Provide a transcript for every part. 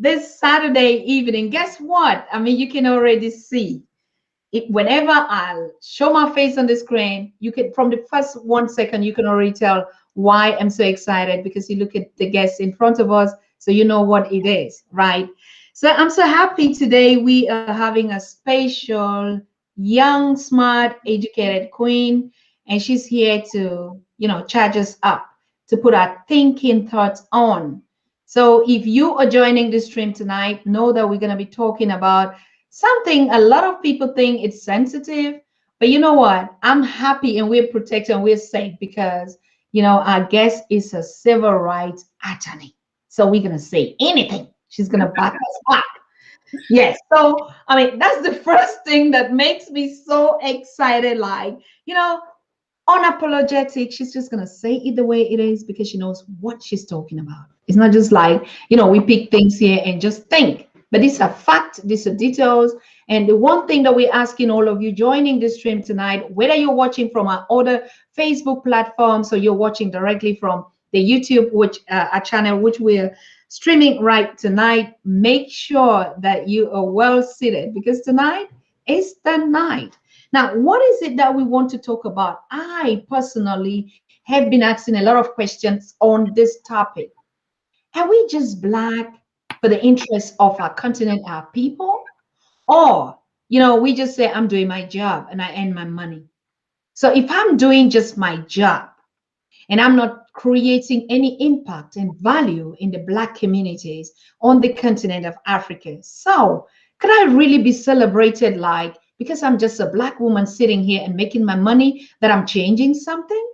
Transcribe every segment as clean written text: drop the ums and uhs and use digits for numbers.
this Saturday evening. Guess what? I mean, you can already see it whenever I'll show my face on the screen. You can, from the first 1 second, you can already tell why I'm so excited, because you look at the guests in front of us, so you know what it is, right? So I'm so happy today. We are having a special, young, smart, educated queen, and she's here to, charge us up, to put our thinking thoughts on. So if you are joining the stream tonight, know that we're going to be talking about something a lot of people think it's sensitive, but you know what? I'm happy and we're protected and we're safe because, our guest is a civil rights attorney. So we're going to say anything. She's going to back us up. Yes. So, I mean, that's the first thing that makes me so excited. Like, unapologetic. She's just going to say it the way it is because she knows what she's talking about. It's not just like, we pick things here and just think, but these are facts, these are details. And the one thing that we're asking all of you joining this stream tonight, whether you're watching from our other Facebook platforms or you're watching directly from the YouTube, which a channel which we're streaming right tonight, make sure that you are well seated because tonight is the night. Now, what is it that we want to talk about? I personally have been asking a lot of questions on this topic. Are we just black for the interests of our continent, our people? Or, we just say, I'm doing my job and I earn my money. So if I'm doing just my job and I'm not creating any impact and value in the black communities on the continent of Africa, so could I really be celebrated like, because I'm just a black woman sitting here and making my money, that I'm changing something?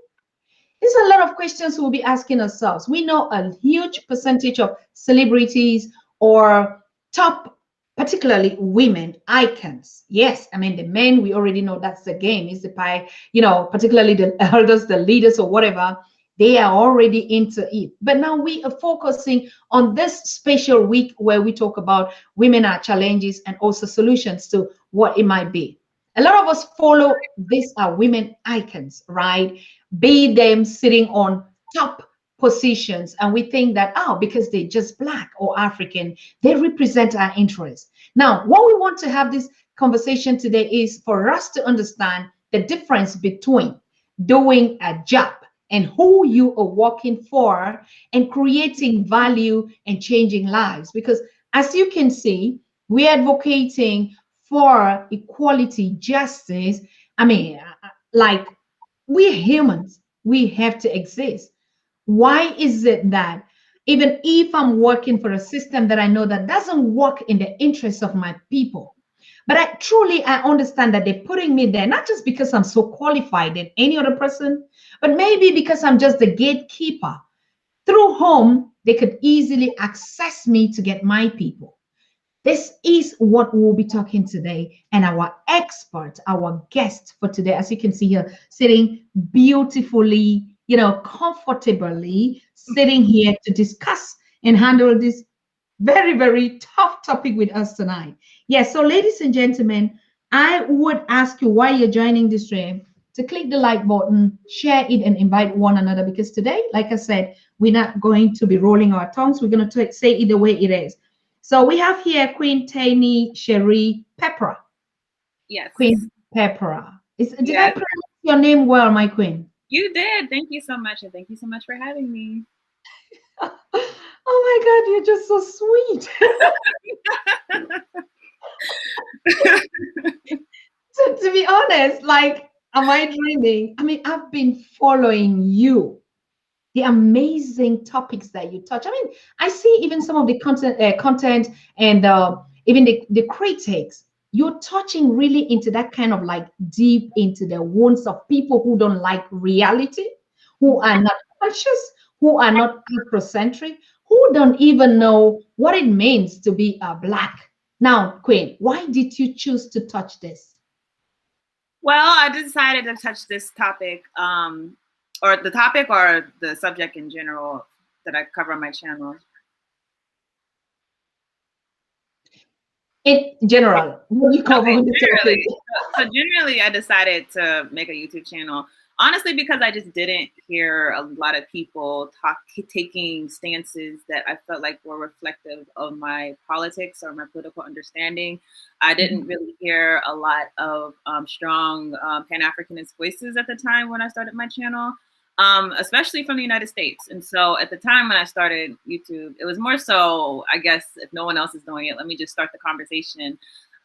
There's a lot of questions we'll be asking ourselves. We know a huge percentage of celebrities or top, particularly women icons. Yes, I mean, the men, we already know that's the game. Is the pie, particularly the elders, the leaders or whatever, they are already into it. But now we are focusing on this special week where we talk about women, our challenges, and also solutions to what it might be. A lot of us follow these are women icons, right? Be them sitting on top positions, and we think that, because they're just black or African, they represent our interests. Now, what we want to have this conversation today is for us to understand the difference between doing a job and who you are working for and creating value and changing lives. Because as you can see, we're advocating for equality, justice. I mean, like, we're humans, we have to exist. Why is it that even if I'm working for a system that I know that doesn't work in the interest of my people, but I understand that they're putting me there, not just because I'm so qualified than any other person, but maybe because I'm just the gatekeeper through whom they could easily access me to get my people. This is what we'll be talking today. And our expert, our guest for today, as you can see here, sitting beautifully, comfortably sitting here to discuss and handle this very, very tough topic with us tonight. Yes, so ladies and gentlemen, I would ask you while you're joining the stream to click the like button, share it, and invite one another because today, like I said, we're not going to be rolling our tongues. We're going to say it the way it is. So we have here Queen Tierney, Sheree, Peprah. Yes. Queen Peprah. Did I pronounce your name well, my queen? You did. Thank you so much. And thank you so much for having me. Oh my God, you're just so sweet. To be honest, like, am I dreaming? I mean, I've been following you. The amazing topics that you touch. I mean, I see even some of the content and even the critics. You're touching really into that kind of like deep into the wounds of people who don't like reality, who are not conscious, who are not Afrocentric, who don't even know what it means to be a black. Now, Queen, why did you choose to touch this? Well, I decided to touch this topic, or the topic or the subject in general that I cover on my channel. In general, what you cover on the topic? So generally, I decided to make a YouTube channel honestly, because I just didn't hear a lot of people taking stances that I felt like were reflective of my politics or my political understanding. I didn't really hear a lot of strong Pan-Africanist voices at the time when I started my channel, especially from the United States. And so at the time when I started YouTube, it was more so, I guess, if no one else is doing it, let me just start the conversation.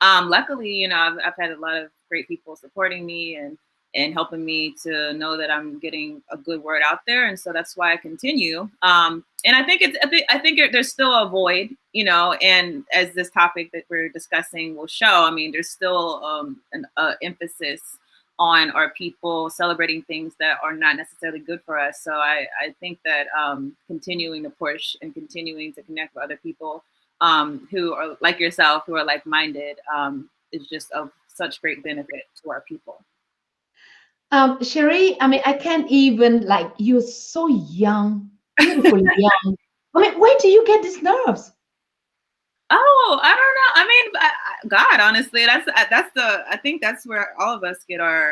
Luckily, you know, I've had a lot of great people supporting me and helping me to know that I'm getting a good word out there. And so that's why I continue. And I think there's still a void, you know, and as this topic that we're discussing will show, I mean, there's still an emphasis on our people celebrating things that are not necessarily good for us. So I think that continuing to push and continuing to connect with other people who are like yourself, who are like-minded, is just of such great benefit to our people. Sheree, I mean, I can't even, like, you're so young, beautifully young. I mean, where do you get these nerves? Oh, I don't know. I mean, God, honestly, I think that's where all of us get our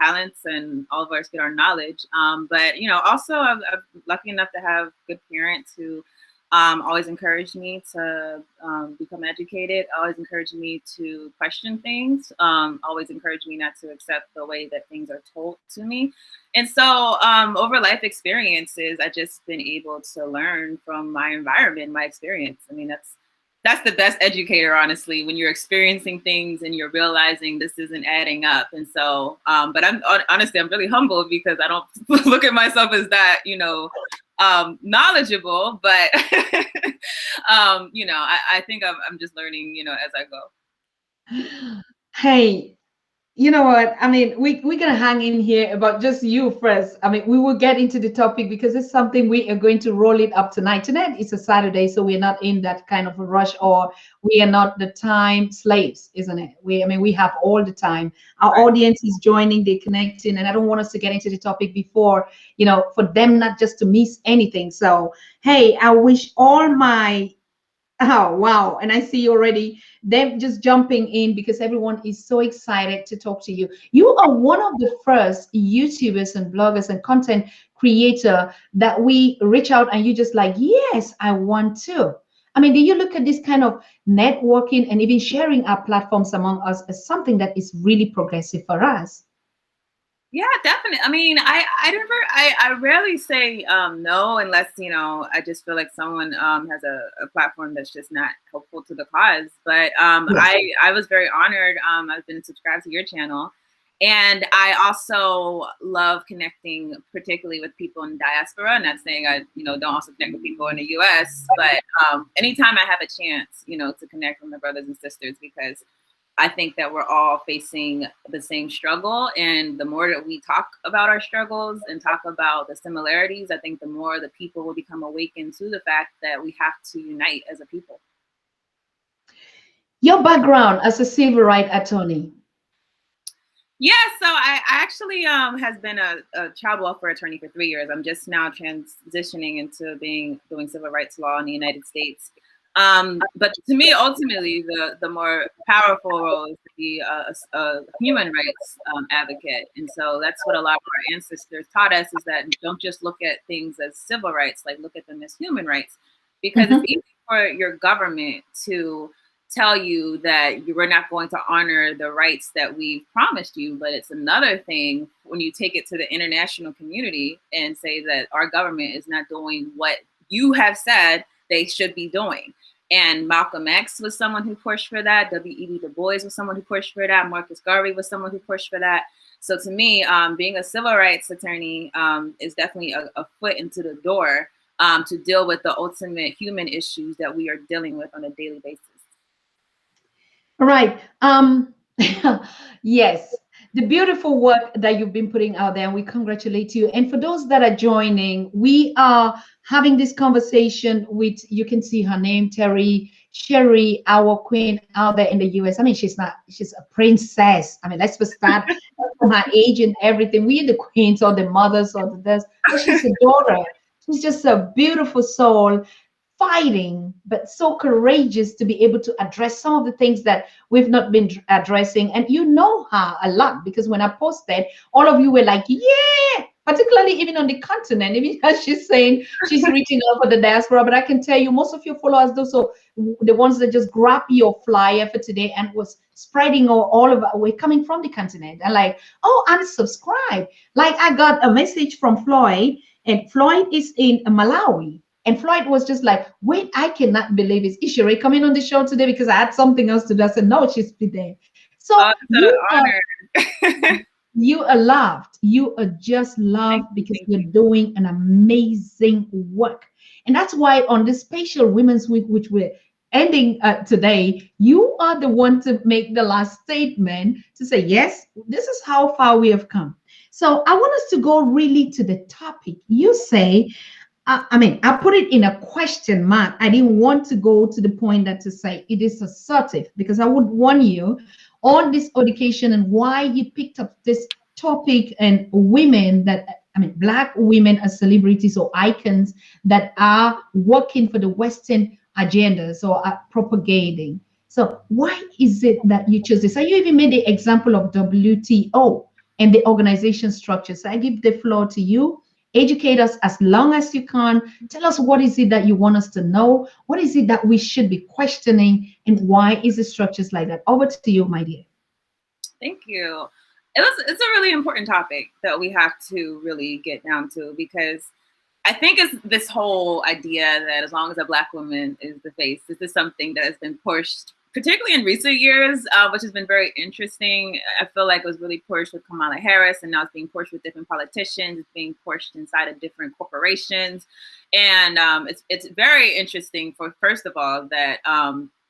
talents and all of us get our knowledge. But you know, also I'm lucky enough to have good parents who always encouraged me to become educated, always encouraged me to question things, always encouraged me not to accept the way that things are told to me. And so over life experiences, I've just been able to learn from my environment, my experience. I mean, that's the best educator, honestly, when you're experiencing things and you're realizing this isn't adding up. And so, but I'm really humbled because I don't look at myself as that, you know, knowledgeable, but you know, I think I'm just learning, you know, as I go. Hey, you know what? I mean, we're gonna hang in here about just you first. I mean, we will get into the topic because it's something we are going to roll it up tonight. Tonight is a Saturday, so we're not in that kind of a rush, or we are not the time slaves, isn't it? I mean, we have all the time. Our audience is joining, they're connecting, and I don't want us to get into the topic before, you know, for them not just to miss anything. So, hey, I wish all my Oh, wow. And I see already them just jumping in because everyone is so excited to talk to you. You are one of the first YouTubers and bloggers and content creator that we reach out and you just like, yes, I want to. I mean, do you look at this kind of networking and even sharing our platforms among us as something that is really progressive for us? Yeah, definitely. I mean, I rarely say no unless, you know, I just feel like someone has a platform that's just not helpful to the cause. But I was very honored. I've been subscribed to your channel. And I also love connecting, particularly with people in diaspora. And not saying I, you know, don't also connect with people in the US, but anytime I have a chance, you know, to connect with my brothers and sisters, because I think that we're all facing the same struggle. And the more that we talk about our struggles and talk about the similarities, I think the more the people will become awakened to the fact that we have to unite as a people. Your background as a civil rights attorney. Yeah, so I actually has been a child welfare attorney for 3 years. I'm just now transitioning into doing civil rights law in the United States. But to me, ultimately, the more powerful role is to be a human rights advocate. And so that's what a lot of our ancestors taught us, is that don't just look at things as civil rights, like look at them as human rights. Because it's easy for your government to tell you that you were not going to honor the rights that we've promised you. But it's another thing when you take it to the international community and say that our government is not doing what you have said they should be doing. And Malcolm X was someone who pushed for that. W.E.B. Du Bois was someone who pushed for that. Marcus Garvey was someone who pushed for that. So to me, being a civil rights attorney is definitely a foot into the door to deal with the ultimate human issues that we are dealing with on a daily basis. Right. Yes, the beautiful work that you've been putting out there, and we congratulate you. And for those that are joining, we are having this conversation with, you can see her name, Sheree, our queen out there in the US. I mean, she's a princess. I mean, let's just start from her age and everything. We are the queens or the mothers or the this, but she's a daughter. She's just a beautiful soul, fighting, but so courageous to be able to address some of the things that we've not been addressing. And you know her a lot, because when I posted, all of you were like, yeah, particularly even on the continent, even as she's saying she's reaching out for the diaspora. But I can tell you, most of your followers, those are the ones that just grab your flyer for today and was spreading all of, we're coming from the continent, and like, oh, unsubscribe. Like, I got a message from Floyd, and Floyd is in Malawi. And Floyd was just like, wait, I cannot believe it. Is Sheree coming on the show today? Because I had something else to do. I said, no, she's be there. So it's an honor. You are loved. You are just loved because you're doing an amazing work. And that's why on this special Women's Week, which we're ending today, you are the one to make the last statement to say, yes, this is how far we have come. So I want us to go really to the topic. You say, I put it in a question mark. I didn't want to go to the point that to say it is assertive, because I would warn you on this occasion and why you picked up this topic, and women that, Black women as celebrities or icons that are working for the Western agenda, so are propagating. So why is it that you chose this? And you even made the example of WTO and the organization structure. So I give the floor to you. Educate us as long as you can. Tell us, what is it that you want us to know? What is it that we should be questioning? And why is the structures like that? Over to you, my dear. Thank you. It's a really important topic that we have to really get down to, because I think it's this whole idea that as long as a Black woman is the face, this is something that has been pushed, particularly in recent years, which has been very interesting. I feel like it was really pushed with Kamala Harris, and now it's being pushed with different politicians. It's being pushed inside of different corporations. And it's very interesting for, first of all, that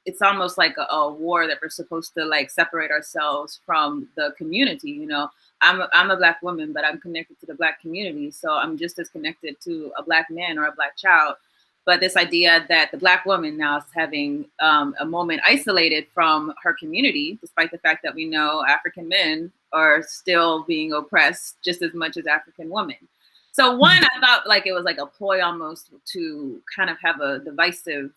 it's almost like a war that we're supposed to like separate ourselves from the community. You know, I'm a Black woman, but I'm connected to the Black community. So I'm just as connected to a Black man or a Black child. But this idea that the Black woman now is having a moment isolated from her community, despite the fact that we know African men are still being oppressed just as much as African women. So one, I thought like it was like a ploy almost to kind of have a divisive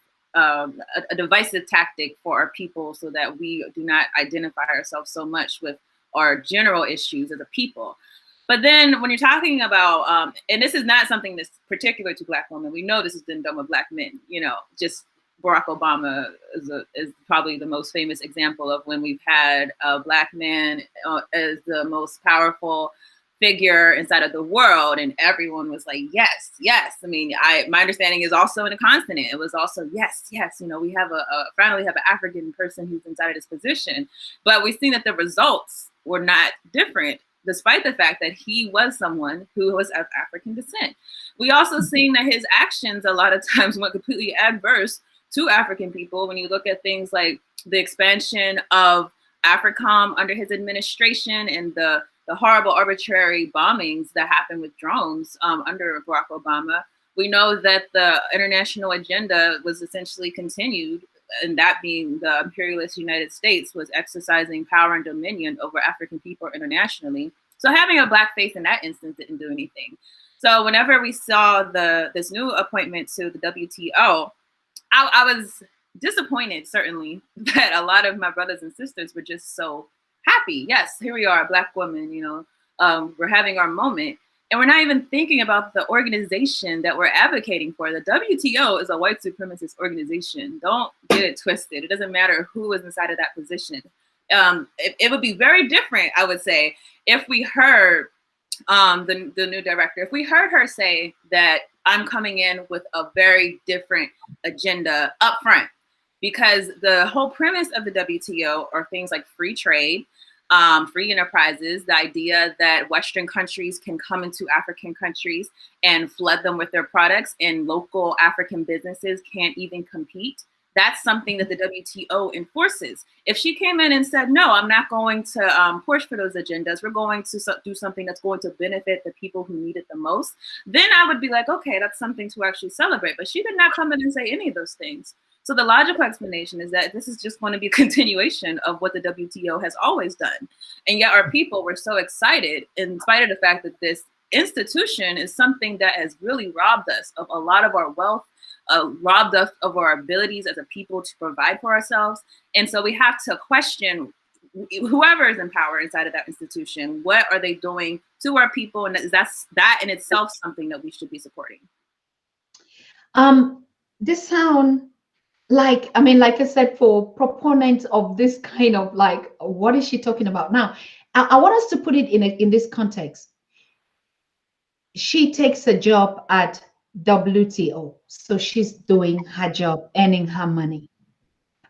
tactic for our people, so that we do not identify ourselves so much with our general issues as a people. But then when you're talking about, and this is not something that's particular to Black women, we know this has been done with Black men, you know, just Barack Obama is probably the most famous example of when we've had a Black man as the most powerful figure inside of the world, and everyone was like, yes, yes. I mean, my understanding is also in a continent. It was also yes, yes. You know, we have finally have an African person who's inside of this position, but we've seen that the results were not different, despite the fact that he was someone who was of African descent. We also seen that his actions a lot of times went completely adverse to African people. When you look at things like the expansion of AFRICOM under his administration, and the horrible arbitrary bombings that happened with drones under Barack Obama, we know that the international agenda was essentially continued, and that being the imperialist United States was exercising power and dominion over African people internationally. So having a Black face in that instance didn't do anything. So whenever we saw this new appointment to the WTO, I was disappointed, certainly, that a lot of my brothers and sisters were just so happy. Yes, here we are, a Black woman, you know, we're having our moment. And we're not even thinking about the organization that we're advocating for. The WTO is a white supremacist organization. Don't get it twisted. It doesn't matter who is inside of that position. It would be very different, I would say, if we heard the new director, if we heard her say that I'm coming in with a very different agenda up front, because the whole premise of the WTO are things like free trade, free enterprises, the idea that Western countries can come into African countries and flood them with their products, and local African businesses can't even compete. That's something that the WTO enforces. If she came in and said, no, I'm not going to push for those agendas, we're going to do something that's going to benefit the people who need it the most, then I would be like, okay, that's something to actually celebrate. But she did not come in and say any of those things. So the logical explanation is that this is just going to be a continuation of what the WTO has always done. And yet our people were so excited, in spite of the fact that this institution is something that has really robbed us of a lot of our wealth, robbed us of our abilities as a people to provide for ourselves. And so we have to question whoever is in power inside of that institution. What are they doing to our people? And that's that in itself something that we should be supporting. This sound like, I mean, like I said, for proponents of this kind of like, what is she talking about now? I want us to put it in this context. She takes a job at WTO, so she's doing her job, earning her money.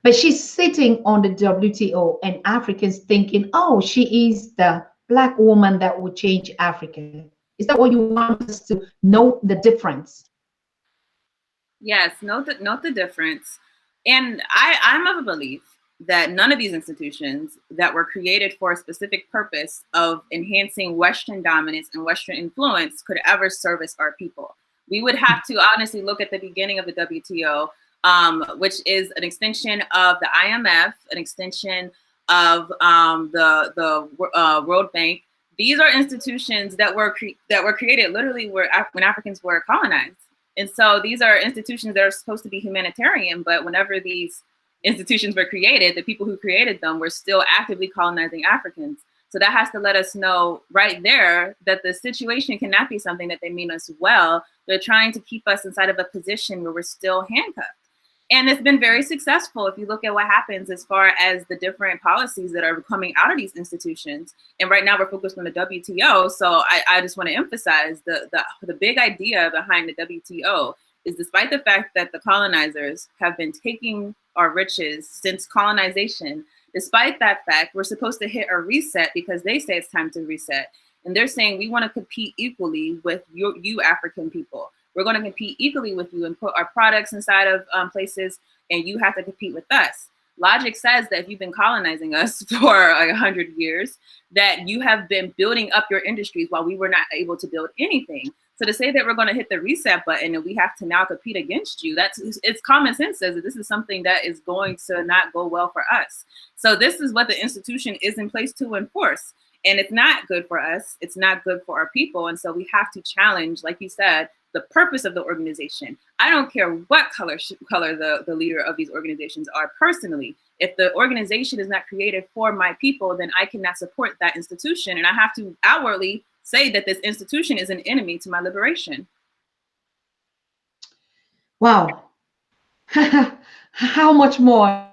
But she's sitting on the WTO, and Africans thinking, oh, she is the Black woman that will change Africa. Is that what you want us to know the difference? Yes, note the difference. And I'm of a belief that none of these institutions that were created for a specific purpose of enhancing Western dominance and Western influence could ever service our people. We would have to honestly look at the beginning of the WTO, which is an extension of the IMF, an extension of the World Bank. These are institutions that were created literally when Africans were colonized. And so these are institutions that are supposed to be humanitarian, but whenever these institutions were created, the people who created them were still actively colonizing Africans. So that has to let us know right there that the situation cannot be something that they mean us well. They're trying to keep us inside of a position where we're still handcuffed. And it's been very successful if you look at what happens as far as the different policies that are coming out of these institutions. And right now we're focused on the WTO. So I just want to emphasize the big idea behind the WTO is, despite the fact that the colonizers have been taking our riches since colonization, despite that fact, we're supposed to hit a reset because they say it's time to reset. And they're saying we want to compete equally with you African people. We're going to compete equally with you and put our products inside of places, and you have to compete with us. Logic says that if you've been colonizing us for 100 years, that you have been building up your industries while we were not able to build anything. So to say that we're going to hit the reset button and we have to now compete against you, it's common sense says that this is something that is going to not go well for us. So this is what the institution is in place to enforce. And it's not good for us. It's not good for our people. And so we have to challenge, like you said, the purpose of the organization. I don't care what color the leader of these organizations are personally. If the organization is not created for my people, then I cannot support that institution. And I have to outwardly say that this institution is an enemy to my liberation. Wow. How much more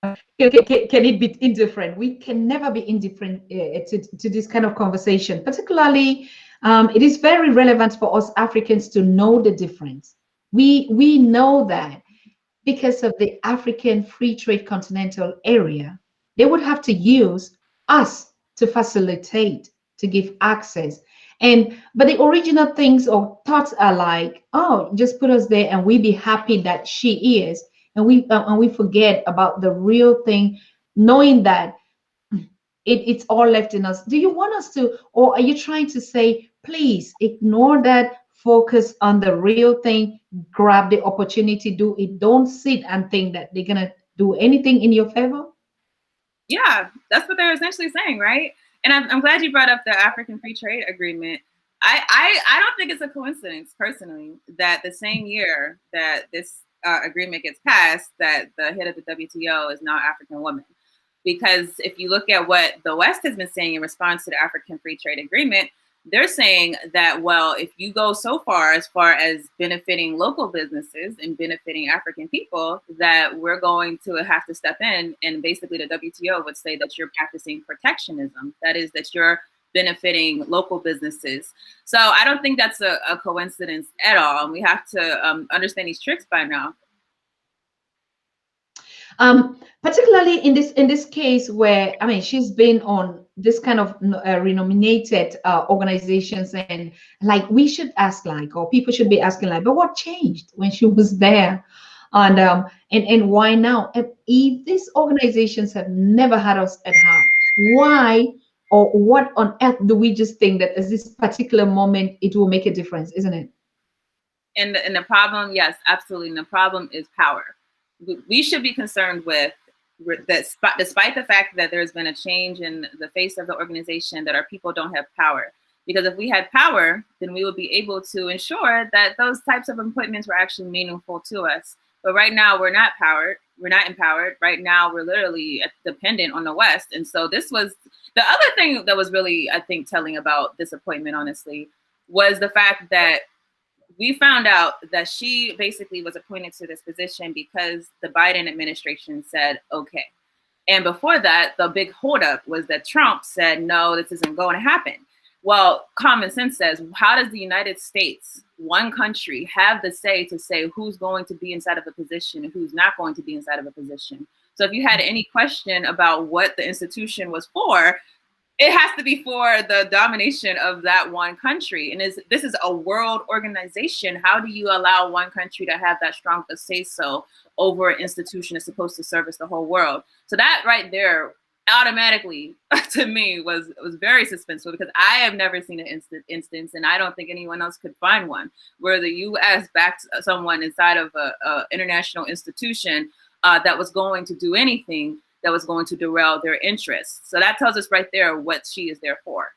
can it be indifferent? We can never be indifferent to this kind of conversation. Particularly, it is very relevant for us Africans to know the difference. We know that because of the African free trade continental area, they would have to use us to facilitate, to give access. But the original things or thoughts are like, oh, just put us there and we be happy that she is. And we forget about the real thing, knowing that it's all left in us. Do you want us to, or are you trying to say, please ignore that, focus on the real thing, grab the opportunity, do it, don't sit and think that they're gonna do anything in your favor? Yeah, that's what they're essentially saying, right? And I'm glad you brought up the African Free Trade Agreement. I don't think it's a coincidence, personally, that the same year that this agreement gets passed, that the head of the WTO is now African woman. Because if you look at what the West has been saying in response to the African Free Trade Agreement, they're saying that, well, if you go so far as benefiting local businesses and benefiting African people, that we're going to have to step in. And basically the WTO would say that you're practicing protectionism. That is, that you're benefiting local businesses. So I don't think that's a coincidence at all. And we have to understand these tricks by now. Particularly in this case where, I mean, she's been on this kind of renominated organizations, and like we should ask, like, or people should be asking, like, but what changed when she was there, and why now? If these organizations have never had us at heart, why or what on earth do we just think that at this particular moment it will make a difference, isn't it? And the problem, yes, absolutely. And the problem is power. We should be concerned with that, despite the fact that there's been a change in the face of the organization, that our people don't have power. Because if we had power, then we would be able to ensure that those types of appointments were actually meaningful to us. But right now, we're not powered. We're not empowered. Right now, we're literally dependent on the West. And so this was the other thing that was really, I think, telling about this appointment, honestly, was the fact that we found out that she basically was appointed to this position because the Biden administration said, okay. And before that, the big holdup was that Trump said, no, this isn't going to happen. Well, common sense says, how does the United States, one country, have the say to say who's going to be inside of a position and who's not going to be inside of a position? So if you had any question about what the institution was for, it has to be for the domination of that one country. And this is a world organization. How do you allow one country to have that strong a say-so over an institution that's supposed to service the whole world? So that right there automatically, to me, was very suspenseful, because I have never seen an instance, and I don't think anyone else could find one, where the U.S. backed someone inside of a international institution that was going to do anything that was going to derail their interests. So that tells us right there what she is there for.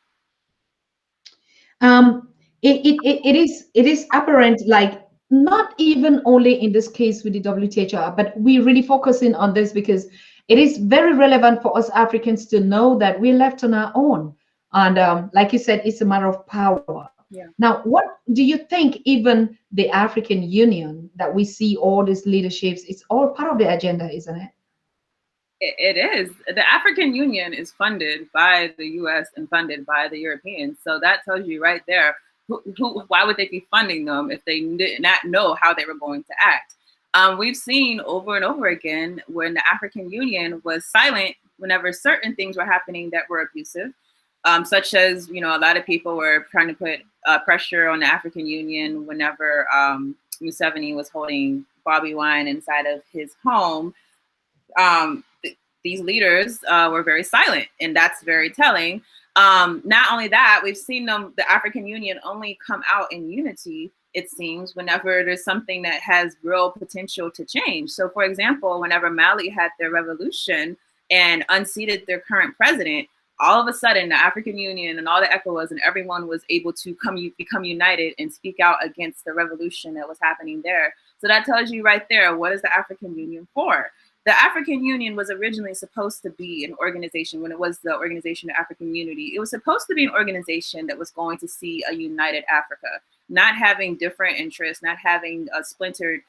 It is apparent, like, not even only in this case with the WTO, but we really focusing on this because it is very relevant for us Africans to know that we're left on our own. And like you said, it's a matter of power. Yeah. Now, what do you think, even the African Union that we see all these leaderships, it's all part of the agenda, isn't it? It is. The African Union is funded by the U.S. and funded by the Europeans. So that tells you right there, why would they be funding them if they did not know how they were going to act? We've seen over and over again when the African Union was silent whenever certain things were happening that were abusive, such as, a lot of people were trying to put pressure on the African Union whenever Museveni was holding Bobby Wine inside of his home. These leaders were very silent, and that's very telling. Not only that, we've seen the African Union only come out in unity, it seems, whenever there's something that has real potential to change. So, for example, whenever Mali had their revolution and unseated their current president, all of a sudden the African Union and all the ECOWAS and everyone was able to become united and speak out against the revolution that was happening there. So that tells you right there, what is the African Union for? The African Union was originally supposed to be an organization, when it was the Organization of African Unity, it was supposed to be an organization that was going to see a united Africa, not having different interests, not having a splintered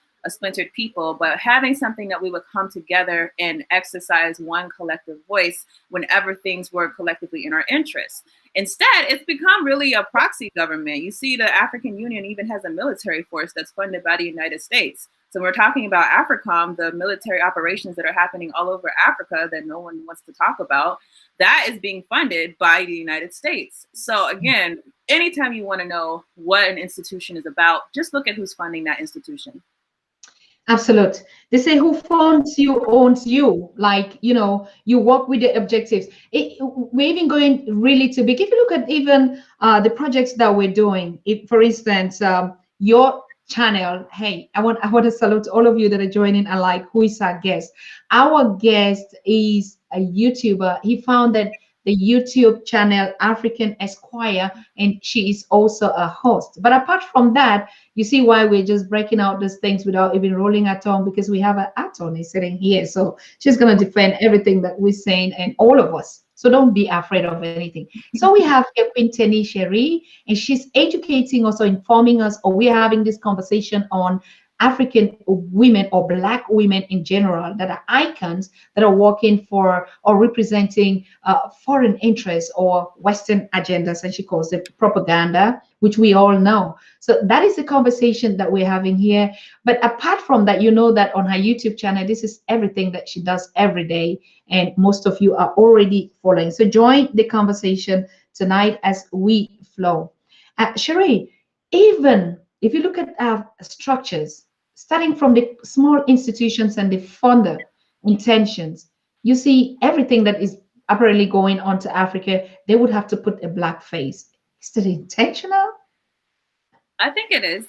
people, but having something that we would come together and exercise one collective voice whenever things were collectively in our interests. Instead, it's become really a proxy government. You see, the African Union even has a military force that's funded by the United States. So we're talking about AFRICOM, the military operations that are happening all over Africa that no one wants to talk about, that is being funded by the United States. So again, anytime you want to know what an institution is about, just look at who's funding that institution. Absolute. They say who funds you owns you. Like, you work with the objectives. We're even going really too big. If you look at even the projects that we're doing, for instance, your channel, hey, I want to salute all of you that are joining. And like, who is our guest? Our guest is a YouTuber. He founded the YouTube channel African Esquire, and she is also a host. But apart from that, you see why we're just breaking out these things without even rolling our tongue, because we have an attorney sitting here. So she's going to defend everything that we're saying, and all of us. So don't be afraid of anything. So we have here Queen Tierney, Sheree, and she's educating us or informing us, or we're having this conversation on African women or Black women in general that are icons that are working for or representing foreign interests or Western agendas, and she calls it propaganda, which we all know. So that is the conversation that we're having here. But apart from that, that on her YouTube channel, this is everything that she does every day, and most of you are already following. So join the conversation tonight as we flow. Sheree, even if you look at our structures, starting from the small institutions and the funder intentions, you see everything that is apparently going on to Africa, they would have to put a Black face. Is that intentional? I think it is.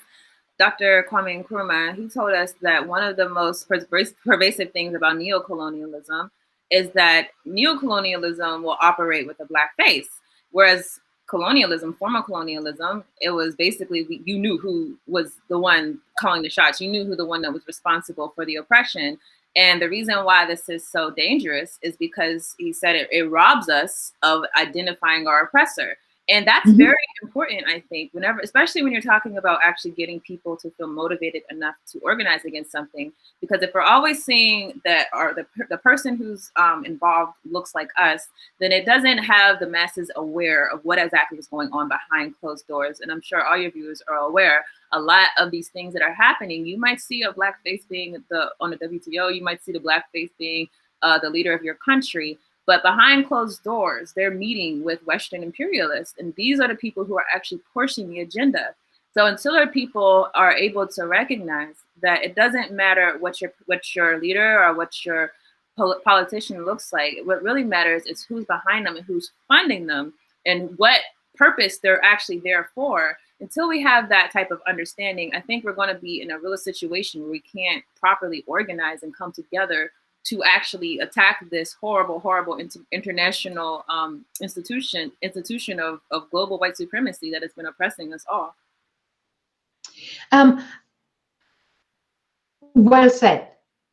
Dr. Kwame Nkrumah, he told us that one of the most pervasive things about neocolonialism is that neocolonialism will operate with a Black face, whereas colonialism, formal colonialism, it was basically you knew who was the one calling the shots. You knew who the one that was responsible for the oppression. And the reason why this is so dangerous is because he said it robs us of identifying our oppressor. And that's very important, I think, whenever, especially when you're talking about actually getting people to feel motivated enough to organize against something. Because if we're always seeing that the person who's involved looks like us, then it doesn't have the masses aware of what exactly is going on behind closed doors. And I'm sure all your viewers are aware, a lot of these things that are happening, you might see a black face being on the WTO, you might see the black face being the leader of your country. But behind closed doors, they're meeting with Western imperialists. And these are the people who are actually pushing the agenda. So until our people are able to recognize that it doesn't matter what your leader or what your politician looks like, what really matters is who's behind them and who's funding them and what purpose they're actually there for. Until we have that type of understanding, I think we're going to be in a real situation where we can't properly organize and come together to actually attack this horrible international institution of global white supremacy that has been oppressing us all. Well said.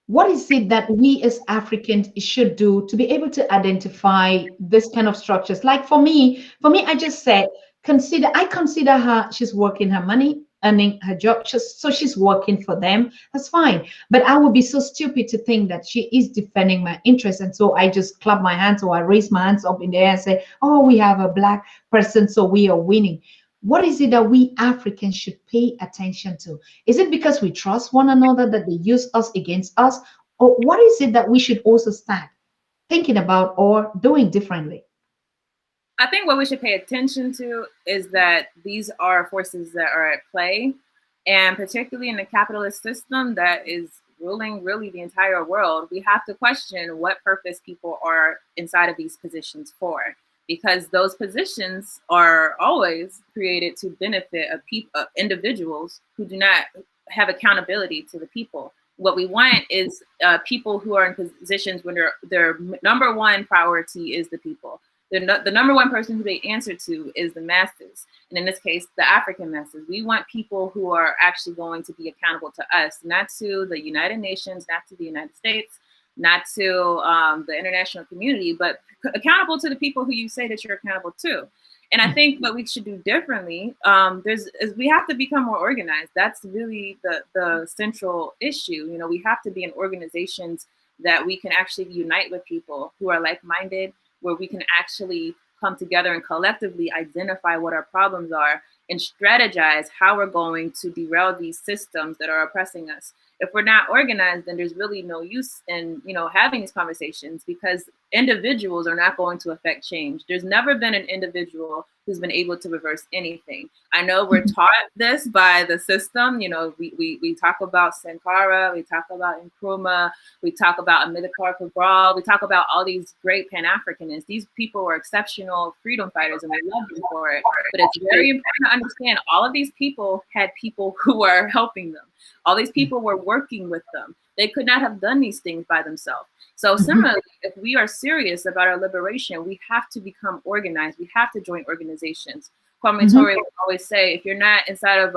What is it that we as Africans should do to be able to identify this kind of structures? Like for me, I just said, I consider her, she's working her money, earning her job, so she's working for them. That's fine. But I would be so stupid to think that she is defending my interests. And so I just clap my hands or I raise my hands up in the air and say, oh, we have a black person, so we are winning. What is it that we Africans should pay attention to? Is it because we trust one another that they use us against us? Or what is it that we should also start thinking about or doing differently? I think what we should pay attention to is that these are forces that are at play, and particularly in the capitalist system that is ruling really the entire world, we have to question what purpose people are inside of these positions for, because those positions are always created to benefit individuals who do not have accountability to the people. What we want is people who are in positions when their number one priority is the people. The number one person who they answer to is the masses. And in this case, the African masses. We want people who are actually going to be accountable to us, not to the United Nations, not to the United States, not to the international community, but accountable to the people who you say that you're accountable to. And I think what we should do differently, is we have to become more organized. That's really the central issue. You know, we have to be in organizations that we can actually unite with people who are like-minded, where we can actually come together and collectively identify what our problems are and strategize how we're going to derail these systems that are oppressing us. If we're not organized, then there's really no use in, having these conversations, because individuals are not going to affect change. There's never been an individual who's been able to reverse anything. I know we're taught this by the system. We talk about Sankara, we talk about Nkrumah, we talk about Amilcar Cabral, we talk about all these great Pan-Africanists. These people were exceptional freedom fighters and we love them for it. But it's very important to understand all of these people had people who were helping them. All these people were working with them. They could not have done these things by themselves. So similarly, if we are serious about our liberation, we have to become organized. We have to join organizations. Kwame Ture would always say, if you're not inside of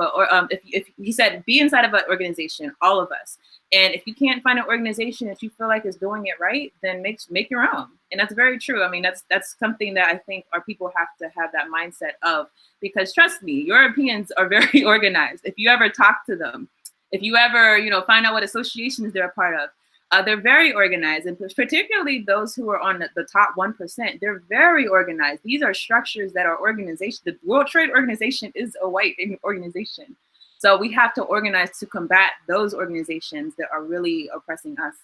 if he said, be inside of an organization, all of us. And if you can't find an organization that you feel like is doing it right, then make your own. And that's very true. I mean, that's something that I think our people have to have that mindset of, because trust me, Europeans are very organized. If you ever talk to them, if you ever, find out what associations they're a part of, they're very organized, and particularly those who are on the top 1%, they're very organized. These are structures that are organization. The World Trade Organization is a white organization. So we have to organize to combat those organizations that are really oppressing us.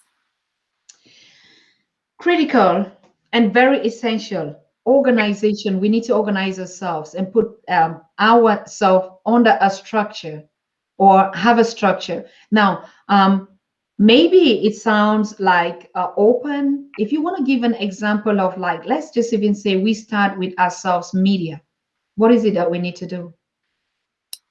Critical and very essential organization. We need to organize ourselves and put ourselves under a structure, or have a structure. Now, maybe it sounds like open. If you want to give an example of, like, let's just even say we start with ourselves, media. What is it that we need to do?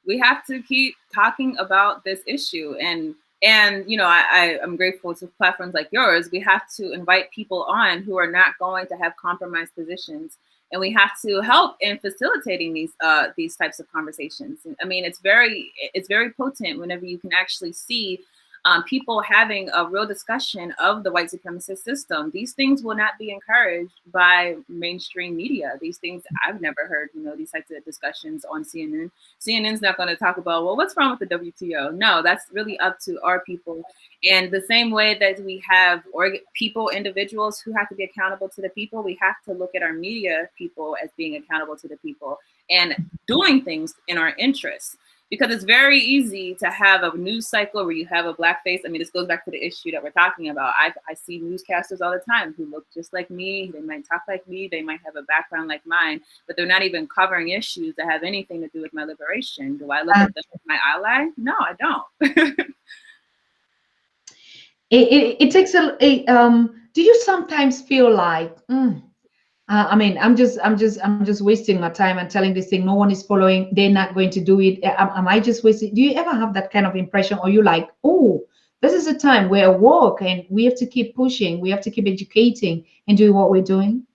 We have to keep talking about this issue. And I'm grateful to platforms like yours. We have to invite people on who are not going to have compromised positions. and we have to help in facilitating these types of conversations. I mean, it's very potent whenever you can actually see people having a real discussion of the white supremacist system. These things will not be encouraged by mainstream media. These things I've never heard, these types of discussions on CNN. CNN's not going to talk about, well, what's wrong with the WTO? No, that's really up to our people. And the same way that we have individuals who have to be accountable to the people, we have to look at our media people as being accountable to the people and doing things in our interests. Because it's very easy to have a news cycle where you have a black face. I mean, this goes back to the issue that we're talking about. I see newscasters all the time who look just like me. They might talk like me. They might have a background like mine, but they're not even covering issues that have anything to do with my liberation. Do I look at them with my ally? No, I don't. It takes do you sometimes feel like, I mean, I'm just wasting my time and telling this thing. No one is following. They're not going to do it. Am I just wasting? Do you ever have that kind of impression, or you like, oh, this is a time where work and we have to keep pushing, we have to keep educating and doing what we're doing?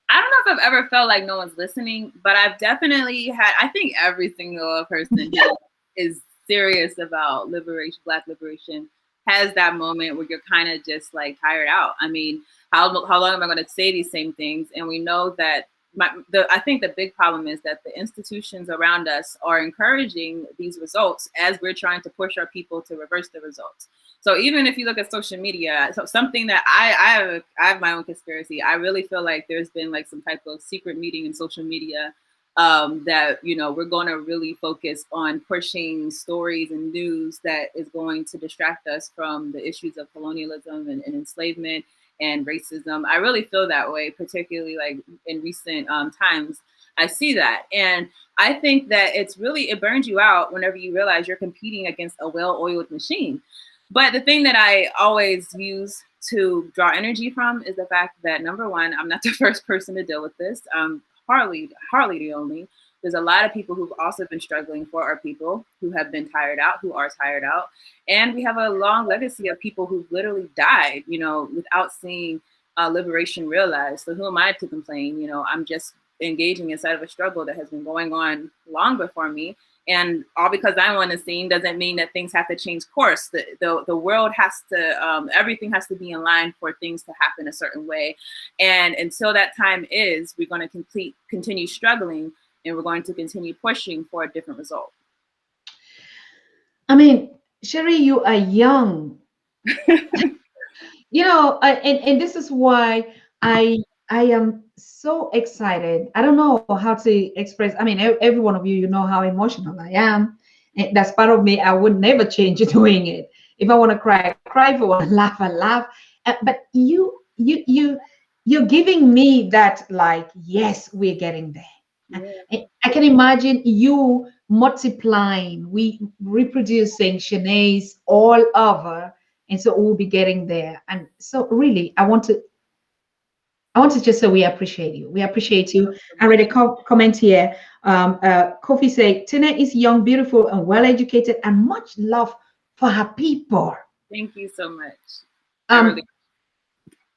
I don't know if I've ever felt like no one's listening, but I've definitely had. I think every single person who is serious about liberation, Black liberation, has that moment where you're kind of just like tired out. I mean, how long am I going to say these same things? And we know that I think the big problem is that the institutions around us are encouraging these results as we're trying to push our people to reverse the results. So even if you look at social media, so something that I have my own conspiracy. I really feel like there's been like some type of secret meeting in social media that, we're going to really focus on pushing stories and news that is going to distract us from the issues of colonialism and enslavement and racism. I really feel that way, particularly like in recent times. I see that. And I think that it burns you out whenever you realize you're competing against a well-oiled machine. But the thing that I always use to draw energy from is the fact that, number one, I'm not the first person to deal with this. Hardly the only. There's a lot of people who've also been struggling for our people, who have been tired out, who are tired out. And we have a long legacy of people who've literally died, without seeing liberation realized. So who am I to complain? I'm just engaging inside of a struggle that has been going on long before me. And all because I'm on the scene doesn't mean that things have to change course. The world has to, everything has to be in line for things to happen a certain way. And until that time is, we're going to continue struggling, and we're going to continue pushing for a different result. I mean, Sheree, you are young. And this is why I am so excited. I don't know how to express. I mean, every one of you know how emotional I am. And that's part of me. I would never change doing it. If I want to cry, I cry. If I want to laugh, I laugh. But you're giving me that, like, yes, we're getting there. Yeah. I can imagine you multiplying, we reproducing Shanae's all over, and so we'll be getting there. And so, really, I want to just say we appreciate you. We appreciate you. I read a comment here. Kofi said, Tierney is young, beautiful, and well-educated, and much love for her people. Thank you so much.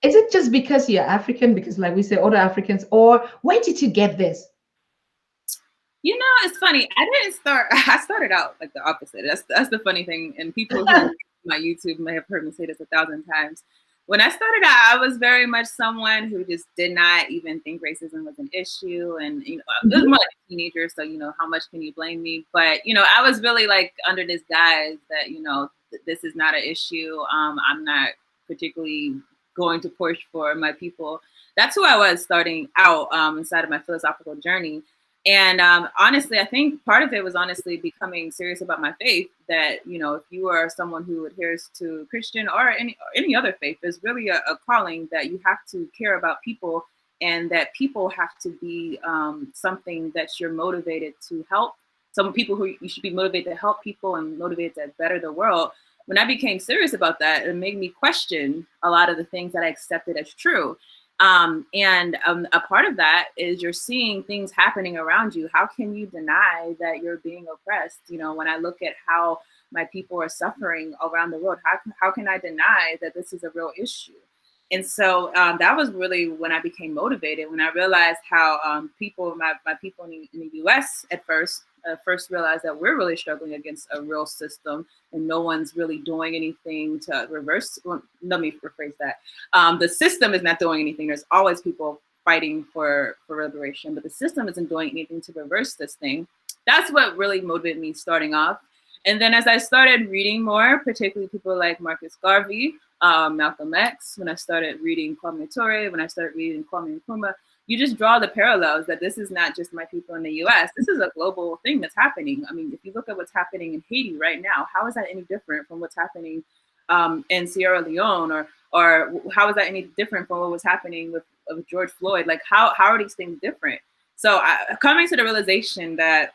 Is it just because you're African? Because, like we say, other Africans, or where did you get this? It's funny. I started out like the opposite. That's the funny thing. And people who my YouTube may have heard me say this 1,000 times. When I started out, I was very much someone who just did not even think racism was an issue. And, it was more like a teenager. So, how much can you blame me? But, I was really like under this guise that, this is not an issue. I'm not particularly going to push for my people. That's who I was starting out inside of my philosophical journey. And honestly, I think part of it was honestly becoming serious about my faith, that, if you are someone who adheres to Christian or any other faith, there's really a calling that you have to care about people, and that people have to be something that you're motivated to help. Some people who you should be motivated to help people and motivated to better the world. When I became serious about that, it made me question a lot of the things that I accepted as true. And a part of that is you're seeing things happening around you. How can you deny that you're being oppressed? When I look at how my people are suffering around the world, how can I deny that this is a real issue? And so that was really when I became motivated, when I realized how people, my people in the US at first realized that we're really struggling against a real system and no one's really doing anything to reverse. Well, let me rephrase that. The system is not doing anything. There's always people fighting for liberation, but the system isn't doing anything to reverse this thing. That's what really motivated me starting off. And then as I started reading more, particularly people like Marcus Garvey, Malcolm X, when I started reading Kwame Ture, when I started reading Kwame Nkrumah, you just draw the parallels that this is not just my people in the US. This is a global thing that's happening. I mean, if you look at what's happening in Haiti right now, how is that any different from what's happening in Sierra Leone? Or how is that any different from what was happening with George Floyd? Like, how are these things different? So coming to the realization that,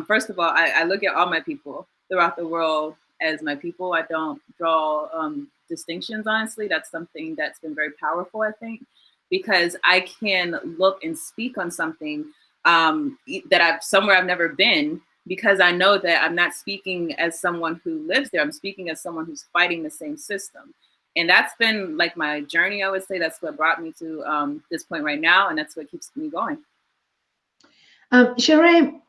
first of all, I look at all my people throughout the world as my people. I don't draw distinctions, honestly. That's something that's been very powerful, I think, because I can look and speak on something that I've never been, because I know that I'm not speaking as someone who lives there. I'm speaking as someone who's fighting the same system. And that's been like my journey, I would say. That's what brought me to this point right now. And that's what keeps me going. Sheree,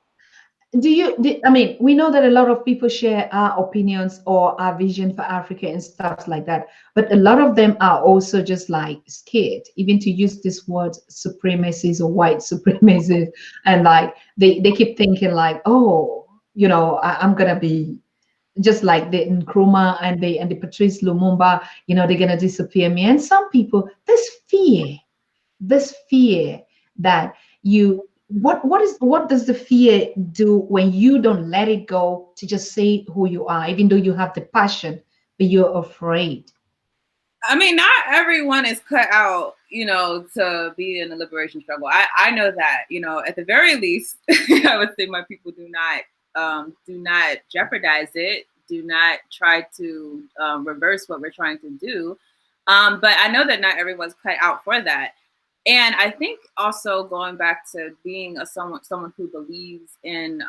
I mean, we know that a lot of people share our opinions or our vision for Africa and stuff like that, but a lot of them are also just like scared, even to use this word supremacists or white supremacists. And like, they keep thinking like, oh, I'm going to be just like the Nkrumah and the Patrice Lumumba, they're going to disappear me. And some people, this fear that what does the fear do when you don't let it go to just say who you are, even though you have the passion, but you're afraid? I mean, not everyone is cut out, to be in the liberation struggle. I know that, at the very least, I would say my people do not jeopardize it, do not try to reverse what we're trying to do. But I know that not everyone's cut out for that. And I think also going back to being someone who believes in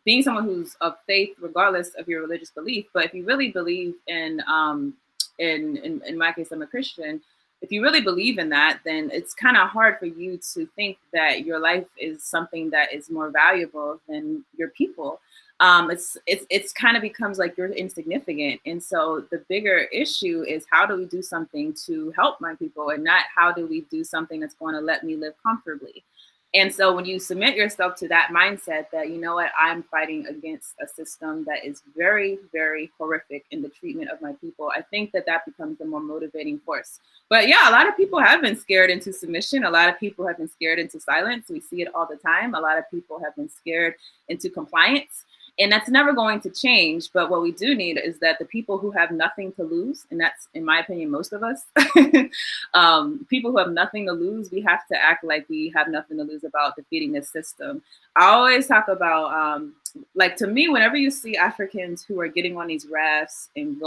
being someone who's of faith, regardless of your religious belief. But if you really believe in my case, I'm a Christian. If you really believe in that, then it's kind of hard for you to think that your life is something that is more valuable than your people. It's kind of becomes like you're insignificant. And so the bigger issue is, how do we do something to help my people, and not how do we do something that's going to let me live comfortably? And so when you submit yourself to that mindset that, you know what, I'm fighting against a system that is very, very horrific in the treatment of my people, I think that becomes the more motivating force. But yeah, a lot of people have been scared into submission. A lot of people have been scared into silence. We see it all the time. A lot of people have been scared into compliance. And that's never going to change. But what we do need is that the people who have nothing to lose, and that's, in my opinion, most of us, people who have nothing to lose, we have to act like we have nothing to lose about defeating this system. I always talk about, like, to me, whenever you see Africans who are getting on these rafts and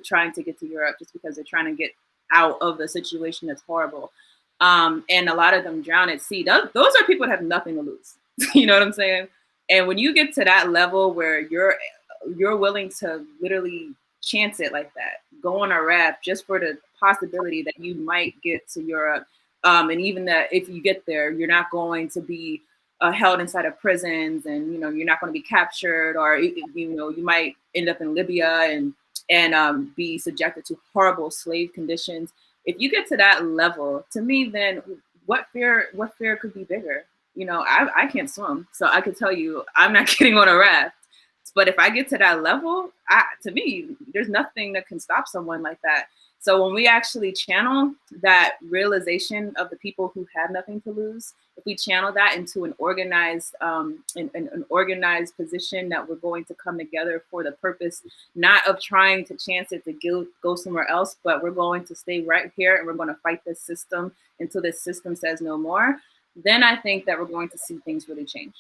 trying to get to Europe just because they're trying to get out of the situation that's horrible, and a lot of them drown at sea, those are people that have nothing to lose. You know what I'm saying? And when you get to that level where you're willing to literally chance it like that, go on a raft just for the possibility that you might get to Europe, and even that if you get there, you're not going to be held inside of prisons, and you're not going to be captured, or you might end up in Libya and be subjected to horrible slave conditions. If you get to that level, to me, then what fear could be bigger? I can't swim, so I could tell you I'm not getting on a raft. But if I get to that level, to me, there's nothing that can stop someone like that. So when we actually channel that realization of the people who have nothing to lose, if we channel that into an organized position that we're going to come together for the purpose, not of trying to chance it to go somewhere else, but we're going to stay right here and we're going to fight this system until this system says no more, then I think that we're going to see things really change.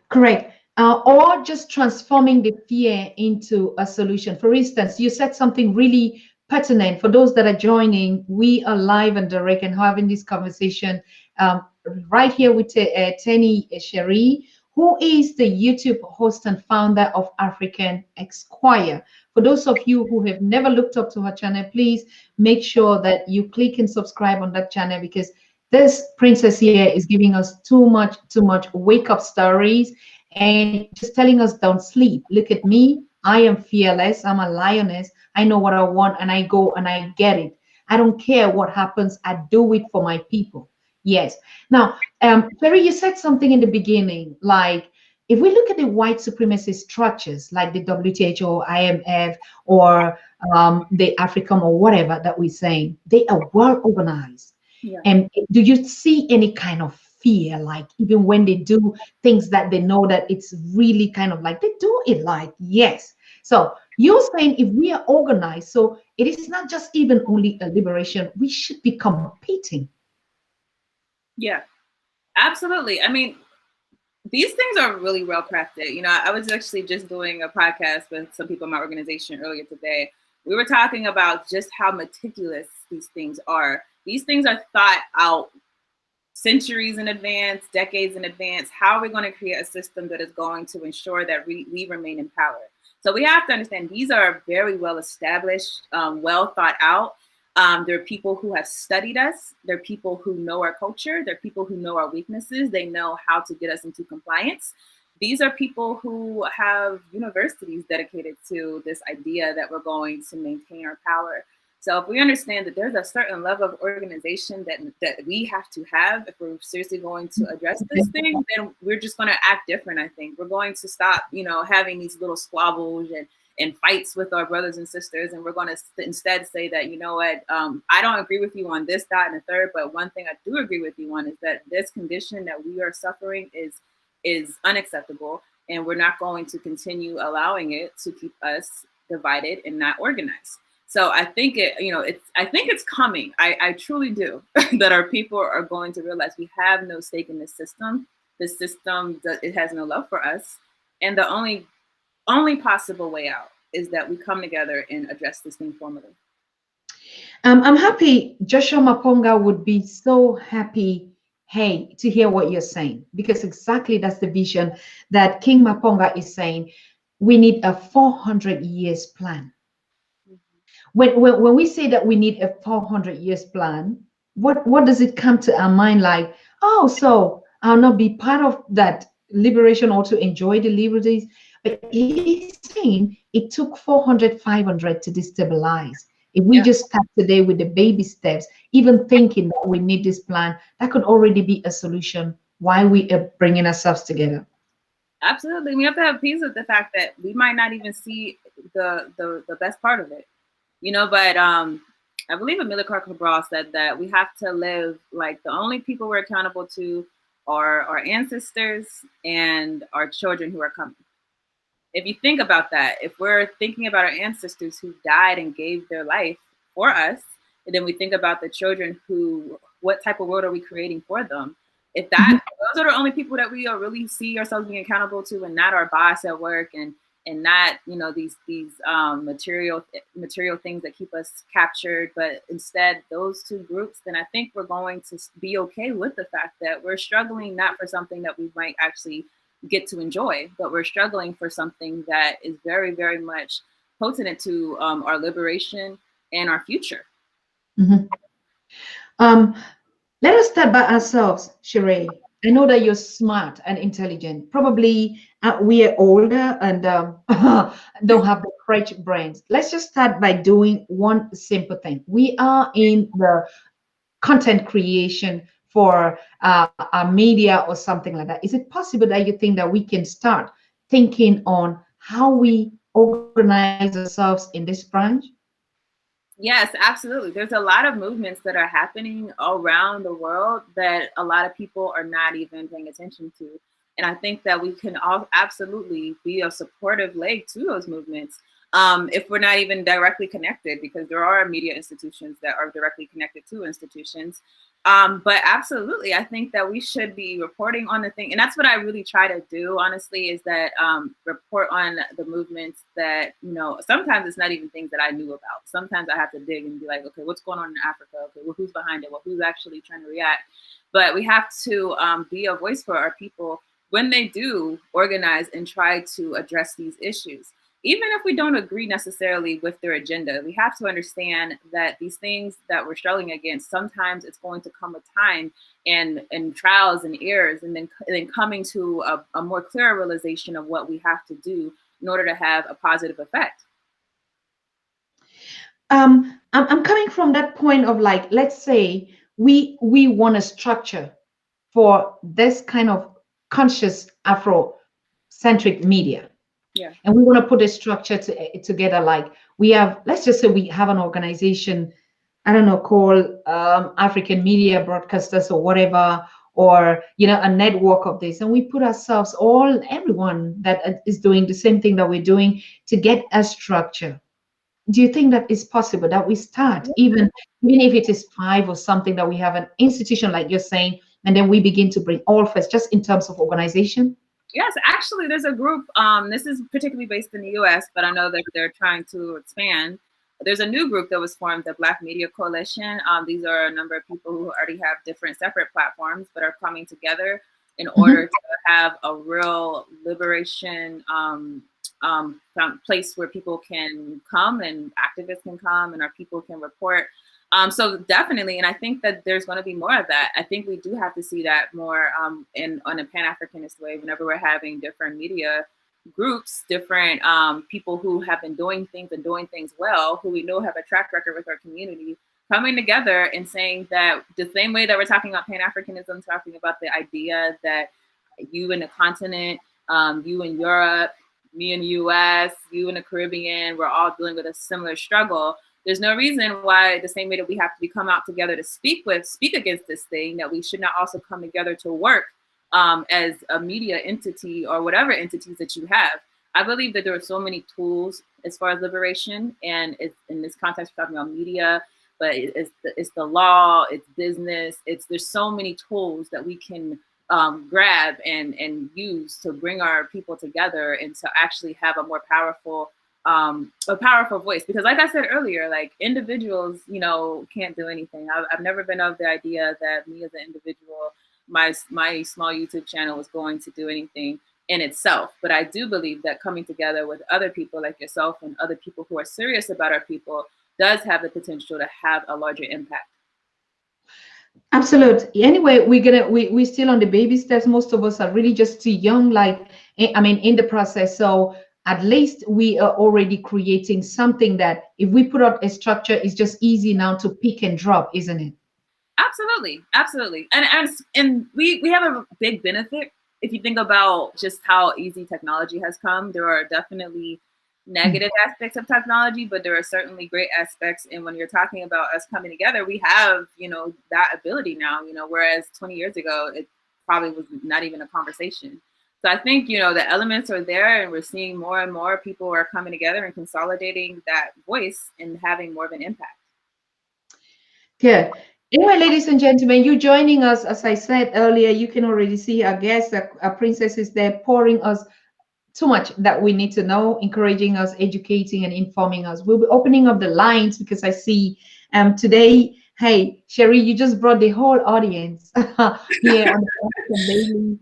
Correct. Or just transforming the fear into a solution. For instance, you said something really pertinent. For those that are joining, we are live and direct and having this conversation right here with Tierney, Sheree, who is the YouTube host and founder of African Esquire. For those of you who have never looked up to her channel, please make sure that you click and subscribe on that channel, because this princess here is giving us too much wake up stories and just telling us don't sleep. Look at me. I am fearless. I'm a lioness. I know what I want and I go and I get it. I don't care what happens. I do it for my people. Yes. Now, Sheree, you said something in the beginning, like if we look at the white supremacist structures like the WTO, IMF, or the African or whatever that we're saying, they are well organized. Yeah. And do you see any kind of fear, like even when they do things that they know that it's really kind of like they do it like, yes. So you're saying if we are organized, so it is not just even only a liberation, we should be competing. Yeah, absolutely. I mean, these things are really well crafted. You know, I was actually just doing a podcast with some people in my organization earlier today. We were talking about just how meticulous these things are. These things are thought out centuries in advance, decades in advance. How are we going to create a system that is going to ensure that we remain in power? So we have to understand these are very well established, well thought out. There are people who have studied us. There are people who know our culture. There are people who know our weaknesses. They know how to get us into compliance. These are people who have universities dedicated to this idea that we're going to maintain our power. So if we understand that there's a certain level of organization that we have to have if we're seriously going to address this thing, then we're just going to act different. I think we're going to stop, having these little squabbles and fights with our brothers and sisters. And we're going to instead say that, you know what, I don't agree with you on this, that, and the third. But one thing I do agree with you on is that this condition that we are suffering is unacceptable. And we're not going to continue allowing it to keep us divided and not organized. So I think it's coming. I truly do that our people are going to realize we have no stake in this system. This system, it has no love for us. And the only possible way out is that we come together and address this thing formally. I'm happy Joshua Maponga would be so happy, hey, to hear what you're saying, because exactly that's the vision that King Maponga is saying. We need a 400 years plan. When we say that we need a 400 years plan, what does it come to our mind like? Oh, so I'll not be part of that liberation or to enjoy the liberties. But he's saying it took 400, 500 to destabilize. If we just start today with the baby steps, even thinking that we need this plan, that could already be a solution why we are bringing ourselves together. Absolutely. We have to have peace with the fact that we might not even see the best part of it. But I believe Amelia Clark Cabral said that we have to live like the only people we're accountable to are our ancestors and our children who are coming. If you think about that, if we're thinking about our ancestors who died and gave their life for us, and then we think about the children what type of world are we creating for them? If those are the only people that we really see ourselves being accountable to, and not our boss at work and not these material things that keep us captured, but instead those two groups, then I think we're going to be okay with the fact that we're struggling not for something that we might actually get to enjoy, but we're struggling for something that is very, very much potent to our liberation and our future. Mm-hmm. Let us start by ourselves, Sheree. I know that you're smart and intelligent. Probably we are older and don't have the fresh brains. Let's just start by doing one simple thing. We are in the content creation for our media or something like that. Is it possible that you think that we can start thinking on how we organize ourselves in this branch? Yes, absolutely. There's a lot of movements that are happening around the world that a lot of people are not even paying attention to. And I think that we can all absolutely be a supportive leg to those movements if we're not even directly connected, because there are media institutions that are directly connected to institutions. But absolutely, I think that we should be reporting on the thing. And that's what I really try to do, honestly, is that report on the movements that, sometimes it's not even things that I knew about. Sometimes I have to dig and be like, okay, what's going on in Africa? Okay, well, who's behind it? Well, who's actually trying to react? But we have to be a voice for our people when they do organize and try to address these issues. Even if we don't agree necessarily with their agenda, we have to understand that these things that we're struggling against, sometimes it's going to come with time and trials and errors, and then coming to a more clear realization of what we have to do in order to have a positive effect. I'm coming from that point of like, let's say we want a structure for this kind of conscious Afrocentric media. Yeah. And we want to put a structure together. Like we have, let's just say we have an organization, I don't know, called African Media Broadcasters or whatever, or, you know, a network of this. And we put ourselves, everyone that is doing the same thing that we're doing to get a structure. Do you think that it's possible that we start, even if it is 5 or something, that we have an institution like you're saying, and then we begin to bring all first, just in terms of organization? Yes, actually, there's a group. This is particularly based in the U.S., but I know that they're trying to expand. There's a new group that was formed, the Black Media Coalition. These are a number of people who already have different separate platforms, but are coming together in order to have a real liberation place where people can come and activists can come and our people can report. So definitely, and I think that there's going to be more of that. I think we do have to see that more on a Pan-Africanist way. Whenever we're having different media groups, different people who have been doing things well, who we know have a track record with our community, coming together and saying that the same way that we're talking about Pan-Africanism, talking about the idea that you in the continent, you in Europe, me in the US, you in the Caribbean, we're all dealing with a similar struggle. There's no reason why, the same way that we have to come out together to speak against this thing, that we should not also come together to work as a media entity or whatever entities that you have. I believe that there are so many tools as far as liberation, and it's, in this context, we're talking about media, but it's the law, it's business, there's so many tools that we can grab and use to bring our people together and to actually have a more powerful voice. Because like I said earlier, like individuals, can't do anything. I've never been of the idea that me as an individual, my small YouTube channel was going to do anything in itself. But I do believe that coming together with other people like yourself and other people who are serious about our people does have the potential to have a larger impact. Absolutely. Anyway, we're still on the baby steps. Most of us are really just too young, in the process. So at least we are already creating something that if we put out a structure, it's just easy now to pick and drop, isn't it? Absolutely. And we have a big benefit. If you think about just how easy technology has come, there are definitely negative aspects of technology, but there are certainly great aspects. And when you're talking about us coming together, we have, that ability now, whereas 20 years ago, it probably was not even a conversation. So I think, the elements are there, and we're seeing more and more people are coming together and consolidating that voice and having more of an impact. Good. Anyway, ladies and gentlemen, you joining us, as I said earlier, you can already see our guest, our princess is there pouring us too much that we need to know, encouraging us, educating and informing us. We'll be opening up the lines because I see today, hey, Sheree, you just brought the whole audience here on the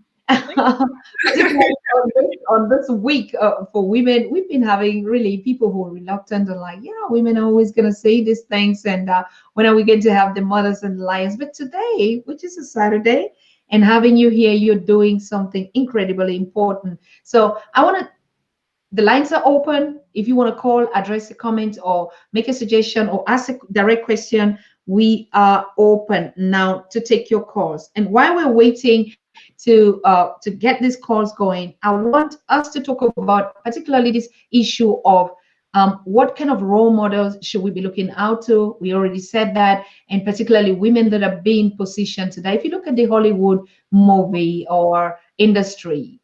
on this week for women. We've been having really people who are reluctant and like, women are always going to say these things, and when are we going to have the mothers and the lions? But today, which is a Saturday, and having you here, you're doing something incredibly important. So the lines are open. If you want to call, address a comment, or make a suggestion, or ask a direct question, we are open now to take your calls. And while we're waiting to get these calls going, I want us to talk about particularly this issue of what kind of role models should we be looking out to? We already said that, and particularly women that are being positioned today. If you look at the Hollywood movie or industry,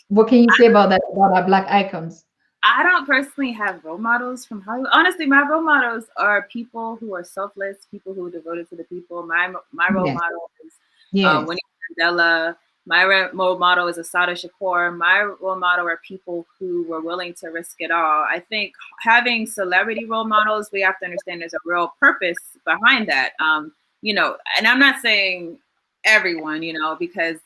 what can you say about that, about our Black icons? I don't personally have role models from Hollywood. Honestly, my role models are people who are selfless, people who are devoted to the people. My role model is Winnie Mandela. My role model is Assata Shakur. My role model are people who were willing to risk it all. I think having celebrity role models, we have to understand there's a real purpose behind that. And I'm not saying everyone, because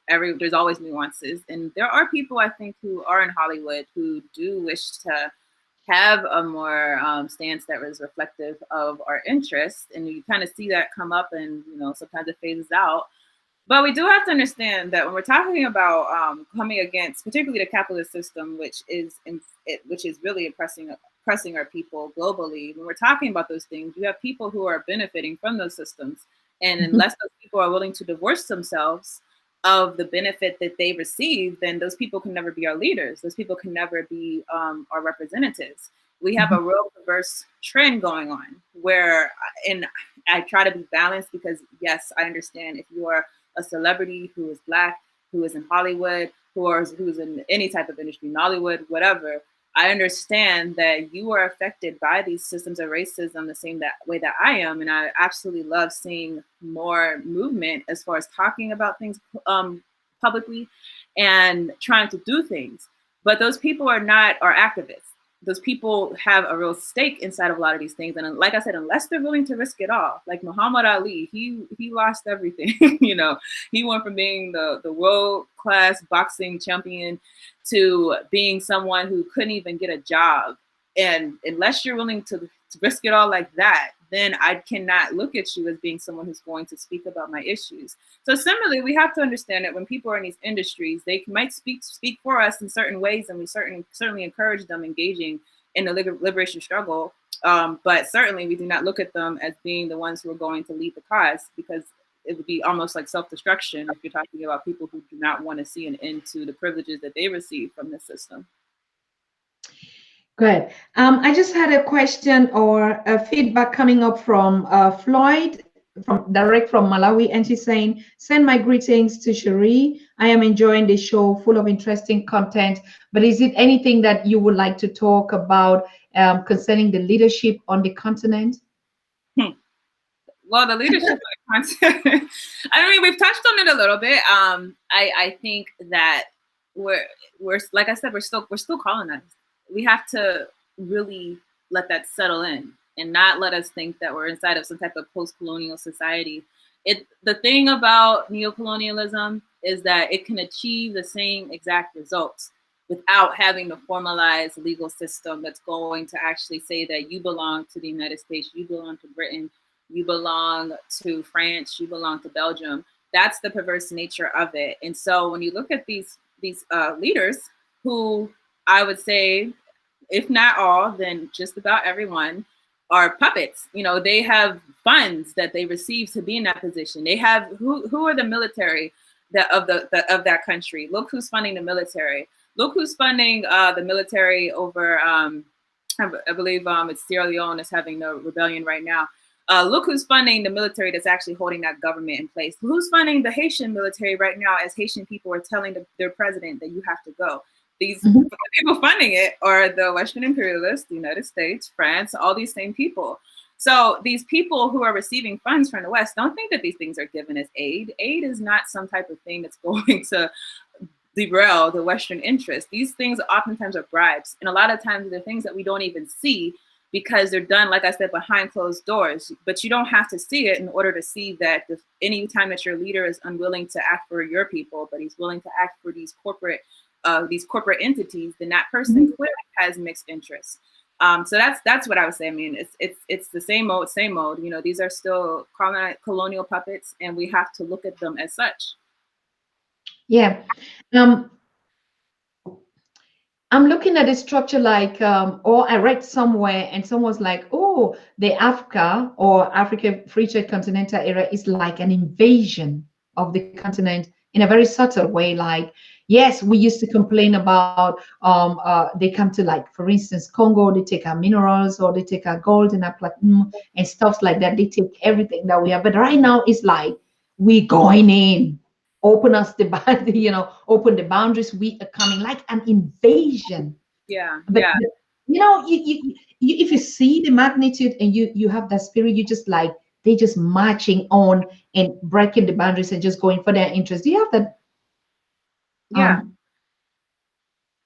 there's always nuances, and there are people I think who are in Hollywood who do wish to have a more stance that was reflective of our interests, and you kind of see that come up, and sometimes it phases out. But we do have to understand that when we're talking about coming against, particularly the capitalist system, which is really oppressing our people globally, when we're talking about those things, you have people who are benefiting from those systems, and unless those people are willing to divorce themselves of the benefit that they receive, then those people can never be our leaders. Those people can never be our representatives. We have a real perverse trend going on where, and I try to be balanced because, yes, I understand if you are a celebrity who is Black, who is in Hollywood, who's in any type of industry, Nollywood, whatever, I understand that you are affected by these systems of racism the same way that I am. And I absolutely love seeing more movement as far as talking about things publicly and trying to do things. But those people are not our activists. Those people have a real stake inside of a lot of these things. And like I said, unless they're willing to risk it all, like Muhammad Ali, he lost everything. He went from being the world-class boxing champion to being someone who couldn't even get a job. And unless you're willing to risk it all like that, then I cannot look at you as being someone who's going to speak about my issues. So similarly, we have to understand that when people are in these industries, they might speak for us in certain ways, and we certainly encourage them engaging in the liberation struggle. But certainly we do not look at them as being the ones who are going to lead the cause, because it would be almost like self-destruction if you're talking about people who do not want to see an end to the privileges that they receive from the system. Good. I just had a question or a feedback coming up from Floyd, direct from Malawi, and she's saying, "Send my greetings to Sheree. I am enjoying the show, full of interesting content. But is it anything that you would like to talk about concerning the leadership on the continent?" Well, the leadership on the continent. I mean, we've touched on it a little bit. I think that we're like I said, we're still colonized. We have to really let that settle in and not let us think that we're inside of some type of post-colonial society. The thing about neocolonialism is that it can achieve the same exact results without having to formalize a legal system that's going to actually say that you belong to the United States, you belong to Britain, you belong to France, you belong to Belgium. That's the perverse nature of it. And so when you look at these leaders who, I would say, if not all, then just about everyone, are puppets. They have funds that they receive to be in that position. They have who are the military of that country. Look who's funding the military. Look who's funding the military over. I believe it's Sierra Leone is having the rebellion right now. Look who's funding the military that's actually holding that government in place. Who's funding the Haitian military right now as Haitian people are telling their president that you have to go. These people funding it are the Western imperialists, the United States, France, all these same people. So these people who are receiving funds from the West don't think that these things are given as aid. Aid is not some type of thing that's going to derail the Western interest. These things oftentimes are bribes. And a lot of times they're things that we don't even see because they're done, like I said, behind closed doors. But you don't have to see it in order to see that any time that your leader is unwilling to act for your people, but he's willing to act for these corporate entities, then that person clearly has mixed interests. So that's what I would say. I mean, it's the same old. These are still colonial puppets, and we have to look at them as such. Yeah. I'm looking at the structure like, or I read somewhere and someone's like, oh, the Africa Free Trade Continental Area is like an invasion of the continent in a very subtle way. Like, yes, we used to complain about they come to, like, for instance, Congo, they take our minerals or they take our gold and our platinum and stuff like that. They take everything that we have. But right now it's like, we going in. Open the boundaries. We are coming like an invasion. Yeah. But yeah. You if you see the magnitude and you have that spirit, you just like, they just marching on and breaking the boundaries and just going for their interest. Do you have that? Yeah.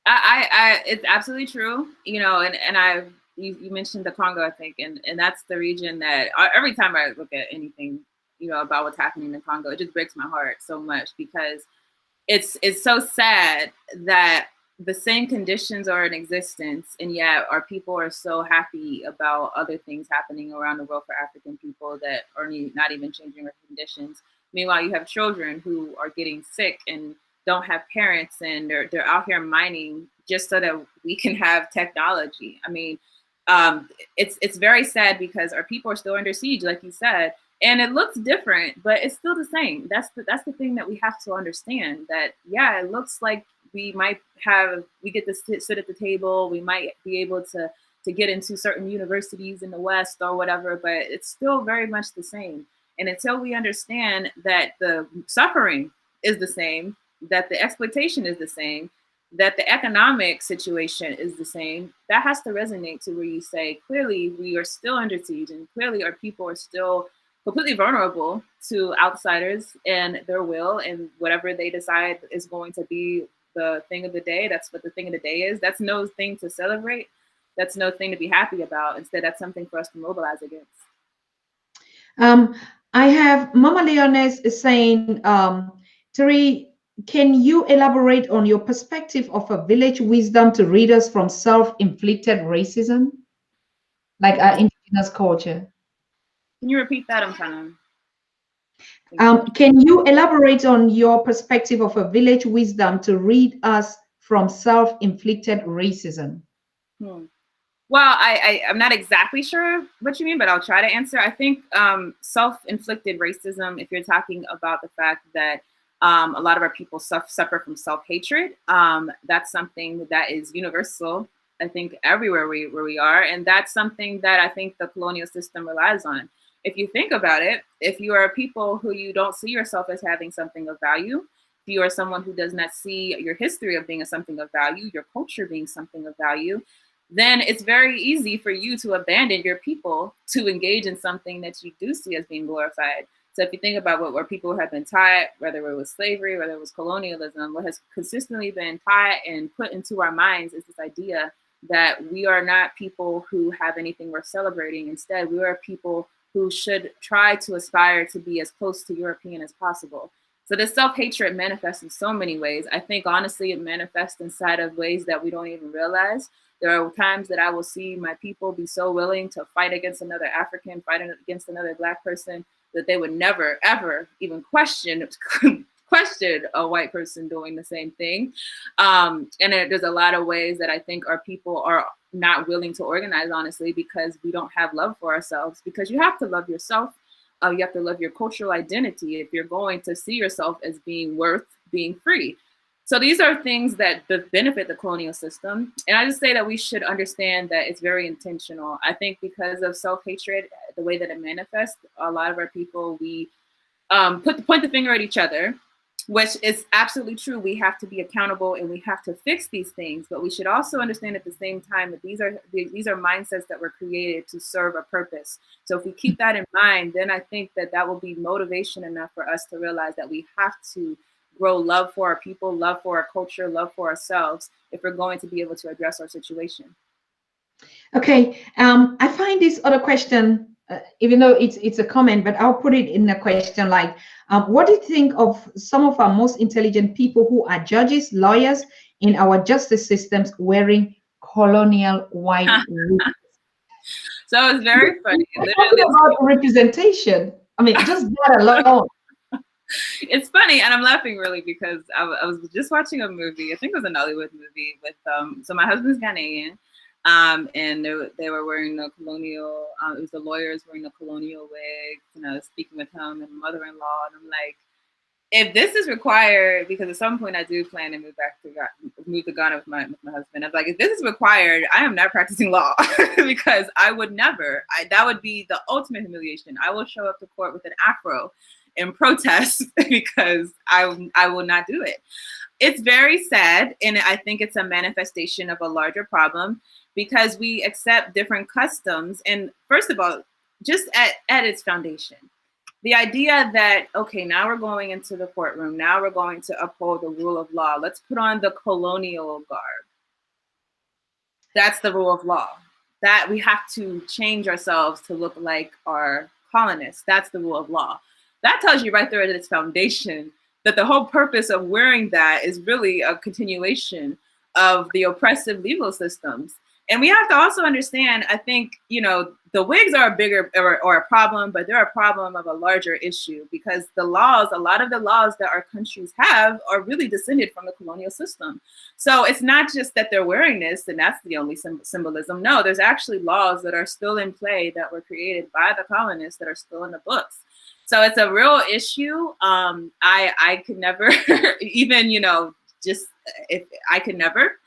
I it's absolutely true. And you mentioned the Congo, I think, and that's the region that every time I look at anything, about what's happening in Congo, it just breaks my heart so much, because it's so sad that the same conditions are in existence, and yet our people are so happy about other things happening around the world for African people that are not even changing our conditions. Meanwhile, you have children who are getting sick and don't have parents, and they're out here mining just so that we can have technology. I mean, it's very sad because our people are still under siege, like you said, and it looks different, but it's still the same. That's the thing that we have to understand. That yeah, it looks like we get to sit at the table. We might be able to get into certain universities in the West or whatever, but it's still very much the same. And until we understand that the suffering is the same, that the exploitation is the same, that the economic situation is the same, that has to resonate to where you say, clearly we are still under siege, and clearly our people are still completely vulnerable to outsiders and their will, and whatever they decide is going to be the thing of the day. That's what the thing of the day is. That's no thing to celebrate. That's no thing to be happy about. Instead, that's something for us to mobilize against. I have Mama Leones is saying, Terry, can you elaborate on your perspective of a village wisdom to readers from self-inflicted racism, like our indigenous culture? Can you repeat that? I'm kind of. Can you elaborate on your perspective of a village wisdom to read us from self-inflicted racism? Well, I'm not exactly sure what you mean, but I'll try to answer. I think self-inflicted racism, if you're talking about the fact that a lot of our people suffer from self-hatred, that's something that is universal, I think, everywhere where we are. And that's something that I think the colonial system relies on. If you think about it, if you are people who you don't see yourself as having something of value, if you are someone who does not see your history of being something of value, your culture being something of value, then it's very easy for you to abandon your people to engage in something that you do see as being glorified. So if you think about where people have been taught, whether it was slavery, whether it was colonialism, what has consistently been taught and put into our minds is this idea that we are not people who have anything worth celebrating. Instead, we are people who should try to aspire to be as close to European as possible. So this self-hatred manifests in so many ways. I think, honestly, it manifests inside of ways that we don't even realize. There are times that I will see my people be so willing to fight against another African, fight against another Black person, that they would never, ever even question a white person doing the same thing. And there's a lot of ways that I think our people are not willing to organize, honestly, because we don't have love for ourselves. Because you have to love yourself. You have to love your cultural identity if you're going to see yourself as being worth being free. So these are things that benefit the colonial system. And I just say that we should understand that it's very intentional. I think because of self-hatred, the way that it manifests, a lot of our people, we point the finger at each other, which is absolutely true. We have to be accountable and we have to fix these things. But we should also understand at the same time that these are mindsets that were created to serve a purpose. So if we keep that in mind, then I think that will be motivation enough for us to realize that we have to grow love for our people, love for our culture, love for ourselves, if we're going to be able to address our situation. Okay, I find this other question, even though it's a comment, but I'll put it in a question like, what do you think of some of our most intelligent people who are judges, lawyers in our justice systems wearing colonial white wigs? So it's very funny. Literally about representation. I mean, just that alone. It's funny, and I'm laughing really because I was just watching a movie. I think it was a Nollywood movie with so my husband's Ghanaian, and they were wearing the colonial. It was the lawyers wearing the colonial wigs, and I was speaking with him and mother-in-law, and I'm like, if this is required, because at some point I do plan to move to Ghana with my husband. I was like, if this is required, I am not practicing law because I would never. That would be the ultimate humiliation. I will show up to court with an afro in protest because I will not do it. It's very sad, and I think it's a manifestation of a larger problem because we accept different customs. And first of all, just at its foundation, the idea that, okay, now we're going into the courtroom, now we're going to uphold the rule of law. Let's put on the colonial garb. That's the rule of law. That we have to change ourselves to look like our colonists. That's the rule of law. That tells you right there at its foundation that the whole purpose of wearing that is really a continuation of the oppressive legal systems. And we have to also understand, I think, you know, the wigs are a bigger or a problem, but they're a problem of a larger issue, because the laws, a lot of the laws that our countries have are really descended from the colonial system. So it's not just that they're wearing this and that's the only symbolism. No, there's actually laws that are still in play that were created by the colonists that are still in the books. So it's a real issue. I could never even, you know, just if I could never.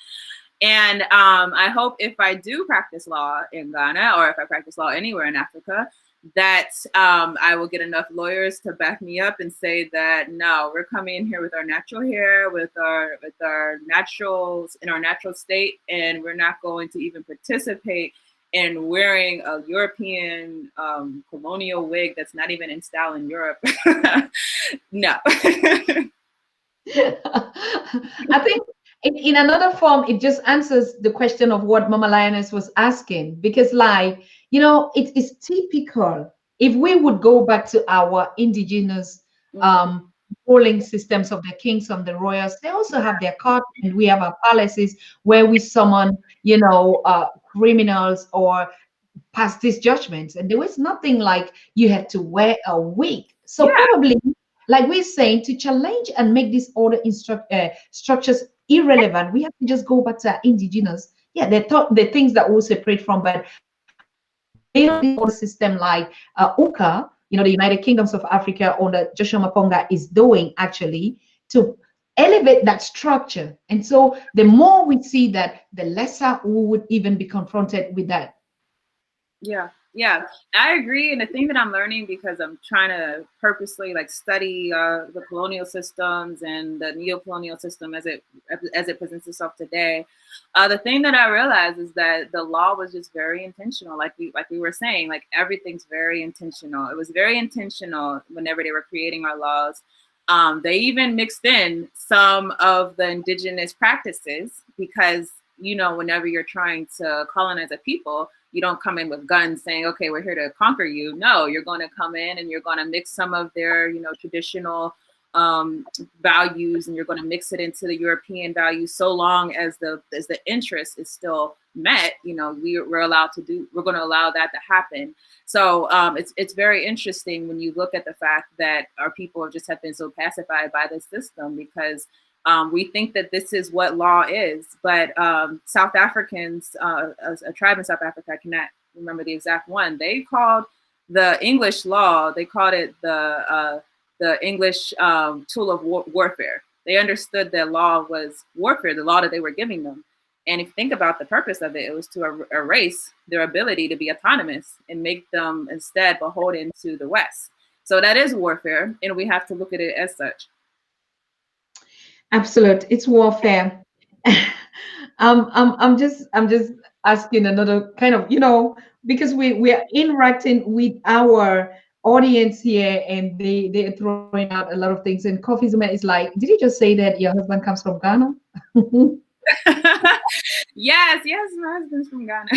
And I hope if I do practice law in Ghana, or if I practice law anywhere in Africa, that I will get enough lawyers to back me up and say that, no, we're coming in here with our natural hair, with our natural, in our natural state, and we're not going to even participate in wearing a European colonial wig that's not even in style in Europe. No. I think in another form, it just answers the question of what Mama Lioness was asking, because, like, you know, it is typical. If we would go back to our indigenous ruling systems of the kings and the royals, they also have their court, and we have our palaces where we summon, you know, criminals or pass these judgments. And there was nothing like you had to wear a wig. So Yeah. probably, like we're saying, to challenge and make these other structures irrelevant, we have to just go back to our indigenous. Yeah, the things that we'll separate from, but build this other system like UCA, you know, the United Kingdoms of Africa, or the Joshua Maponga is doing, actually, to elevate that structure. And so the more we see that, the lesser we would even be confronted with that. Yeah, yeah, I agree. And the thing that I'm learning, because I'm trying to purposely like study the colonial systems and the neocolonial system as it presents itself today, the thing that I realized is that the law was just very intentional. Like we were saying, like everything's very intentional. It was very intentional whenever they were creating our laws. They even mixed in some of the indigenous practices, because, you know, whenever you're trying to colonize a people, you don't come in with guns saying, okay, we're here to conquer you. No, you're going to come in and you're going to mix some of their, you know, traditional values, and you're going to mix it into the European values, so long as the interest is still met. You know, we're going to allow that to happen. So it's very interesting when you look at the fact that our people just have been so pacified by this system, because we think that this is what law is. But South Africans, a tribe in South Africa, I cannot remember the exact one, they called the English law, they called it the English tool of warfare. They understood that law was warfare, the law that they were giving them. And if you think about the purpose of it, it was to erase their ability to be autonomous and make them instead beholden to the West. So that is warfare, and we have to look at it as such. Absolute, it's warfare. I'm just asking another kind of, you know, because we are interacting with our audience here, and they're throwing out a lot of things. And Coffee Zuma is like, did you just say that your husband comes from Ghana? Yes, my husband's from Ghana.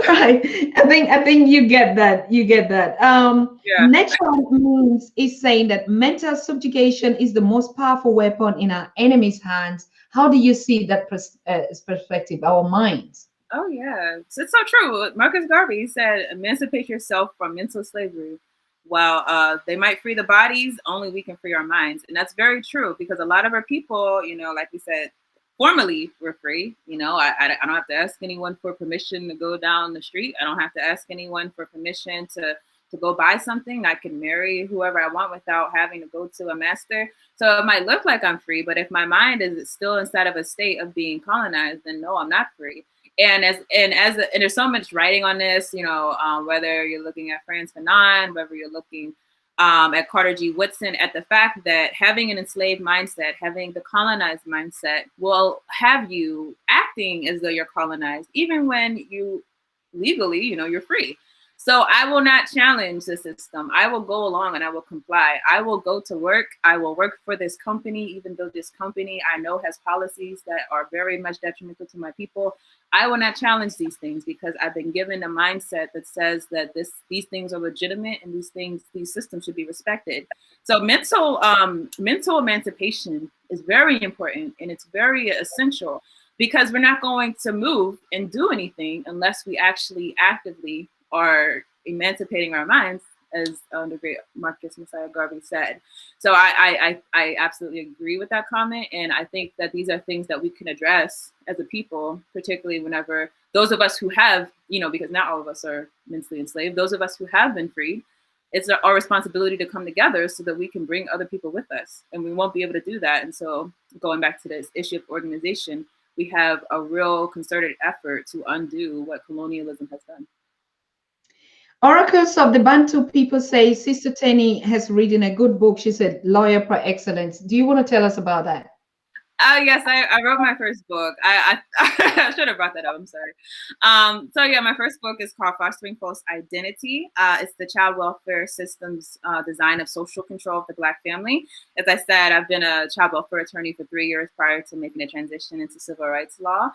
Right. I think you get that. Yeah. Natural means is saying that mental subjugation is the most powerful weapon in our enemy's hands. How do you see that perspective, our minds? Oh yeah, it's so true. Marcus Garvey said, "Emancipate yourself from mental slavery." While they might free the bodies, only we can free our minds, and that's very true, because a lot of our people, you know, like we said, formally we're free. You know, I don't have to ask anyone for permission to go down the street. I don't have to ask anyone for permission to go buy something. I can marry whoever I want without having to go to a master. So it might look like I'm free, but if my mind is still inside of a state of being colonized, then no, I'm not free. And there's so much writing on this, you know, whether you're looking at Frantz Fanon, whether you're looking at Carter G. Woodson, at the fact that having an enslaved mindset, having the colonized mindset, will have you acting as though you're colonized, even when you legally, you know, you're free. So I will not challenge the system. I will go along and I will comply. I will go to work. I will work for this company, even though this company I know has policies that are very much detrimental to my people. I will not challenge these things because I've been given a mindset that says that these things are legitimate and these systems should be respected. So mental emancipation is very important and it's very essential because we're not going to move and do anything unless we actually actively are emancipating our minds, as the great Marcus Messiah Garvey said. So I absolutely agree with that comment. And I think that these are things that we can address as a people, particularly whenever those of us who have, because not all of us are mentally enslaved, those of us who have been freed, it's our responsibility to come together so that we can bring other people with us. And we won't be able to do that. And so going back to this issue of organization, we have a real concerted effort to undo what colonialism has done. Oracles of the Bantu people say Sister Tierney has written a good book. She said, Lawyer per Excellence. Do you want to tell us about that? Yes, I wrote my first book. I should have brought that up. I'm sorry. So yeah, my first book is called Fostering False Identity. It's the child welfare system's design of social control of the Black family. As I said, I've been a child welfare attorney for 3 years prior to making a transition into civil rights law.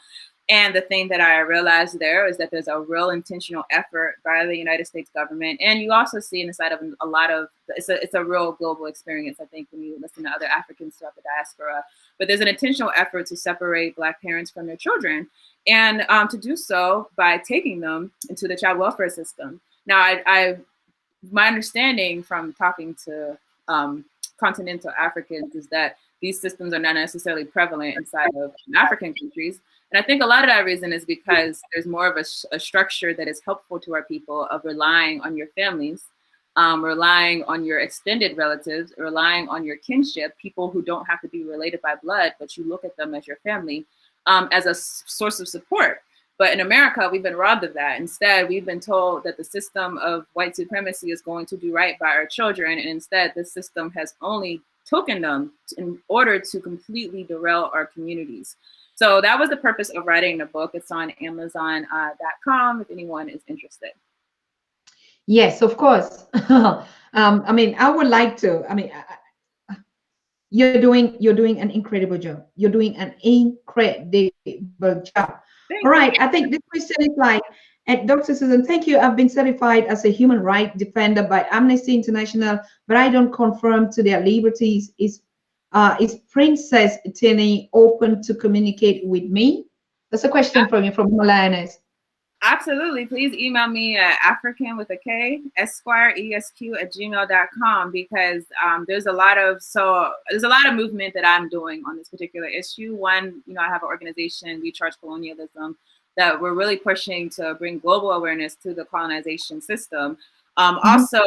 And the thing that I realized there is that there's a real intentional effort by the United States government. And you also see inside of a lot of, it's a real global experience, I think, when you listen to other Africans throughout the diaspora. But there's an intentional effort to separate Black parents from their children. And to do so by taking them into the child welfare system. Now, my understanding from talking to continental Africans is that these systems are not necessarily prevalent inside of African countries. And I think a lot of that reason is because there's more of a structure that is helpful to our people of relying on your families, relying on your extended relatives, relying on your kinship, people who don't have to be related by blood, but you look at them as your family, as a source of support. But in America, we've been robbed of that. Instead, we've been told that the system of white supremacy is going to do right by our children. And instead, this system has only taken them in order to completely derail our communities. So that was the purpose of writing the book. It's on Amazon.com if anyone is interested. Yes, of course. I mean, I would like to. I mean, you're doing an incredible job. You're doing an incredible job. All right. I think this question is like, at Dr. Susan, thank you. I've been certified as a human rights defender by Amnesty International, but I don't conform to their liberties. Is Princess Tierney open to communicate with me? That's a question from you, from Lioness. Absolutely. Please email me at African with a K, Esquire, ESQ@gmail.com, because there's a lot of movement that I'm doing on this particular issue. One, I have an organization, We Charge Colonialism, that we're really pushing to bring global awareness to the colonization system. Also,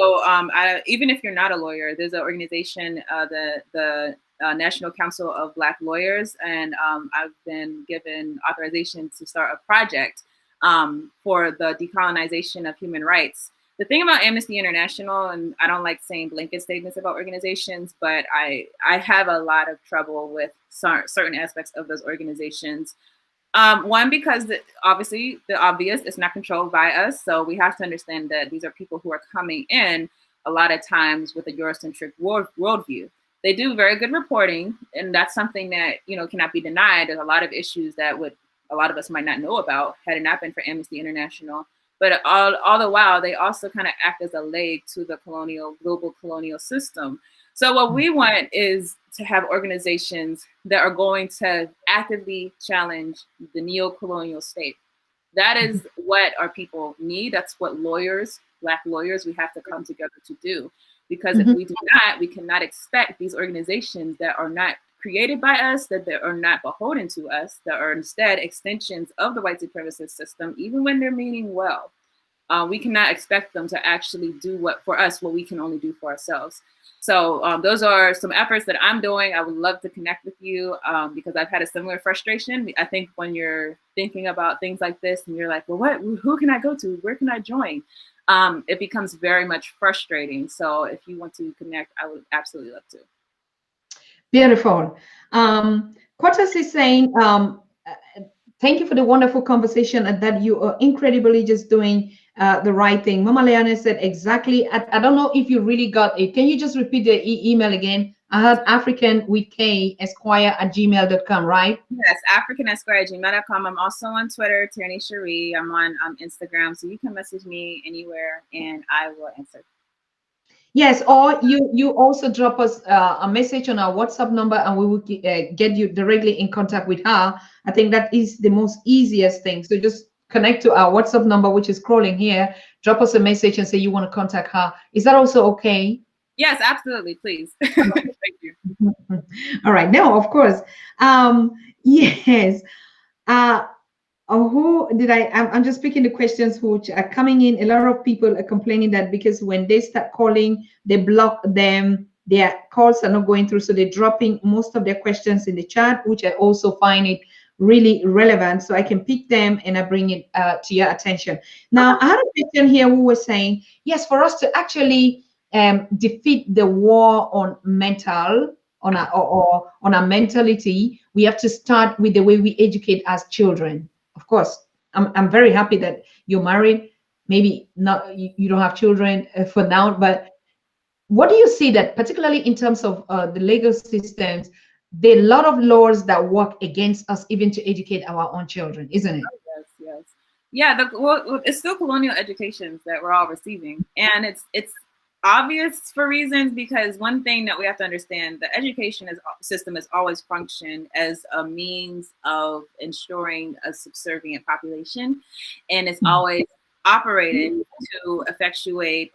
even if you're not a lawyer, there's an organization, the National Council of Black Lawyers, and I've been given authorization to start a project for the decolonization of human rights. The thing about Amnesty International, and I don't like saying blanket statements about organizations, but I have a lot of trouble with certain aspects of those organizations. One, because obviously the obvious is not controlled by us. So we have to understand that these are people who are coming in a lot of times with a Eurocentric worldview. They do very good reporting, and that's something that, cannot be denied. There's a lot of issues that a lot of us might not know about had it not been for Amnesty International. But all the while, they also kind of act as a leg to the global colonial system. So what we want is to have organizations that are going to actively challenge the neo-colonial state. That is what our people need. That's what Black lawyers, we have to come together to do. Because if we do not, we cannot expect these organizations that are not created by us, that they are not beholden to us, that are instead extensions of the white supremacist system, even when they're meaning well. We cannot expect them to actually do what we can only do for ourselves. So those are some efforts that I'm doing. I would love to connect with you because I've had a similar frustration. I think when you're thinking about things like this and you're like, well, who can I go to? Where can I join? It becomes very much frustrating. So if you want to connect, I would absolutely love to. Beautiful. Quartus is saying, thank you for the wonderful conversation and that you are incredibly just doing the right thing. Mama Leone said exactly. I don't know if you really got it. Can you just repeat the email again? I heard African with K Esquire at gmail.com, right? Yes, africanesquire@gmail.com. I'm also on Twitter, Tierney Sheree. I'm on Instagram, so you can message me anywhere and I will answer. Yes, or you also drop us a message on our WhatsApp number, and we will get you directly in contact with her. I think that is the most easiest thing. So just connect to our WhatsApp number, which is scrolling here. Drop us a message and say you want to contact her. Is that also okay? Yes, absolutely, please. Thank you. All right. No, of course. Yes. Uh, who did I'm just picking the questions which are coming in. A lot of people are complaining that because when they start calling, they block them. Their calls are not going through, so they're dropping most of their questions in the chat, which I also find it really relevant. So I can pick them and I bring it to your attention. Now, I had a question here who was saying, yes, for us to actually defeat the war on mental, on or on our mentality, we have to start with the way we educate as children. Of course, I'm very happy that you're married. Maybe not, you don't have children for now, but what do you see that particularly in terms of the legal systems, there are a lot of laws that work against us even to educate our own children, isn't it? Yes, yes. Yeah, it's still colonial educations that we're all receiving. And it's obvious for reasons, because one thing that we have to understand, the system has always functioned as a means of ensuring a subservient population. And it's always operated to effectuate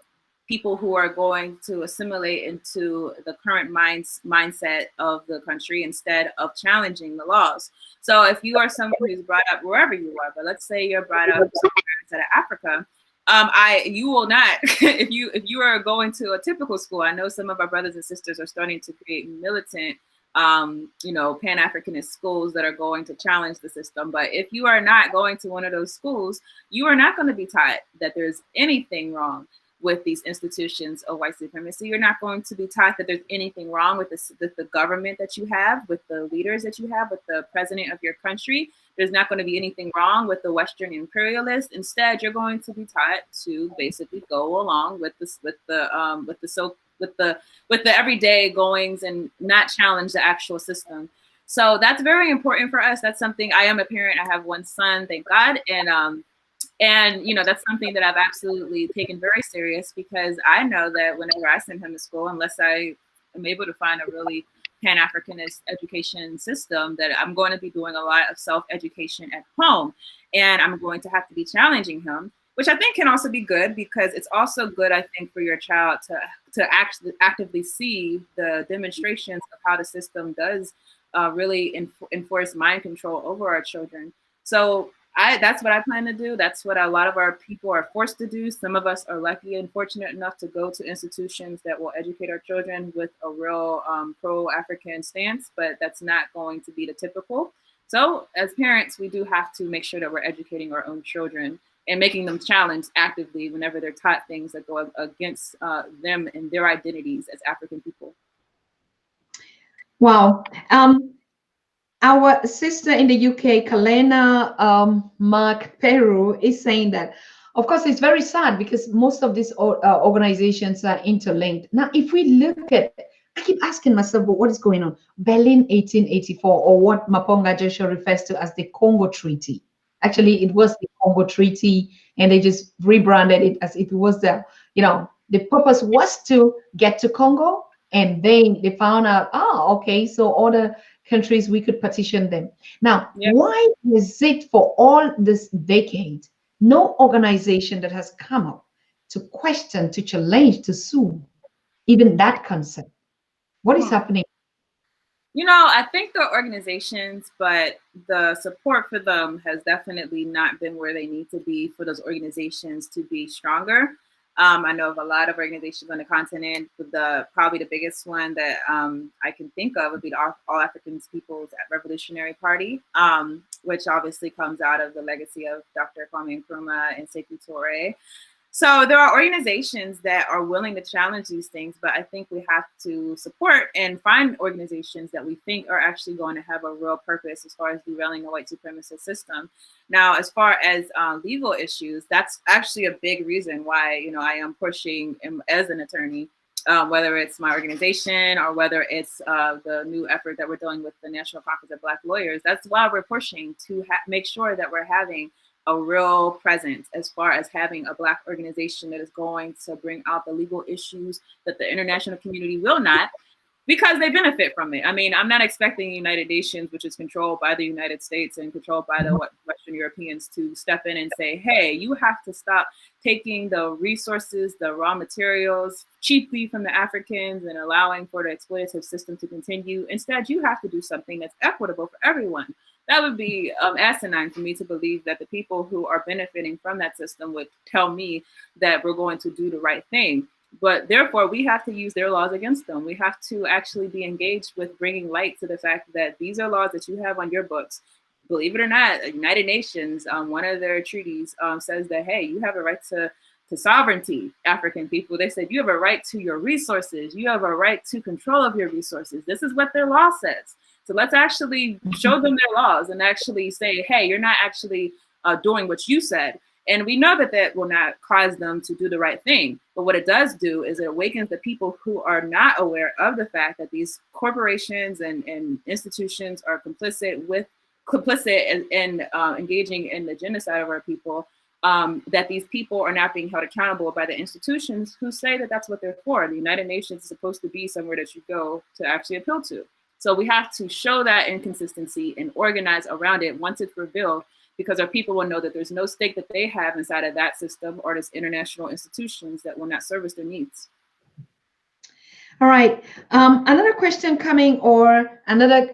people who are going to assimilate into the current mindset of the country instead of challenging the laws. So if you are someone who's brought up wherever you are, but let's say you're brought up outside of Africa, you will not if you are going to a typical school. I know some of our brothers and sisters are starting to create militant Pan-Africanist schools that are going to challenge the system. But if you are not going to one of those schools, you are not going to be taught that there's anything wrong with these institutions of white supremacy. You're not going to be taught that there's anything wrong with the government that you have, with the leaders that you have, with the president of your country. There's not going to be anything wrong with the Western imperialists. Instead, you're going to be taught to basically go along with the everyday goings and not challenge the actual system. So that's very important for us. That's something. I am a parent. I have one son, thank God, and that's something that I've absolutely taken very serious, because I know that whenever I send him to school, unless I am able to find a really Pan-Africanist education system, that I'm going to be doing a lot of self-education at home, and I'm going to have to be challenging him, which I think can also be good, because it's also good, I think, for your child to actually actively see the demonstrations of how the system does really enforce mind control over our children. So that's what I plan to do. That's what a lot of our people are forced to do. Some of us are lucky and fortunate enough to go to institutions that will educate our children with a real pro-African stance, but that's not going to be the typical. So as parents, we do have to make sure that we're educating our own children and making them challenge actively whenever they're taught things that go against them and their identities as African people. Wow. Our sister in the UK, Kalena Mark Peru, is saying that, of course, it's very sad because most of these organizations are interlinked. Now, if we look at, I keep asking myself, well, what is going on? Berlin 1884, or what Maponga Joshua refers to as the Congo Treaty. Actually, it was the Congo Treaty, and they just rebranded it as if it was the purpose was to get to Congo, and then they found out, okay, so all the countries, we could petition them. Now, why is it for all this decade, no organization that has come up to question, to challenge, to sue even that concept? What is happening? I think the organizations, but the support for them has definitely not been where they need to be for those organizations to be stronger. I know of a lot of organizations on the continent. Probably the biggest one that I can think of would be the All African People's Revolutionary Party, which obviously comes out of the legacy of Dr. Kwame Nkrumah and Sekou Touré. So there are organizations that are willing to challenge these things, but I think we have to support and find organizations that we think are actually going to have a real purpose as far as derailing the white supremacist system. Now, as far as legal issues, that's actually a big reason why, you know, I am pushing as an attorney, whether it's my organization or whether it's the new effort that we're doing with the National Caucus of Black Lawyers. That's why we're pushing to make sure that we're having a real presence as far as having a Black organization that is going to bring out the legal issues that the international community will not, because they benefit from it. I mean, I'm not expecting the United Nations, which is controlled by the United States and controlled by the Western Europeans, to step in and say, hey, you have to stop taking the resources, the raw materials cheaply from the Africans and allowing for the exploitative system to continue. Instead, you have to do something that's equitable for everyone. That would be asinine for me to believe that the people who are benefiting from that system would tell me that we're going to do the right thing. But therefore, we have to use their laws against them. We have to actually be engaged with bringing light to the fact that these are laws that you have on your books. Believe it or not, the United Nations, one of their treaties says that, hey, you have a right to sovereignty, African people. They said you have a right to your resources. You have a right to control of your resources. This is what their law says. So let's actually show them their laws and actually say, hey, you're not actually doing what you said. And we know that that will not cause them to do the right thing. But what it does do is it awakens the people who are not aware of the fact that these corporations and institutions are complicit in engaging in the genocide of our people, that these people are not being held accountable by the institutions who say that that's what they're for. The United Nations is supposed to be somewhere that you go to actually appeal to. So we have to show that inconsistency and organize around it once it's revealed, because our people will know that there's no stake that they have inside of that system or this international institutions that will not service their needs. All right. Another question coming, or another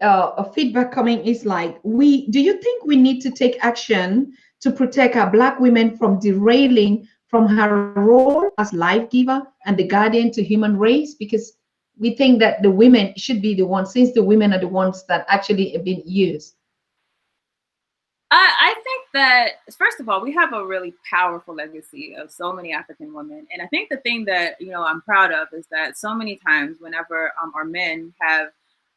feedback coming, is like, do you think we need to take action to protect our Black women from derailing from her role as life giver and the guardian to human race? Because we think that the women should be the ones, since the women are the ones that actually have been used. I think that, first of all, we have a really powerful legacy of so many African women. And I think the thing that, you know, I'm proud of is that so many times whenever our men have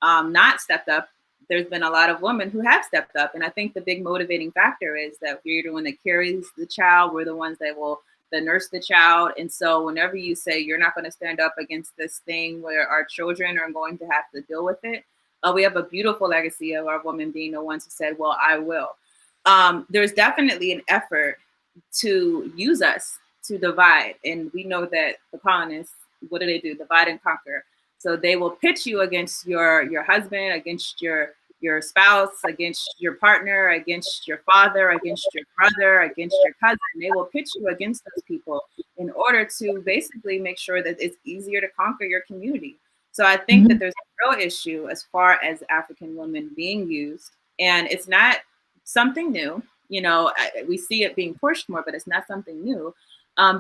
not stepped up, there's been a lot of women who have stepped up. And I think the big motivating factor is that we're the one that carries the child. We're the ones that will nurse the child. And so whenever you say you're not going to stand up against this thing where our children are going to have to deal with it, we have a beautiful legacy of our women being the ones who said, well, I will. There's definitely an effort to use us to divide. And we know that the colonists, what do? Divide and conquer. So they will pitch you against your husband, against your spouse, against your partner, against your father, against your brother, against your cousin. They will pitch you against those people in order to basically make sure that it's easier to conquer your community. So I think that there's a real issue as far as African women being used, and it's not something new. You know, we see it being pushed more, but it's not something new.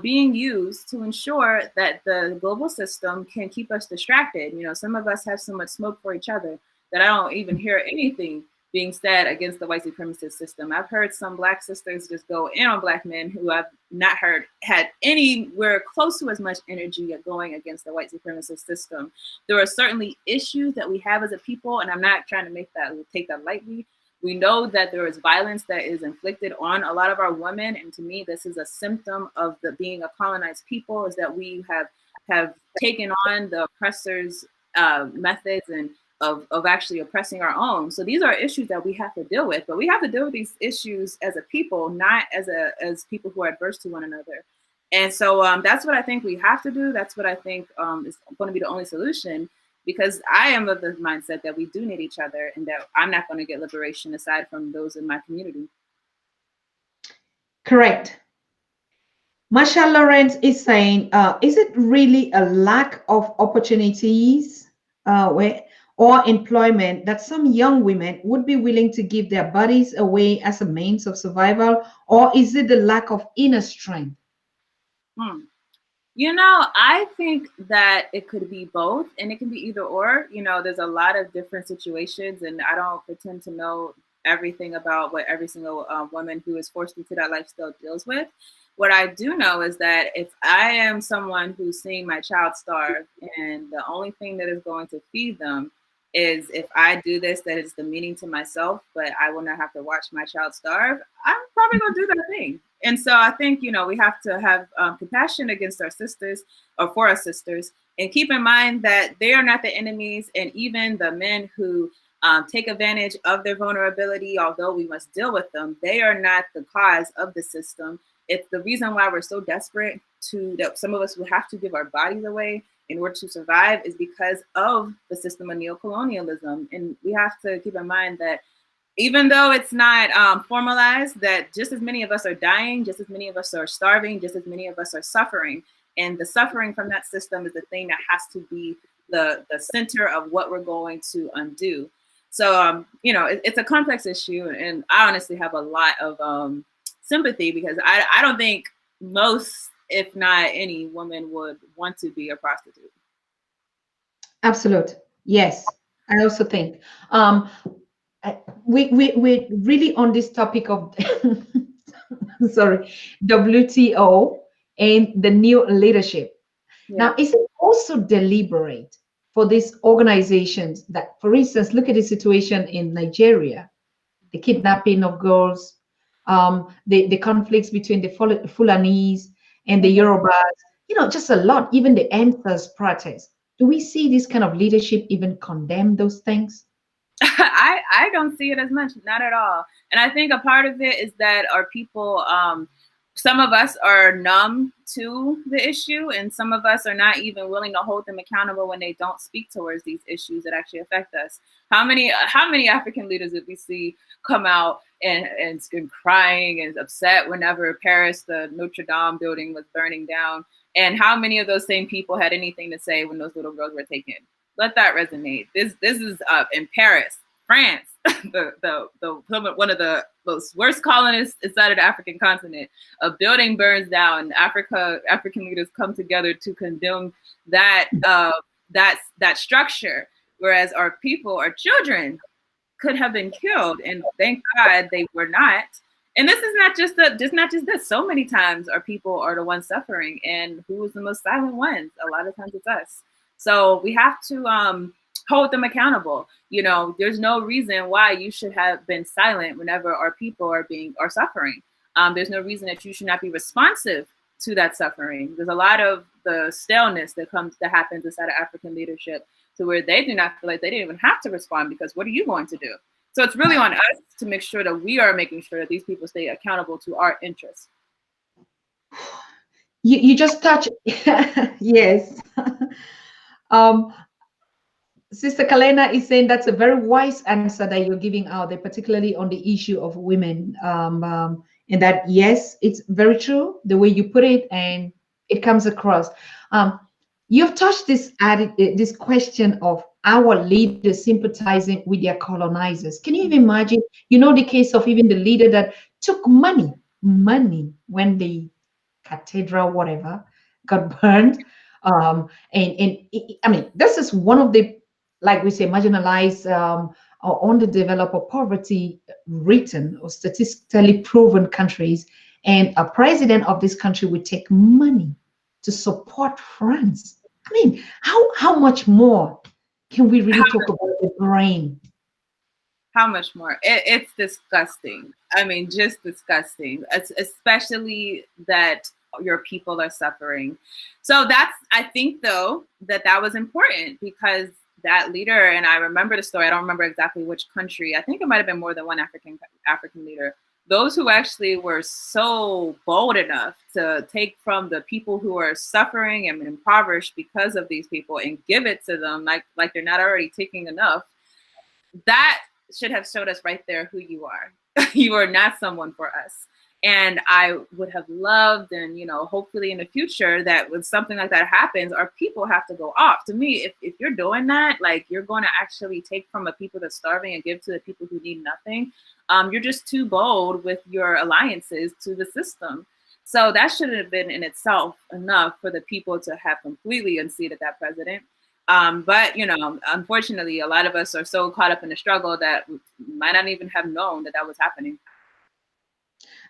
Being used to ensure that the global system can keep us distracted. You know, some of us have so much smoke for each other that I don't even hear anything being said against the white supremacist system. I've heard some Black sisters just go in on Black men who I've not heard had anywhere close to as much energy going against the white supremacist system. There are certainly issues that we have as a people, and I'm not trying to take that lightly. We know that there is violence that is inflicted on a lot of our women. And to me, this is a symptom of being a colonized people, is that we have taken on the oppressors' methods and of actually oppressing our own. So these are issues that we have to deal with, but we have to deal with these issues as a people, not as people who are adverse to one another. And so that's what I think we have to do. That's what I think is going to be the only solution, because I am of the mindset that we do need each other, and that I'm not going to get liberation aside from those in my community. Correct. Marsha Lawrence is saying, is it really a lack of opportunities or employment that some young women would be willing to give their bodies away as a means of survival, or is it the lack of inner strength? You know, I think that it could be both, and it can be either or. You know, there's a lot of different situations, and I don't pretend to know everything about what every single woman who is forced into that lifestyle deals with. what I do know is that if I am someone who's seeing my child starve, and the only thing that is going to feed them is if I do this, that is demeaning to myself, but I will not have to watch my child starve, I'm probably going to do that thing. And so I think, we have to have compassion against our sisters, or for our sisters, and keep in mind that they are not the enemies. And even the men who take advantage of their vulnerability, although we must deal with them, they are not the cause of the system. It's the reason why we're so desperate that some of us will have to give our bodies away in order to survive, is because of the system of neocolonialism. And we have to keep in mind that even though it's not formalized, that just as many of us are dying, just as many of us are starving, just as many of us are suffering. And the suffering from that system is the thing that has to be the center of what we're going to undo. So, it's a complex issue. And I honestly have a lot of sympathy, because I don't think most, if not any, woman would want to be a prostitute. Absolute. Yes. I also think we're really on this topic of sorry, WTO and the new leadership. Yeah. Now, is it also deliberate for these organizations that, for instance, look at the situation in Nigeria, the kidnapping of girls, the conflicts between the Fulanese and the Yorubas, just a lot, even the answers protest. Do we see this kind of leadership even condemn those things? I don't see it as much, not at all. And I think a part of it is that our people, some of us are numb to the issue, and some of us are not even willing to hold them accountable when they don't speak towards these issues that actually affect us. How many African leaders did we see come out and crying and upset whenever Paris, the Notre Dame building, was burning down? And how many of those same people had anything to say when those little girls were taken? Let that resonate. This is in Paris, France, one of the most worst colonists inside of the African continent. A building burns down. African leaders come together to condemn that structure, whereas our people, our children, could have been killed, and thank God they were not. And this is not just this. So many times our people are the ones suffering, and who is the most silent ones? A lot of times it's us. So we have to hold them accountable. There's no reason why you should have been silent whenever our people are suffering. There's no reason that you should not be responsive to that suffering. There's a lot of the staleness that happens inside of African leadership, to where they do not feel like they didn't even have to respond, because what are you going to do? So it's really on us to make sure that we are making sure that these people stay accountable to our interests. You just touch, yes. Sister Kalena is saying that's a very wise answer that you're giving out there, particularly on the issue of women. And that, yes, it's very true, the way you put it, and it comes across. You've touched this question of our leaders sympathizing with their colonizers. Can you even imagine, the case of even the leader that took money when the cathedral, whatever, got burned. This is one of the, like we say, marginalized or underdeveloped or poverty written or statistically proven countries. And a president of this country would take money to support France. How much more can we really talk about the brain? How much more? It's disgusting. Just disgusting, especially that your people are suffering. So I think, though, that was important, because that leader, and I remember the story, I don't remember exactly which country, I think it might have been more than one African leader, those who actually were so bold enough to take from the people who are suffering and impoverished because of these people and give it to them like they're not already taking enough, that should have showed us right there who you are. You are not someone for us. And I would have loved, and hopefully in the future, that when something like that happens, our people have to go off. To me, if you're doing that, like, you're going to actually take from a people that's starving and give to the people who need nothing, you're just too bold with your alliances to the system. So that shouldn't have been in itself enough for the people to have completely unseated that president. But unfortunately, a lot of us are so caught up in the struggle that we might not even have known that was happening.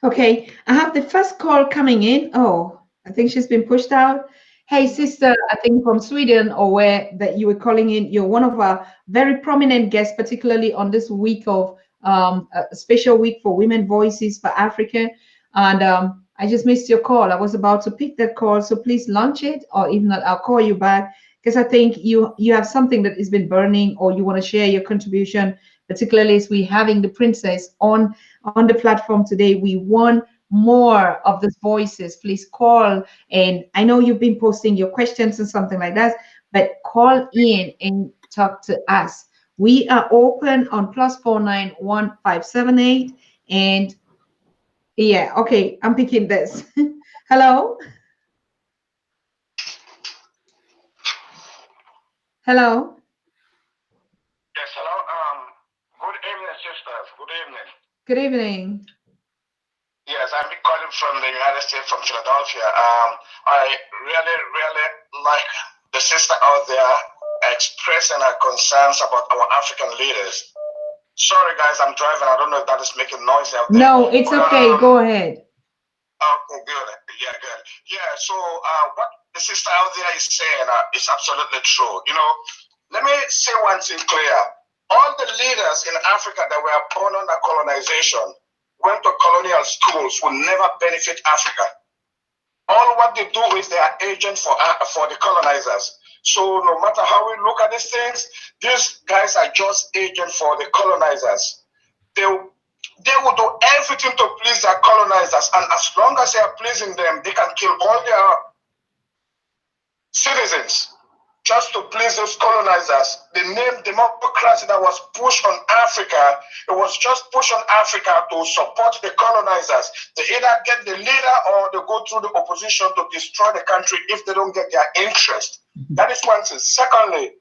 Okay, I have the first call coming in. Oh, I think she's been pushed out. Hey, sister, I think from Sweden or where that you were calling in. You're one of our very prominent guests, particularly on this week of a special week for women voices for Africa. And I just missed your call. I was about to pick that call, so please launch it, or if not, I'll call you back because I think you have something that has been burning, or you want to share your contribution, particularly as we having the princess on the platform today. We want more of these voices. Please call. And I know you've been posting your questions and something like that, but call in and talk to us. We are open on +491-578. And yeah, okay, I'm picking this. Hello? Hello? Yes, hello. Good evening, sisters. Good evening. Good evening. Yes, I'm calling from the United States, from Philadelphia. I really like the sister out there expressing her concerns about our African leaders. Sorry, guys, I'm driving. I don't know if that is making noise out there. No, it's okay. Go ahead. Okay, good. Yeah, good. Yeah, so what the sister out there is saying is absolutely true. You know, let me say one thing clear. All the leaders in Africa that were born under colonization went to colonial schools will never benefit Africa. All what they do is they are agents for the colonizers. So no matter how we look at these things, these guys are just agents for the colonizers. They will do everything to please their colonizers, and as long as they are pleasing them, they can kill all their citizens just to please those colonizers. The name democracy that was pushed on Africa, it was just pushed on Africa to support the colonizers. They either get the leader or they go through the opposition to destroy the country if they don't get their interest. That is one thing. Secondly,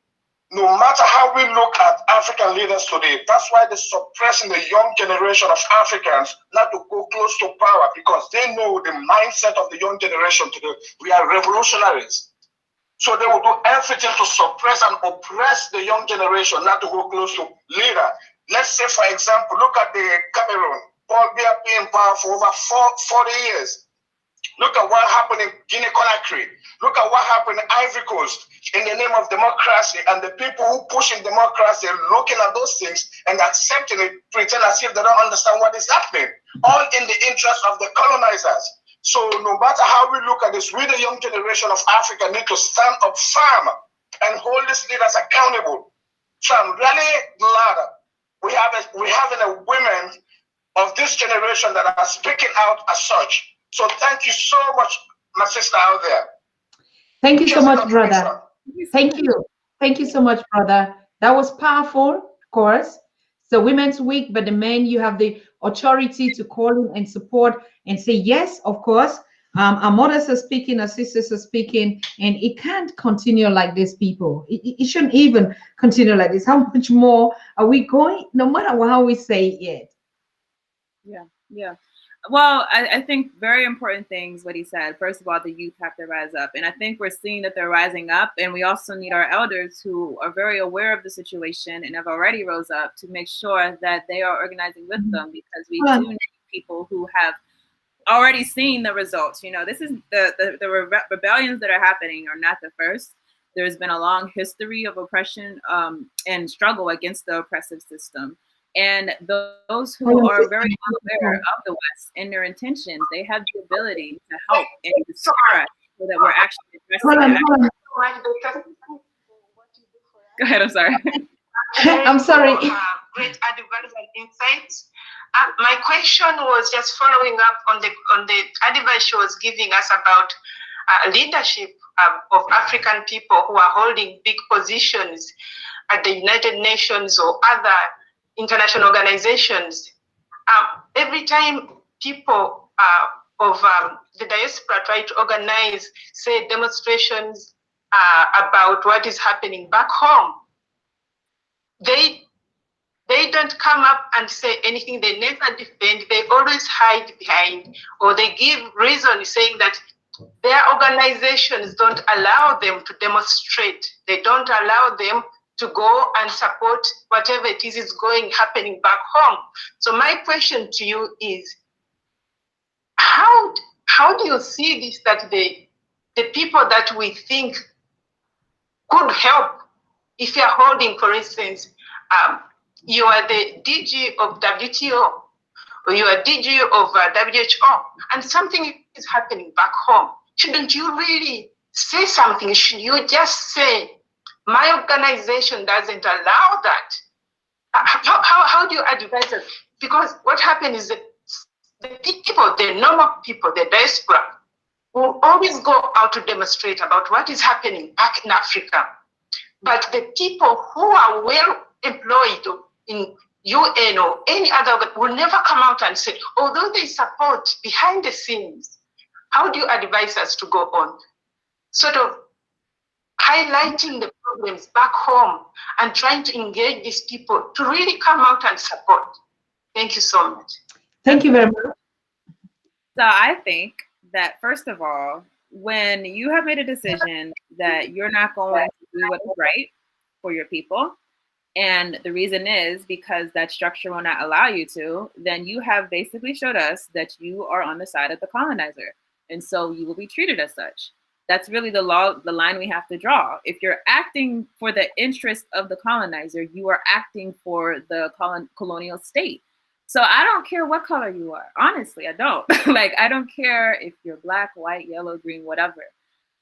no matter how we look at African leaders today, that's why they're suppressing the young generation of Africans not to go close to power, because they know the mindset of the young generation today. We are revolutionaries. So they will do everything to suppress and oppress the young generation not to go close to leader. Let's say, for example, look at the Cameroon. Paul Biya being in power for over 40 years. Look at what happened in Guinea-Conakry. Look at what happened in Ivory Coast in the name of democracy, and the people who pushing democracy looking at those things and accepting it, pretend as if they don't understand what is happening, all in the interest of the colonizers. So no matter how we look at this, we the young generation of Africa need to stand up firm and hold these leaders accountable. So I'm really glad we having a women of this generation that are speaking out as such. So thank you so much, my sister out there. Thank you so much, brother. Thank you. Thank you so much, brother. That was powerful, of course. So Women's Week, but the men, you have the authority to call in and support and say, yes, of course. Our mothers are speaking, our sisters are speaking, and it can't continue like this, people. It shouldn't even continue like this. How much more are we going, no matter how we say it? Yeah. Well, I think very important things, what he said. First of all, the youth have to rise up. And I think we're seeing that they're rising up. And we also need our elders who are very aware of the situation and have already rose up to make sure that they are organizing with them, because we do need people who have already seen the results. You know, this is the rebellions that are happening are not the first. There's been a long history of oppression and struggle against the oppressive system. And those who are very well aware of the West and their intentions, they have the ability to help and to suppress so that we're actually addressing it. Go ahead, I'm sorry. I'm sorry. Great advice and insights. My question was just following up on the advice she was giving us about leadership of African people who are holding big positions at the United Nations or other international organizations. Every time people of the diaspora try to organize, say, demonstrations about what is happening back home, they don't come up and say anything. They never defend. They always hide behind, or they give reasons saying that their organizations don't allow them to demonstrate. They don't allow them to go and support whatever it is happening back home. So my question to you is, how do you see this, that the people that we think could help, if you're holding, for instance, you are the DG of WTO, or you are DG of WHO, and something is happening back home, shouldn't you really say something? Should you just say, my organization doesn't allow that? How do you advise us? Because what happens is that the people, the normal people, the diaspora, will always go out to demonstrate about what is happening back in Africa. But the people who are well employed in UN or any other will never come out and say, although they support behind the scenes. How do you advise us to go on? Sort of highlighting the problems back home and trying to engage these people to really come out and support. Thank you so much. Thank you very much. So I think that, first of all, when you have made a decision that you're not going to do what's right for your people, and the reason is because that structure will not allow you to, then you have basically showed us that you are on the side of the colonizer. And so you will be treated as such. That's really the line we have to draw. If you're acting for the interest of the colonizer, you are acting for the colonial state. So I don't care what color you are. Honestly, I don't. Like, I don't care if you're black, white, yellow, green, whatever.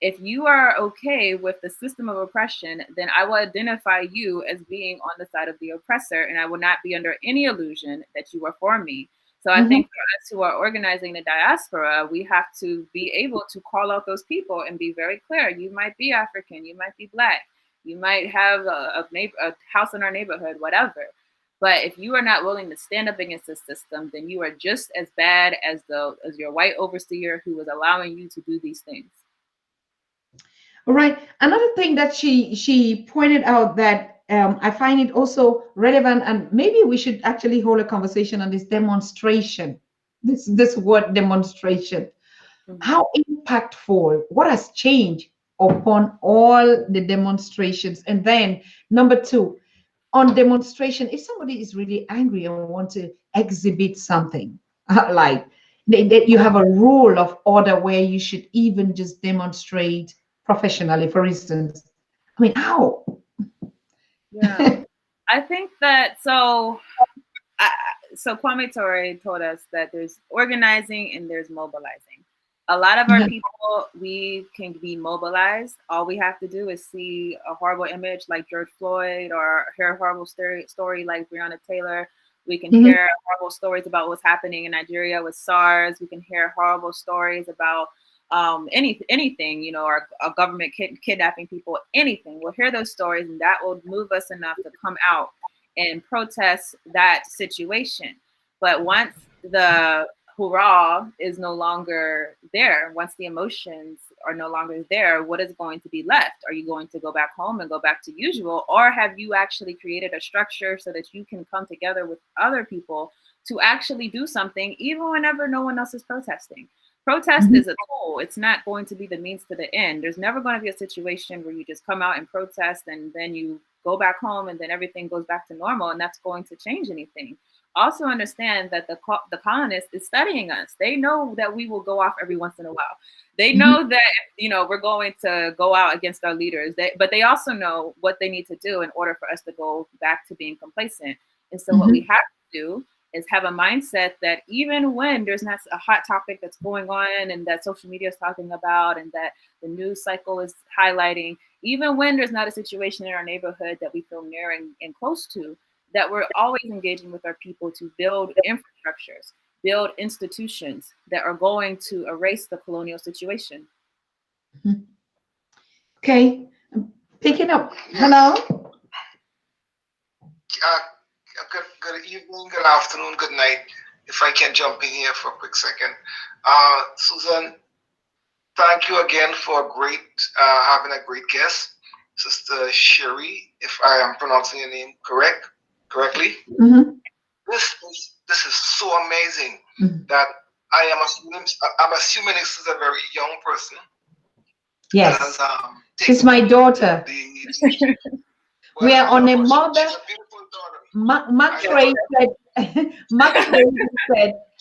If you are okay with the system of oppression, then I will identify you as being on the side of the oppressor, and I will not be under any illusion that you are for me. So I think for us who are organizing the diaspora, we have to be able to call out those people and be very clear. You might be African, you might be black, you might have a house in our neighborhood, whatever. But if you are not willing to stand up against the system, then you are just as bad as your white overseer who is allowing you to do these things. All right. Another thing that she pointed out that I find it also relevant, and maybe we should actually hold a conversation on this demonstration. This word demonstration. How impactful? What has changed upon all the demonstrations? And then number two, on demonstration, if somebody is really angry and want to exhibit something, like that you have a rule of order where you should even just demonstrate professionally, for instance. I mean, how? Yeah, I think that so Kwame Ture told us that there's organizing and there's mobilizing. A lot of our people, we can be mobilized. All we have to do is see a horrible image like George Floyd, or hear a horrible story like Breonna Taylor. We can hear horrible stories about what's happening in Nigeria with SARS. We can hear horrible stories about anything, you know, our government kidnapping people, anything. We'll hear those stories, and that will move us enough to come out and protest that situation. But once the hurrah is no longer there, once the emotions are no longer there, what is going to be left? Are you going to go back home and go back to usual, or have you actually created a structure so that you can come together with other people to actually do something, even whenever no one else is protesting? Protest is a tool. It's not going to be the means to the end. There's never going to be a situation where you just come out and protest and then you go back home and then everything goes back to normal, and that's going to change anything. Also understand that the colonist is studying us. They know that we will go off every once in a while. They know that, you know, we're going to go out against our leaders, but they also know what they need to do in order for us to go back to being complacent. And so what we have to do is have a mindset that even when there's not a hot topic that's going on and that social media is talking about and that the news cycle is highlighting, even when there's not a situation in our neighborhood that we feel near and close to, that we're always engaging with our people to build infrastructures, build institutions that are going to erase the colonial situation. Okay, picking up. Hello. Good evening, good afternoon, good night. If I can jump in here for a quick second. Susan, thank you again for having a great guest, Sister Sheree, if I am pronouncing your name correctly. This is so amazing that I'm assuming this is a very young person. Yes, she's my daughter. We are on a mother. Max Ray said,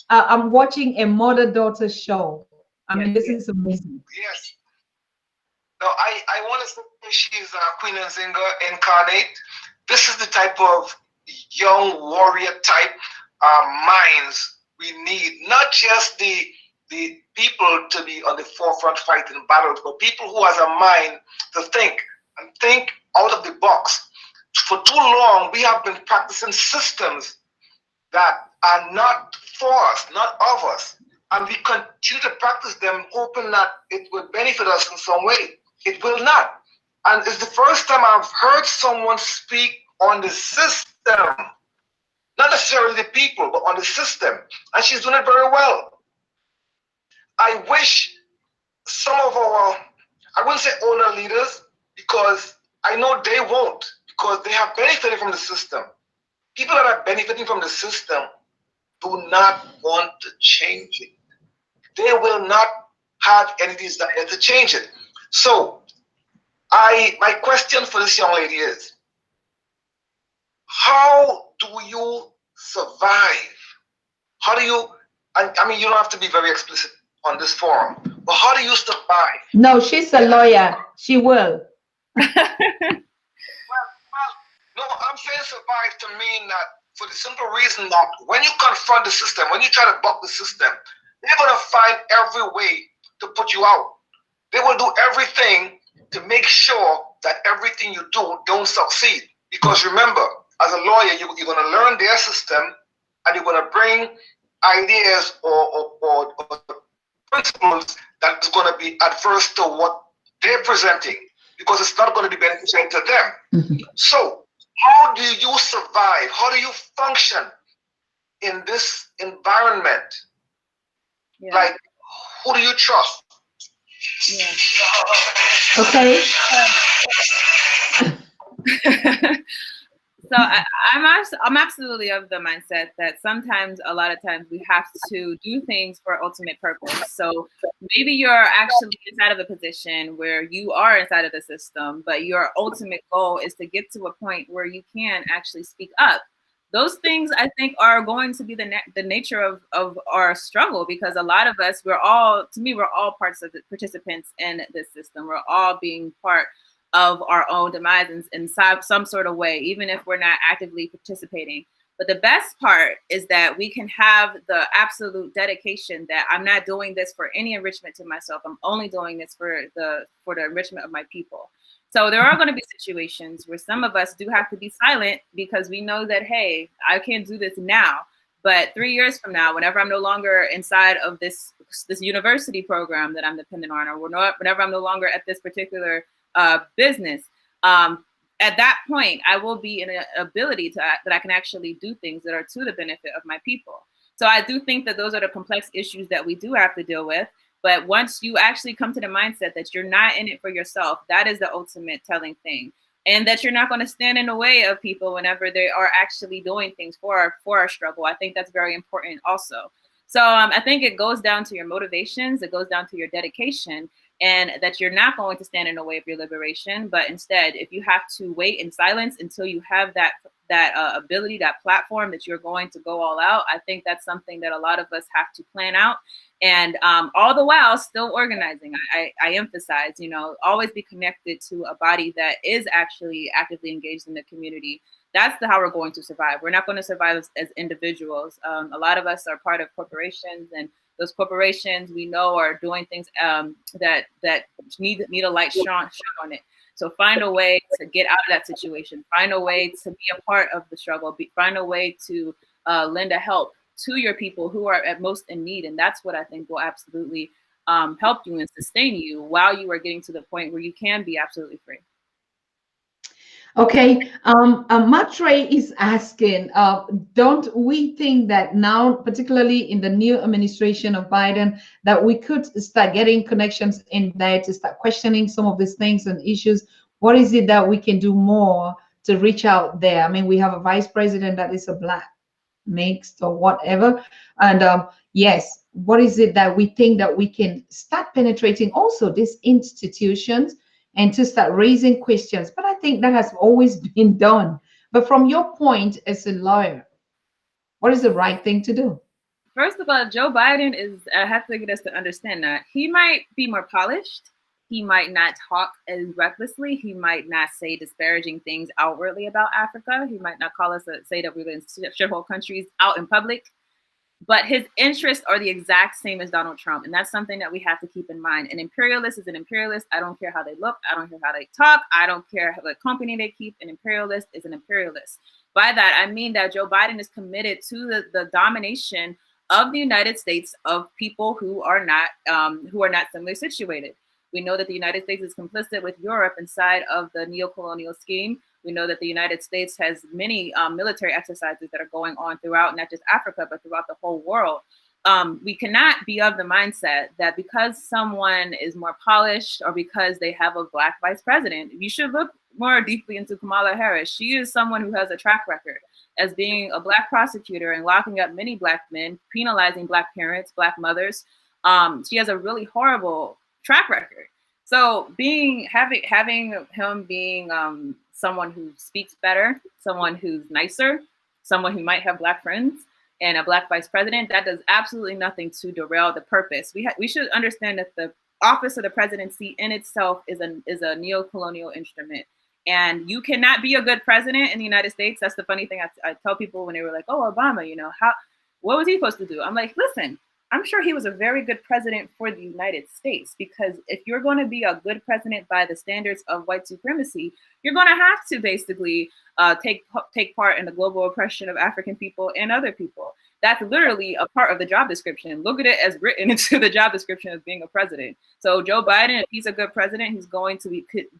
I'm watching a mother-daughter show. I mean, this is amazing. Yes. No, I want to say she's Queen Nzinga incarnate. This is the type of young warrior type minds we need. Not just the people to be on the forefront fighting battles, but people who has a mind to think and think out of the box. For too long, we have been practicing systems that are not for us, not of us. And we continue to practice them, hoping that it will benefit us in some way. It will not. And it's the first time I've heard someone speak on the system, not necessarily the people, but on the system. And she's doing it very well. I wish some of our, I wouldn't say older leaders, because I know they won't, because they have benefited from the system. People that are benefiting from the system do not want to change it. They will not have any desire to change it. So, my question for this young lady is, how do you survive? How do you, I mean, you don't have to be very explicit on this forum, but how do you survive? No, she's a lawyer. She will. Well, no, I'm saying survive to mean that for the simple reason that when you confront the system, when you try to buck the system, they're going to find every way to put you out. They will do everything to make sure that everything you do don't succeed. Because remember, as a lawyer, you're going to learn their system and you're going to bring ideas or principles that's going to be adverse to what they're presenting, because it's not going to be beneficial to them. Mm-hmm. So how do you survive? How do you function in this environment? Yeah. Like, who do you trust? Yeah. Okay. So I'm absolutely of the mindset that sometimes, a lot of times, we have to do things for ultimate purpose. So maybe you're actually inside of a position where you are inside of the system, but your ultimate goal is to get to a point where you can actually speak up. Those things, I think, are going to be the nature of our struggle, because a lot of us, we're all parts of the participants in this system. We're all being part of our own demise in some sort of way, even if we're not actively participating. But the best part is that we can have the absolute dedication that I'm not doing this for any enrichment to myself. I'm only doing this for the enrichment of my people. So there are going to be situations where some of us do have to be silent, because we know that, hey, I can't do this now, but 3 years from now, whenever I'm no longer inside of this university program that I'm dependent on, or whenever I'm no longer at this particular business, at that point, I will be in an ability that I can actually do things that are to the benefit of my people. So I do think that those are the complex issues that we do have to deal with. But once you actually come to the mindset that you're not in it for yourself, that is the ultimate telling thing. And that you're not going to stand in the way of people whenever they are actually doing things for our struggle. I think that's very important also. So I think it goes down to your motivations. It goes down to your dedication, and that you're not going to stand in the way of your liberation. But instead, if you have to wait in silence until you have that ability, that platform that you're going to go all out, I think that's something that a lot of us have to plan out. And all the while still organizing. I emphasize, always be connected to a body that is actually actively engaged in the community. That's how we're going to survive. We're not going to survive as individuals. A lot of us are part of corporations, and those corporations we know are doing things that need a light shone on it. So find a way to get out of that situation. Find a way to be a part of the struggle. Find a way to lend a help to your people who are at most in need. And that's what I think will absolutely help you and sustain you while you are getting to the point where you can be absolutely free. Okay, Matre is asking, don't we think that now, particularly in the new administration of Biden, that we could start getting connections in there to start questioning some of these things and issues? What is it that we can do more to reach out there? I mean, we have a vice president that is a Black, mixed, or whatever. And yes, what is it that we think that we can start penetrating also these institutions and to start raising questions? But I think that has always been done. But from your point as a lawyer, what is the right thing to do? First of all, Joe Biden is, I have to get us to understand that he might be more polished. He might not talk as recklessly. He might not say disparaging things outwardly about Africa. He might not call us, say that we're in shithole countries out in public. But his interests are the exact same as Donald Trump. And that's something that we have to keep in mind. An imperialist is an imperialist. I don't care how they look. I don't care how they talk. I don't care what company they keep. An imperialist is an imperialist. By that, I mean that Joe Biden is committed to the domination of the United States of people who are not similarly situated. We know that the United States is complicit with Europe inside of the neocolonial scheme. We know that the United States has many military exercises that are going on throughout not just Africa, but throughout the whole world. We cannot be of the mindset that because someone is more polished or because they have a Black vice president, you should look more deeply into Kamala Harris. She is someone who has a track record as being a Black prosecutor and locking up many Black men, penalizing Black parents, Black mothers. She has a really horrible track record. So having him being someone who speaks better, someone who's nicer, someone who might have Black friends, and a Black vice president, that does absolutely nothing to derail the purpose. We should understand that the office of the presidency in itself is a neocolonial instrument. And you cannot be a good president in the United States. That's the funny thing I tell people when they were like, oh, Obama, what was he supposed to do? I'm like, listen, I'm sure he was a very good president for the United States, because if you're going to be a good president by the standards of white supremacy, you're going to have to basically take part in the global oppression of African people and other people. That's literally a part of the job description. Look at it as written into the job description of being a president. So Joe Biden, if he's a good president, he's going to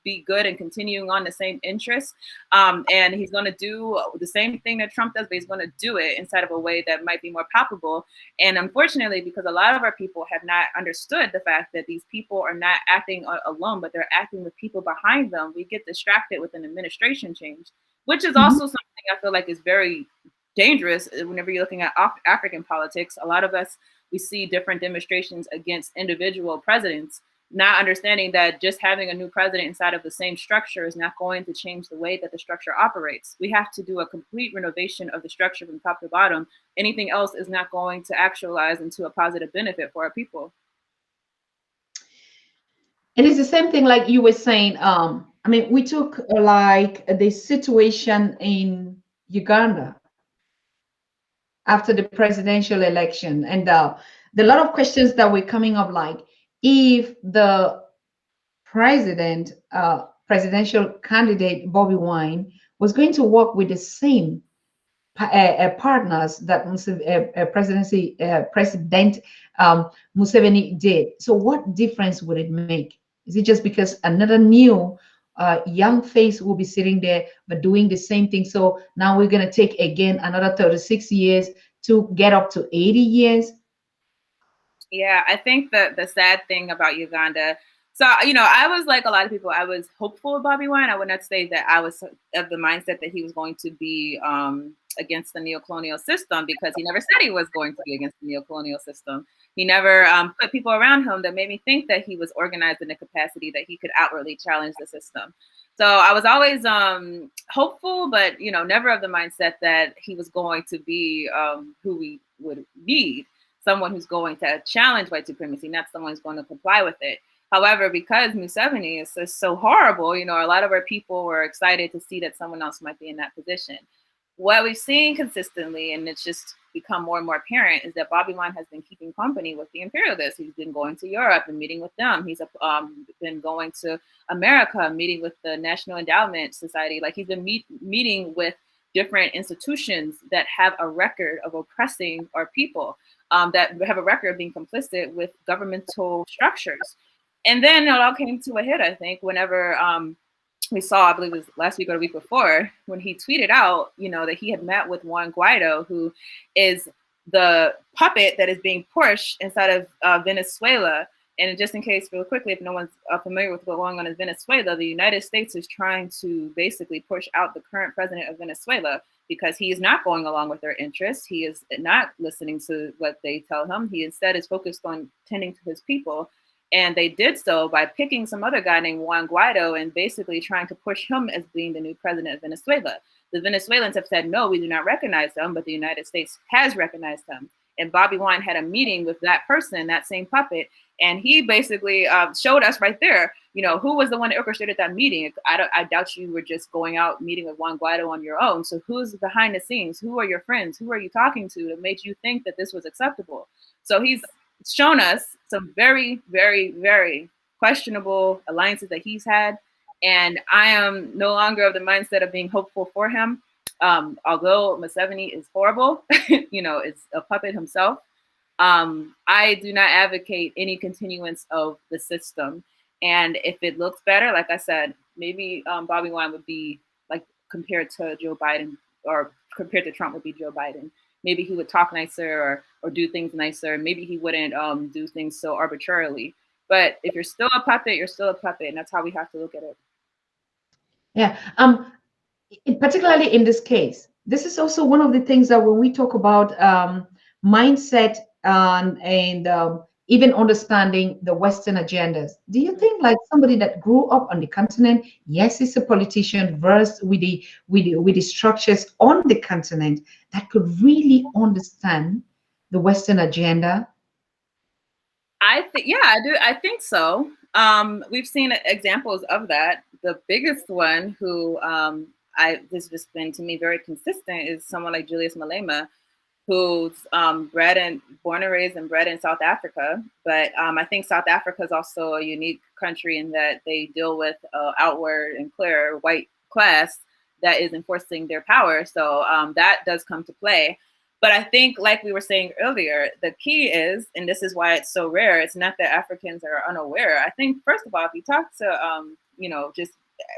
be good and continuing on the same interests. And he's going to do the same thing that Trump does, but he's going to do it inside of a way that might be more palpable. And unfortunately, because a lot of our people have not understood the fact that these people are not acting alone, but they're acting with people behind them, we get distracted with an administration change, which is also something I feel like is very dangerous whenever you're looking at African politics. A lot of us, we see different demonstrations against individual presidents, not understanding that just having a new president inside of the same structure is not going to change the way that the structure operates. We have to do a complete renovation of the structure from top to bottom. Anything else is not going to actualize into a positive benefit for our people. And it's the same thing like you were saying. We took like the situation in Uganda after the presidential election, and the lot of questions that were coming up, like if the presidential candidate Bobby Wine was going to work with the same partners that President Museveni did. So what difference would it make? Is it just because another new young face will be sitting there but doing the same thing? So now we're going to take again another 36 years to get up to 80 years? Yeah, I think that the sad thing about Uganda, so, I was like a lot of people, I was hopeful of Bobby Wine. I would not say that I was of the mindset that he was going to be against the neocolonial system, because he never said he was going to be against the neocolonial system. He never put people around him that made me think that he was organized in the capacity that he could outwardly challenge the system. So I was always hopeful, but, never of the mindset that he was going to be who we would need, someone who's going to challenge white supremacy, not someone who's going to comply with it. However, because Museveni is just so horrible, a lot of our people were excited to see that someone else might be in that position. What we've seen consistently, and it's just become more and more apparent, is that Bobby Wine has been keeping company with the imperialists. He's been going to Europe and meeting with them. He's been going to America, meeting with the National Endowment Society. Like, he's been meeting with different institutions that have a record of oppressing our people, that have a record of being complicit with governmental structures. And then it all came to a head, I think, whenever we saw, I believe it was last week or the week before, when he tweeted out, that he had met with Juan Guaido, who is the puppet that is being pushed inside of Venezuela. And just in case, real quickly, if no one's familiar with what's going on in Venezuela, the United States is trying to basically push out the current president of Venezuela because he is not going along with their interests. He is not listening to what they tell him. He instead is focused on tending to his people. And they did so by picking some other guy named Juan Guaido and basically trying to push him as being the new president of Venezuela. The Venezuelans have said, no, we do not recognize him, but the United States has recognized him. And Bobby Wine had a meeting with that person, that same puppet, and he basically showed us right there, who was the one that orchestrated that meeting. I doubt you were just going out meeting with Juan Guaido on your own. So who's behind the scenes? Who are your friends? Who are you talking to that made you think that this was acceptable? So he's shown us some very, very, very questionable alliances that he's had. And I am no longer of the mindset of being hopeful for him. Although Museveni is horrible, is a puppet himself. I do not advocate any continuance of the system. And if it looks better, like I said, maybe Bobby Wine would be like compared to Joe Biden, or compared to Trump would be Joe Biden. Maybe he would talk nicer or do things nicer. Maybe he wouldn't do things so arbitrarily. But if you're still a puppet, you're still a puppet. And that's how we have to look at it. Yeah. Particularly in this case, this is also one of the things that when we talk about mindset and even understanding the Western agendas, do you think like somebody that grew up on the continent, yes, is a politician versed with the structures on the continent, that could really understand the Western agenda? I do. I think so. We've seen examples of that. The biggest one who this has just been to me very consistent is someone like Julius Malema, who's born and raised and bred in South Africa. But I think South Africa is also a unique country in that they deal with outward and clear white class that is enforcing their power. So that does come to play. But I think, like we were saying earlier, the key is, and this is why it's so rare, it's not that Africans are unaware. I think, first of all, if you talk to, just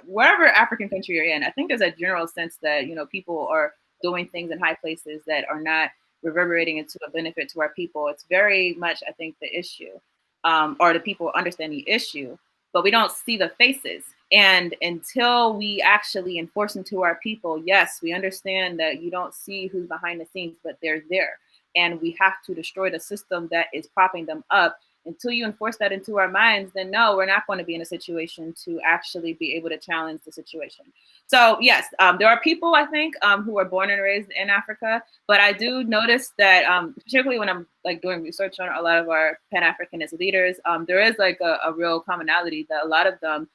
wherever African country you're in, I think there's a general sense that, people are doing things in high places that are not reverberating into a benefit to our people. It's very much, I think, the issue, or the people understand the issue, but we don't see the faces. And until we actually enforce into our people, yes, we understand that you don't see who's behind the scenes, but they're there. And we have to destroy the system that is propping them up. Until you enforce that into our minds, then no, we're not going to be in a situation to actually be able to challenge the situation. So yes, there are people, I think, who are born and raised in Africa, but I do notice that, particularly when I'm like doing research on a lot of our Pan-Africanist leaders, there is like a real commonality that a lot of them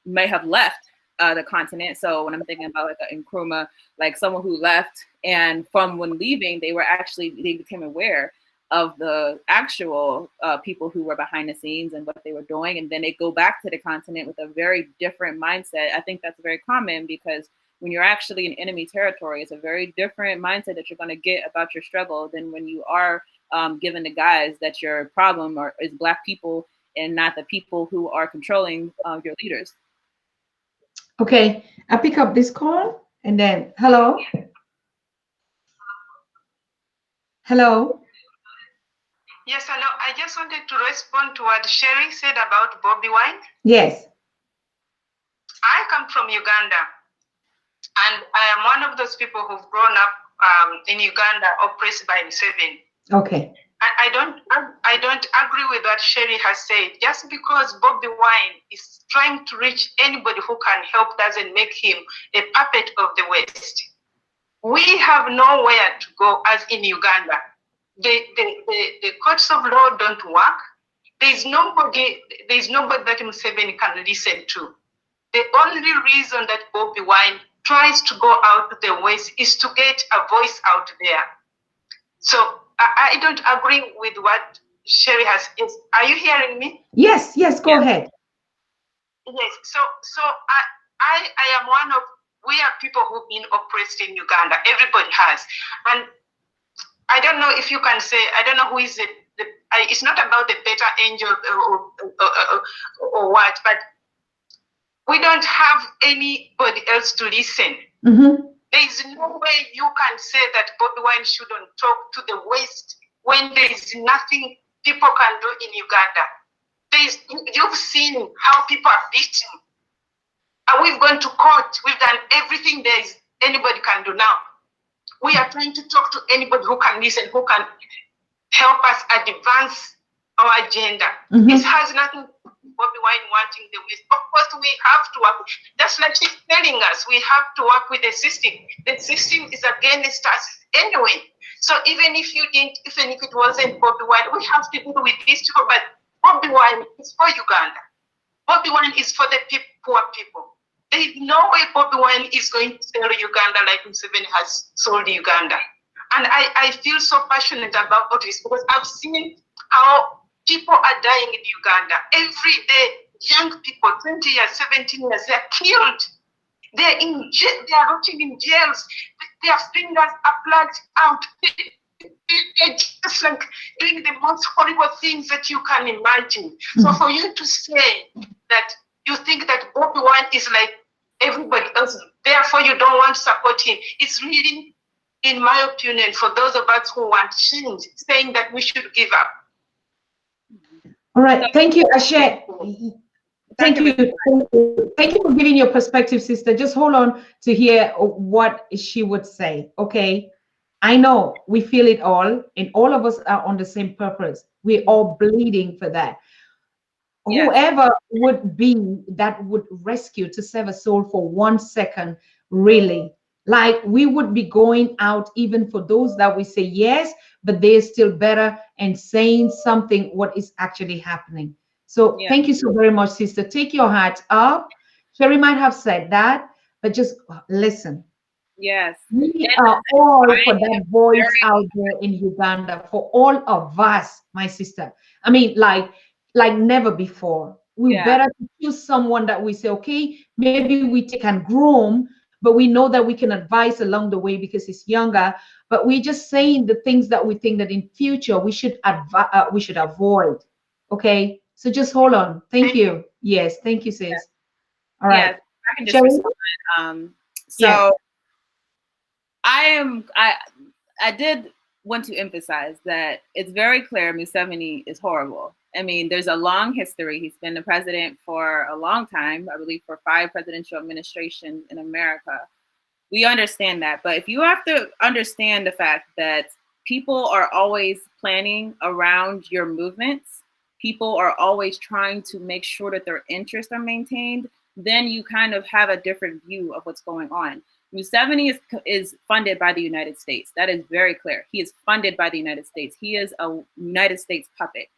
may have left the continent. So when I'm thinking about like Nkrumah, like someone who left, and from when leaving, they became aware of the actual people who were behind the scenes and what they were doing. And then they go back to the continent with a very different mindset. I think that's very common because when you're actually in enemy territory, it's a very different mindset that you're going to get about your struggle than when you are given the guise that your problem is Black people and not the people who are controlling your leaders. Okay, I pick up this call and then, hello? Hello? Yes, hello. I just wanted to respond to what Sheree said about Bobby Wine. Yes. I come from Uganda, and I am one of those people who've grown up in Uganda, oppressed by Museveni. Okay. I don't agree with what Sheree has said. Just because Bobby Wine is trying to reach anybody who can help doesn't make him a puppet of the West. We have nowhere to go as in Uganda. The courts of law don't work. There's nobody that Museveni can listen to. The only reason that Bobby Wine tries to go out to the West is to get a voice out there. So I don't agree with what Sheree has. Are you hearing me? Yes, go ahead. Yes. So I am one of, we are people who've been oppressed in Uganda. Everybody has. And I don't know if you can say, I don't know who is it. It's not about the better angel or what, but we don't have anybody else to listen. Mm-hmm. There is no way you can say that Bobby Wine shouldn't talk to the West when there is nothing people can do in Uganda. You've seen how people are beaten. And we've gone to court. We've done everything there is anybody can do now. We are trying to talk to anybody who can listen, who can help us advance our agenda. Mm-hmm. This has nothing to do with Bobby Wine wanting the West. Of course, we have to work. That's like she's telling us we have to work with the system. The system is against us anyway. So even if it wasn't Bobby Wine, we have to deal with these people, but Bobby Wine is for Uganda. Bobby Wine is for the poor people. There is no way Bobby Wine is going to sell Uganda like Museveni has sold Uganda. And I feel so passionate about this because I've seen how people are dying in Uganda. Every day, young people, 20 years, 17 years, they're killed. They're in jail, they are rotting in jails. Their fingers are plugged out. They're just like doing the most horrible things that you can imagine. So for you to say that you think that Bobby Wine is like everybody else, therefore you don't want to support him, it's really, in my opinion, for those of us who want change, saying that we should give up. All right, thank you, Ashe. Thank you for giving your perspective, sister. Just hold on to hear what she would say, okay? I know we feel it all, and all of us are on the same purpose. We're all bleeding for that. Yes. Whoever would be that would rescue to save a soul for 1 second, really, like we would be going out even for those that we say yes, but they're still better and saying something what is actually happening. So thank you so very much, sister. Take your hat up. Sheree might have said that, but just listen. Yes. We are all for that voice out there in Uganda, for all of us, my sister. I mean, like never before. We better choose someone that we say, okay, maybe we take and groom, but we know that we can advise along the way because he's younger. But we're just saying the things that we think that in future we should avoid. Okay, so just hold on. Thank you. Yes, thank you, sis. All right. Yes, I can just respond. I did want to emphasize that it's very clear Museveni is horrible. I mean, there's a long history. He's been the president for a long time, I believe for 5 presidential administrations in America. We understand that. But if you have to understand the fact that people are always planning around your movements, people are always trying to make sure that their interests are maintained, then you kind of have a different view of what's going on. Museveni is funded by the United States. That is very clear. He is funded by the United States. He is a United States puppet.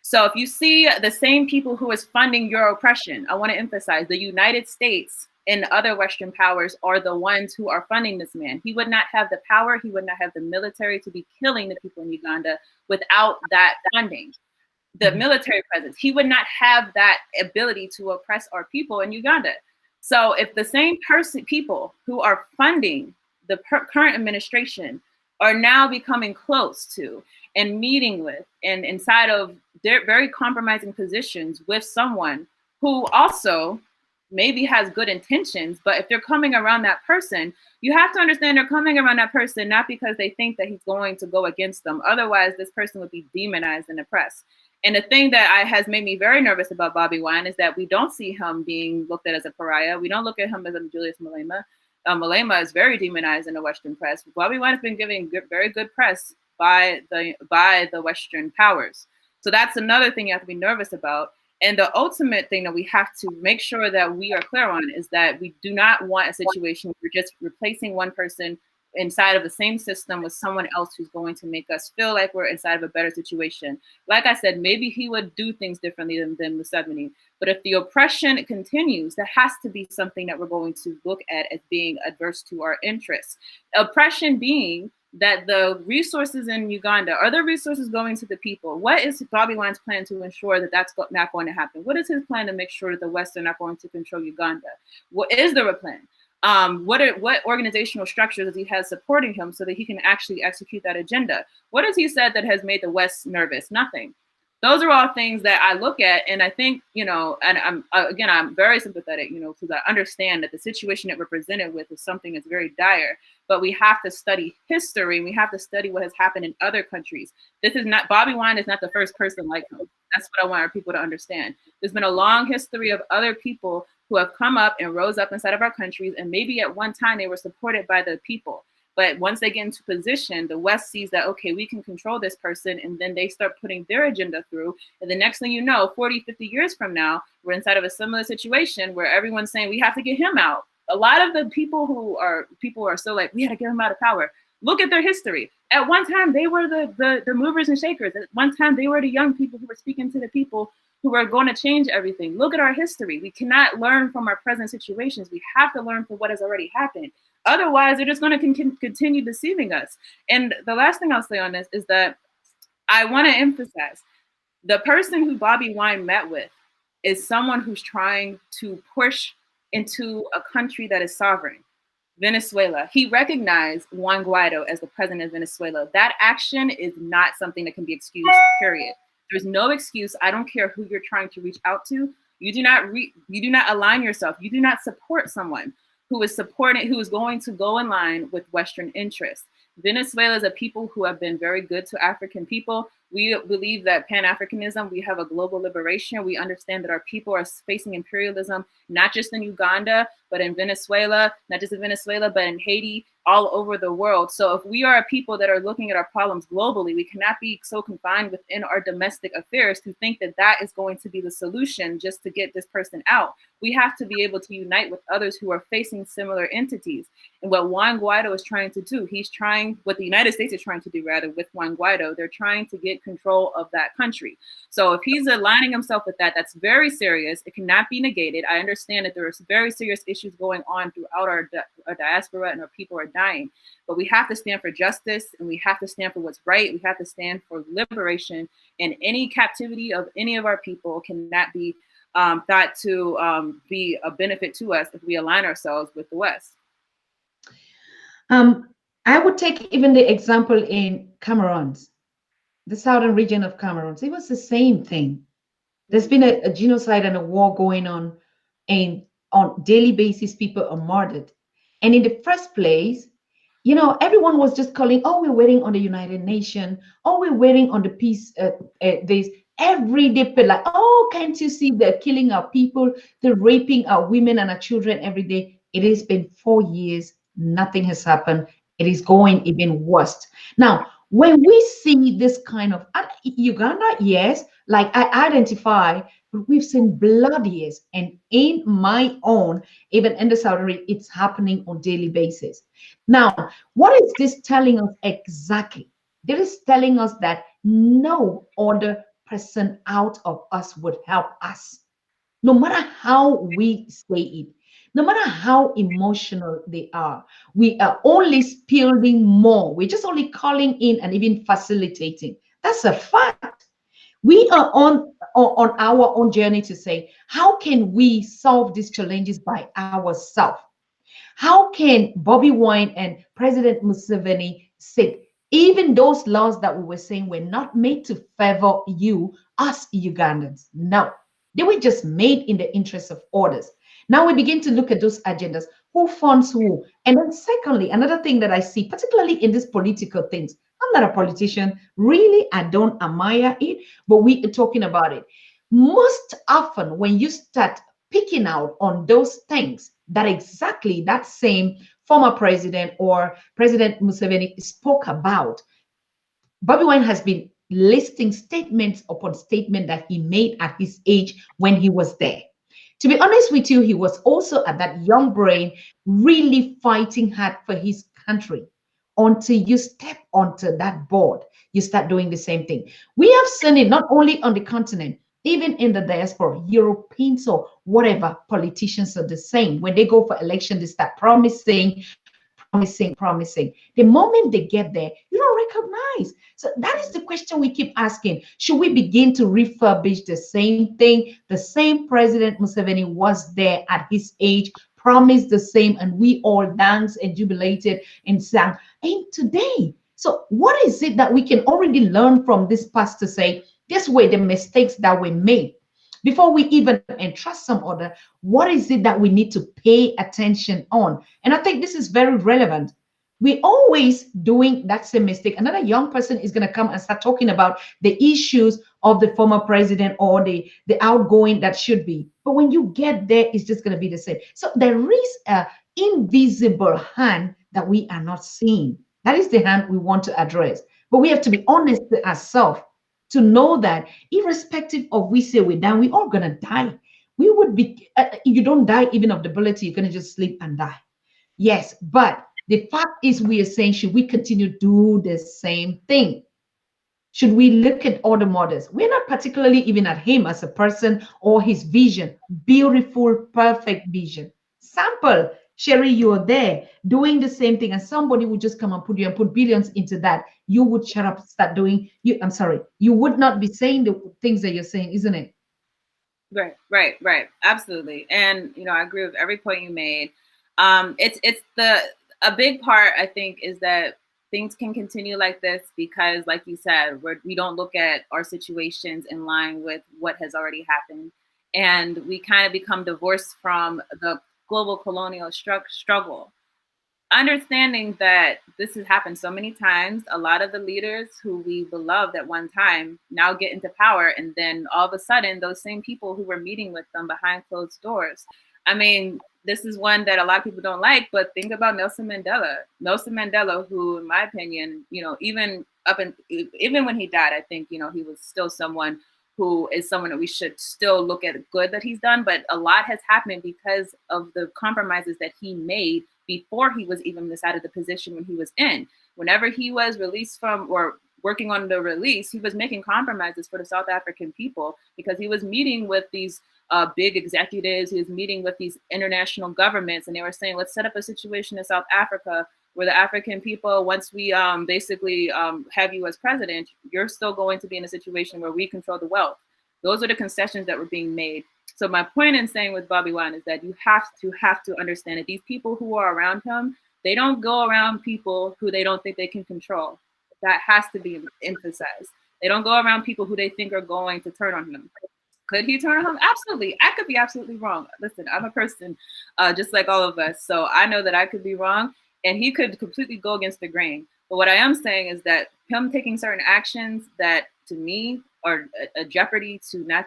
So if you see the same people who is funding your oppression, I want to emphasize the United States and other Western powers are the ones who are funding this man. He would not have the power. He would not have the military to be killing the people in Uganda without that funding. The military presence, he would not have that ability to oppress our people in Uganda. So if the same people who are funding the current administration are now becoming close to and meeting with and inside of their very compromising positions with someone who also maybe has good intentions, but if they're coming around that person, you have to understand they're coming around that person not because they think that he's going to go against them. Otherwise, this person would be demonized in the press. And the thing that has made me very nervous about Bobby Wine is that we don't see him being looked at as a pariah. We don't look at him as a Julius Malema. Malema is very demonized in the Western press. Bobby Wine has been giving very good press by the Western powers. So that's another thing you have to be nervous about. And the ultimate thing that we have to make sure that we are clear on is that we do not want a situation where we're just replacing one person inside of the same system with someone else who's going to make us feel like we're inside of a better situation. Like I said, maybe he would do things differently than Museveni. But if the oppression continues, there has to be something that we're going to look at as being adverse to our interests. Oppression being that the resources in Uganda are the resources going to the people. What is Bobby Wine's plan to ensure that that's not going to happen? What is his plan to make sure that the West are not going to control Uganda? What is there a plan? What organizational structures does he have supporting him so that he can actually execute that agenda? What has he said that has made the West nervous? Nothing. Those are all things that I look at, and I think, and I'm very sympathetic, because I understand that the situation that we're presented with is something that's very dire, but we have to study history, and we have to study what has happened in other countries. Bobby Wine is not the first person like him. That's what I want our people to understand. There's been a long history of other people who have come up and rose up inside of our countries, and maybe at one time they were supported by the people. But once they get into position, the West sees that, okay, we can control this person, and then they start putting their agenda through. And the next thing you know, 40, 50 years from now, we're inside of a similar situation where everyone's saying we have to get him out. A lot of the people who are still like, we had to get him out of power. Look at their history. At one time, they were the movers and shakers. At one time, they were the young people who were speaking to the people who are going to change everything. Look at our history. We cannot learn from our present situations. We have to learn from what has already happened. Otherwise, they're just going to continue deceiving us. And the last thing I'll say on this is that I want to emphasize the person who Bobi Wine met with is someone who's trying to push into a country that is sovereign. Venezuela. He recognized Juan Guaido as the president of Venezuela. That action is not something that can be excused, period. There's no excuse. I don't care who you're trying to reach out to. You do not align yourself. You do not support someone who is going to go in line with Western interests. Venezuela is a people who have been very good to African people. We believe that Pan-Africanism, we have a global liberation. We understand that our people are facing imperialism, not just in Uganda, but in Venezuela, not just in Venezuela, but in Haiti, all over the world. So if we are a people that are looking at our problems globally, we cannot be so confined within our domestic affairs to think that that is going to be the solution just to get this person out. We have to be able to unite with others who are facing similar entities. And what Juan Guaido is trying to do, what the United States is trying to do rather with Juan Guaido, they're trying to get control of that country. So if he's aligning himself with that, that's very serious. It cannot be negated. I understand that there are very serious issues going on throughout our diaspora and our people are dying, but we have to stand for justice and we have to stand for what's right. We have to stand for liberation, and any captivity of any of our people cannot be thought to be a benefit to us if we align ourselves with the West. I would take even the example in Cameroon, the southern region of Cameroon. It was the same thing. There's been a genocide and a war going on, and on daily basis, people are murdered. And in the first place, everyone was just calling, oh, we're waiting on the United Nations. Oh, we're waiting on the peace. Every day, people like, oh, can't you see they're killing our people? They're raping our women and our children every day. It has been 4 years. Nothing has happened. It is going even worse. Now, when we see this kind of Uganda, yes, like I identify, but we've seen blood years, and in my own, even in the Saudi, it's happening on daily basis. Now, what is this telling us exactly? It is telling us that no other person out of us would help us, no matter how we say it. No matter how emotional they are, we are only spilling more. We're just only calling in and even facilitating. That's a fact. We are on our own journey to say, how can we solve these challenges by ourselves? How can Bobi Wine and President Museveni say, even those laws that we were saying were not made to favor you, us Ugandans? No, they were just made in the interest of others. Now we begin to look at those agendas, who funds who. And then secondly, another thing that I see, particularly in these political things, I'm not a politician, really, I don't admire it, but we are talking about it. Most often when you start picking out on those things that exactly that same former president or President Museveni spoke about, Bobi Wine has been listing statements upon statement that he made at his age when he was there. To be honest with you, he was also at that young brain really fighting hard for his country. Until you step onto that board, you start doing the same thing. We have seen it not only on the continent, even in the diaspora, Europeans or whatever, politicians are the same. When they go for election, they start promising. The moment they get there, you don't recognize. So that is the question we keep asking. Should we begin to refurbish the same thing? The same President Museveni was there at his age, promised the same, and we all danced and jubilated and sang. And today, so what is it that we can already learn from this past to say, this way the mistakes that we made? Before we even entrust some other, what is it that we need to pay attention on? And I think this is very relevant. We're always doing that same mistake. Another young person is going to come and start talking about the issues of the former president or the outgoing that should be. But when you get there, it's just going to be the same. So there is an invisible hand that we are not seeing. That is the hand we want to address. But we have to be honest with ourselves to know that irrespective of we say we're done, we're all going to die. We would be, you don't die even of debility, you're going to just sleep and die. Yes, but The fact is, we are saying, should we continue to do the same thing? Should we look at other models? We're not particularly even at him as a person or his vision. Beautiful, perfect vision. Sample, Sheree, you're there doing the same thing, and somebody would just come and put you and put billions into that. You would shut up, start doing. I'm sorry, you would not be saying the things that you're saying, isn't it? Right. Absolutely. And I agree with every point you made. It's a big part, I think, is that things can continue like this because, like you said, we don't look at our situations in line with what has already happened. And we kind of become divorced from the global colonial struggle. Understanding that this has happened so many times, a lot of the leaders who we beloved at one time now get into power. And then all of a sudden, those same people who were meeting with them behind closed doors. I mean, this is one that a lot of people don't like, but think about Nelson Mandela. Nelson Mandela, who, in my opinion, even when he died, I think, he was still someone who is someone that we should still look at good that he's done. But a lot has happened because of the compromises that he made before he was even decided the position when he was in. Whenever he was released from or working on the release, he was making compromises for the South African people because he was meeting with these big executives. He was meeting with these international governments, and they were saying, let's set up a situation in South Africa where the African people, once we basically have you as president, you're still going to be in a situation where we control the wealth. Those are the concessions that were being made. So my point in saying with Bobby Wine is that you have to understand that these people who are around him, they don't go around people who they don't think they can control. That has to be emphasized. They don't go around people who they think are going to turn on him. Could he turn on him? Absolutely. I could be absolutely wrong. Listen, I'm a person just like all of us. So I know that I could be wrong and he could completely go against the grain. But what I am saying is that him taking certain actions that to me are a jeopardy to not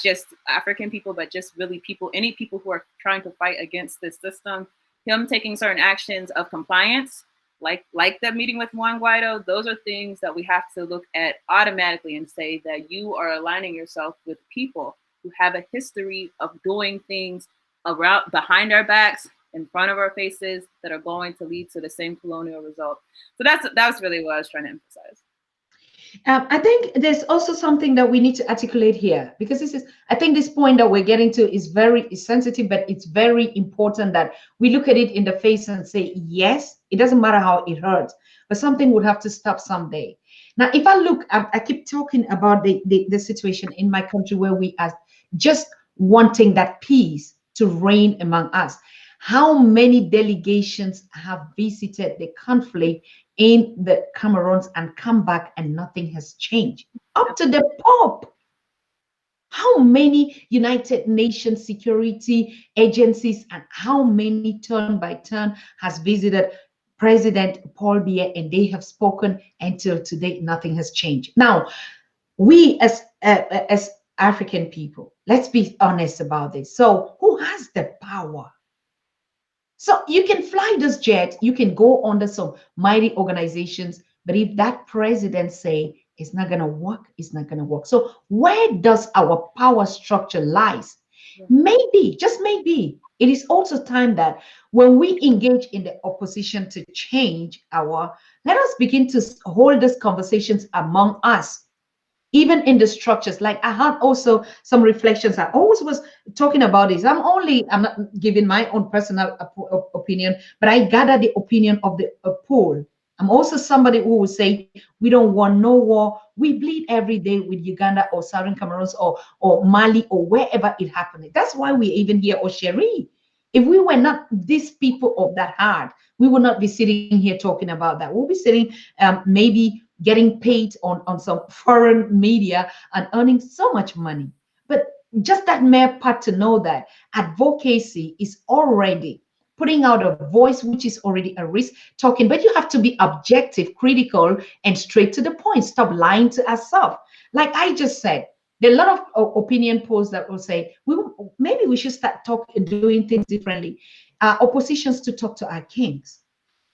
just African people, but just really people, any people who are trying to fight against this system, him taking certain actions of compliance, like that meeting with Juan Guaido, those are things that we have to look at automatically and say that you are aligning yourself with people who have a history of doing things around behind our backs, in front of our faces, that are going to lead to the same colonial result. So that's really what I was trying to emphasize. I think there's also something that we need to articulate here, because I think this point that we're getting to is very sensitive, but it's very important that we look at it in the face and say, yes, it doesn't matter how it hurts, but something would have to stop someday. Now, if I look, I keep talking about the situation in my country where we are just wanting that peace to reign among us. How many delegations have visited the conflict in the Cameroons and come back and nothing has changed? Up to the Pope. How many United Nations security agencies and how many turn by turn has visited President Paul Biya, and they have spoken until today, nothing has changed. Now, we as African people, let's be honest about this. So who has the power? So you can fly this jet, you can go under some mighty organizations, but if that president say it's not going to work, it's not going to work. So where does our power structure lies? Maybe, just maybe, it is also time that when we engage in the opposition to change let us begin to hold these conversations among us. Even in the structures, like I had also some reflections. I always was talking about this. I'm not giving my own personal opinion, but I gather the opinion of the pool. I'm also somebody who will say, we don't want no war. We bleed every day with Uganda or Southern Cameroons or Mali or wherever it happened. That's why we even hear Sheree. If we were not these people of that heart, we would not be sitting here talking about that. We'll be sitting maybe getting paid on some foreign media and earning so much money. But just that mere part to know that advocacy is already putting out a voice, which is already a risk talking, but you have to be objective, critical, and straight to the point. Stop lying to ourselves. Like I just said, there are a lot of opinion polls that will say, maybe we should start doing things differently. Oppositions to talk to our kings.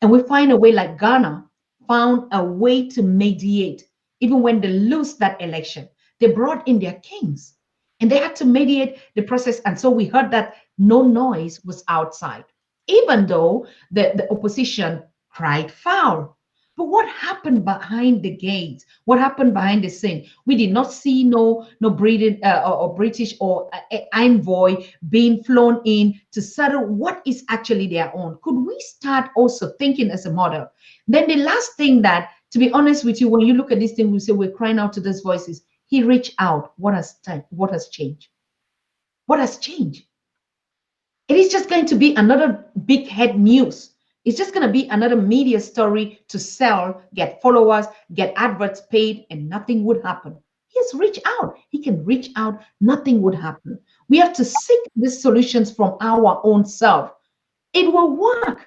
And we find a way, like Ghana found a way to mediate. Even when they lose that election, they brought in their kings and they had to mediate the process. And so we heard that no noise was outside. even though the opposition cried foul. But what happened behind the gates? What happened behind the scene? We did not see no British or envoy being flown in to settle what is actually their own. Could we start also thinking as a model? Then the last thing that, to be honest with you, when you look at this thing, we say we're crying out to those voices. He reached out. What has changed? What has changed? It is just going to be another big head news. It's just going to be another media story to sell, get followers, get adverts paid, and nothing would happen. He has reached out. He can reach out. Nothing would happen. We have to seek these solutions from our own self. It will work.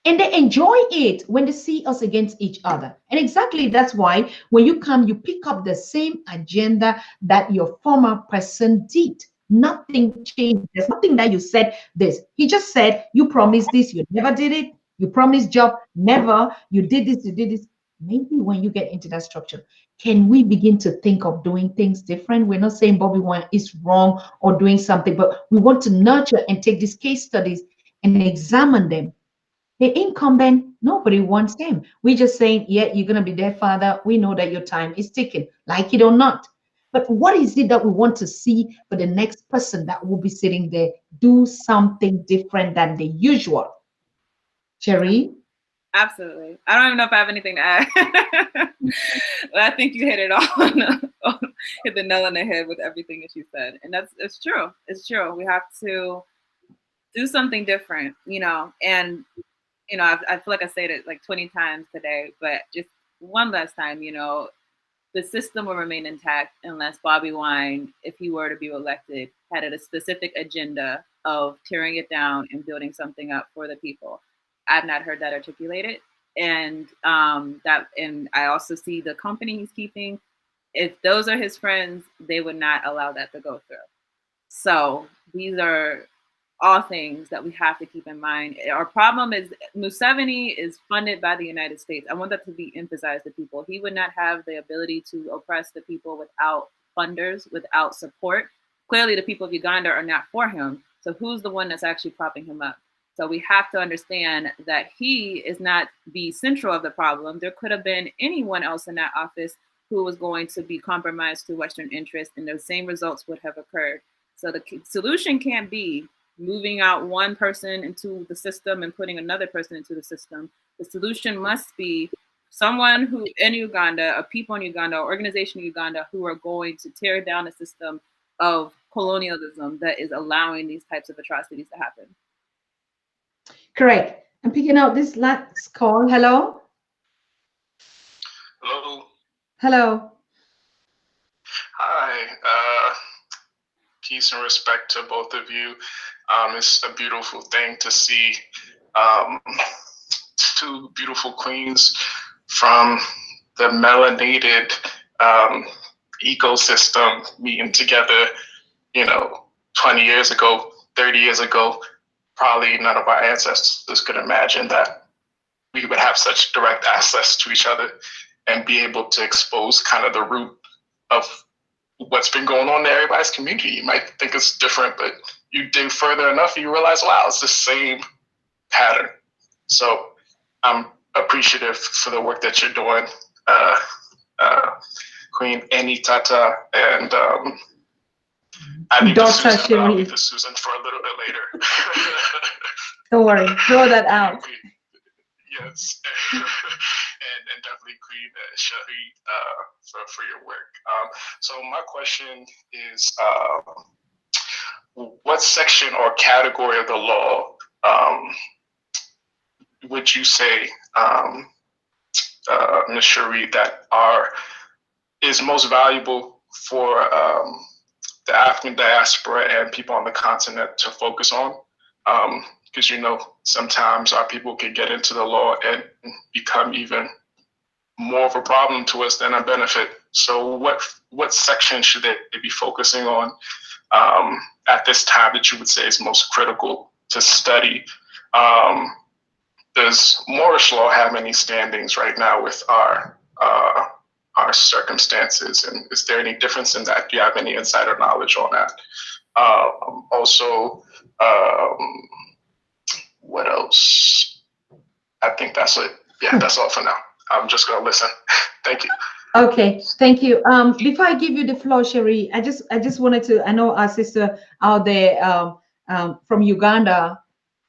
And they enjoy it when they see us against each other. And exactly that's why when you come, you pick up the same agenda that your former person did. Nothing changed. There's nothing that you said this. He just said, you promised this, you never did it. You promised job, never. You did this, you did this. Maybe when you get into that structure, can we begin to think of doing things different? We're not saying Bobby Wine is wrong or doing something, but we want to nurture and take these case studies and examine them. The incumbent, nobody wants him. We're just saying, yeah, you're going to be there, Father. We know that your time is ticking, like it or not. But what is it that we want to see for the next person that will be sitting there? Do something different than the usual. Sheree? Absolutely. I don't even know if I have anything to add. But I think you hit it all, hit the nail on the head with everything that you said. And it's true. It's true. We have to do something different, and I feel like I said it like 20 times today, but just one last time, the system will remain intact unless Bobby Wine, if he were to be elected, had a specific agenda of tearing it down and building something up for the people. I've not heard that articulated. And and I also see the company he's keeping. If those are his friends, they would not allow that to go through. So these are all things that we have to keep in mind. Our problem is Museveni is funded by the United States. I want that to be emphasized to people. He would not have the ability to oppress the people without funders, without support. Clearly, the people of Uganda are not for him. So who's the one that's actually propping him up? So we have to understand that he is not the central of the problem. There could have been anyone else in that office who was going to be compromised to Western interests, and the same results would have occurred. So the solution can't be moving out one person into the system and putting another person into the system. The solution must be someone who in Uganda, a people in Uganda, or organization in Uganda who are going to tear down a system of colonialism that is allowing these types of atrocities to happen. Correct. I'm picking out this last call. Hello? Hello. Hello. Hi. Peace and respect to both of you. It's a beautiful thing to see two beautiful queens from the melanated ecosystem meeting together, 20 years ago, 30 years ago. Probably none of our ancestors could imagine that we would have such direct access to each other and be able to expose kind of the root of what's been going on in everybody's community. You might think it's different, but you dig further enough, you realize, wow, it's the same pattern. So I'm appreciative for the work that you're doing, Queen Annie Tata, and I leave the Susan, but I'll leave the Susan for a little bit later. Don't worry, throw that out. Yes, and definitely Queen Sheree for your work. So my question is, what section or category of the law would you say, Ms. Sheree, that is most valuable for the African diaspora and people on the continent to focus on? Because sometimes our people can get into the law and become even more of a problem to us than a benefit. So what section should they be focusing on at this time that you would say is most critical to study? Does Moorish law have any standings right now with our circumstances, and is there any difference in that? Do you have any insider knowledge on that? Also, What else? I think that's it. Yeah, that's all for now. I'm just gonna listen. Thank you. Okay, thank you. Before I give you the floor, Sheree, I just wanted to. I know our sister out there from Uganda.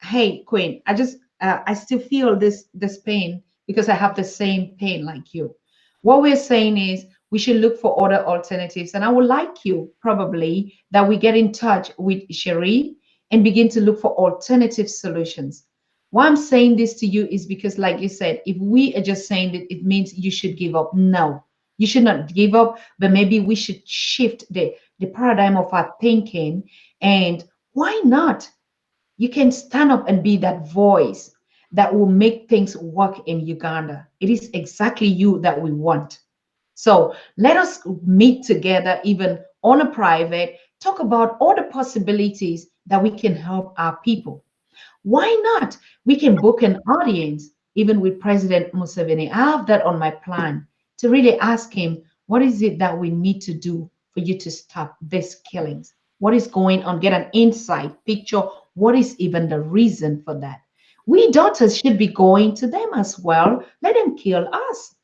Hey, Queen, I still feel this pain because I have the same pain like you. What we're saying is we should look for other alternatives, and I would like you probably that we get in touch with Sheree and begin to look for alternative solutions. Why I'm saying this to you is because, like you said, if we are just saying that it means you should give up, no, you should not give up, but maybe we should shift the paradigm of our thinking. And why not? You can stand up and be that voice that will make things work in Uganda. It is exactly you that we want. So let us meet together, even on a private, talk about all the possibilities that we can help our people. Why not? We can book an audience, even with President Museveni. I have that on my plan to really ask him, what is it that we need to do for you to stop these killings? What is going on? Get an insight picture. What is even the reason for that? We daughters should be going to them as well. Let them kill us,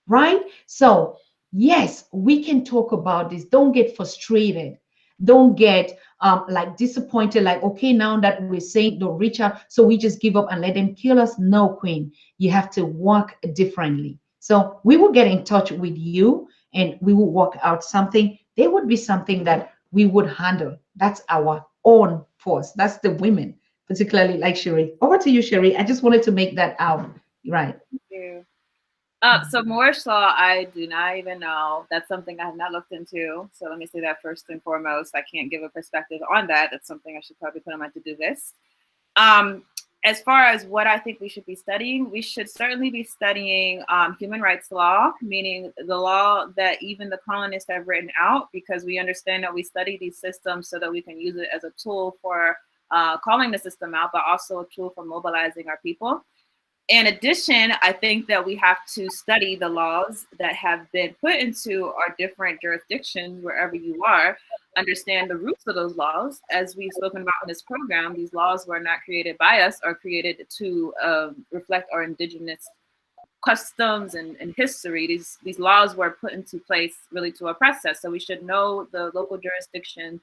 right? So, yes, we can talk about this. Don't get frustrated. Don't get like disappointed, like, okay, now that we're saying don't reach out, so we just give up and let them kill us. No, Queen, you have to work differently. So we will get in touch with you and we will work out something. There would be something that we would handle. That's our own force. That's the women, particularly like Sheree. Over to you, Sheree. I just wanted to make that out. Right. Thank you. So Moorish law, I do not even know. That's something I have not looked into. So let me say that first and foremost. I can't give a perspective on that. That's something I should probably put on my to-do list. As far as what I think we should be studying, we should certainly be studying human rights law, meaning the law that even the colonists have written out, because we understand that we study these systems so that we can use it as a tool for calling the system out, but also a tool for mobilizing our people. In addition, I think that we have to study the laws that have been put into our different jurisdictions, wherever you are, understand the roots of those laws. As we've spoken about in this program, these laws were not created by us, or created to reflect our indigenous customs and history. These laws were put into place really to oppress us. So we should know the local jurisdiction,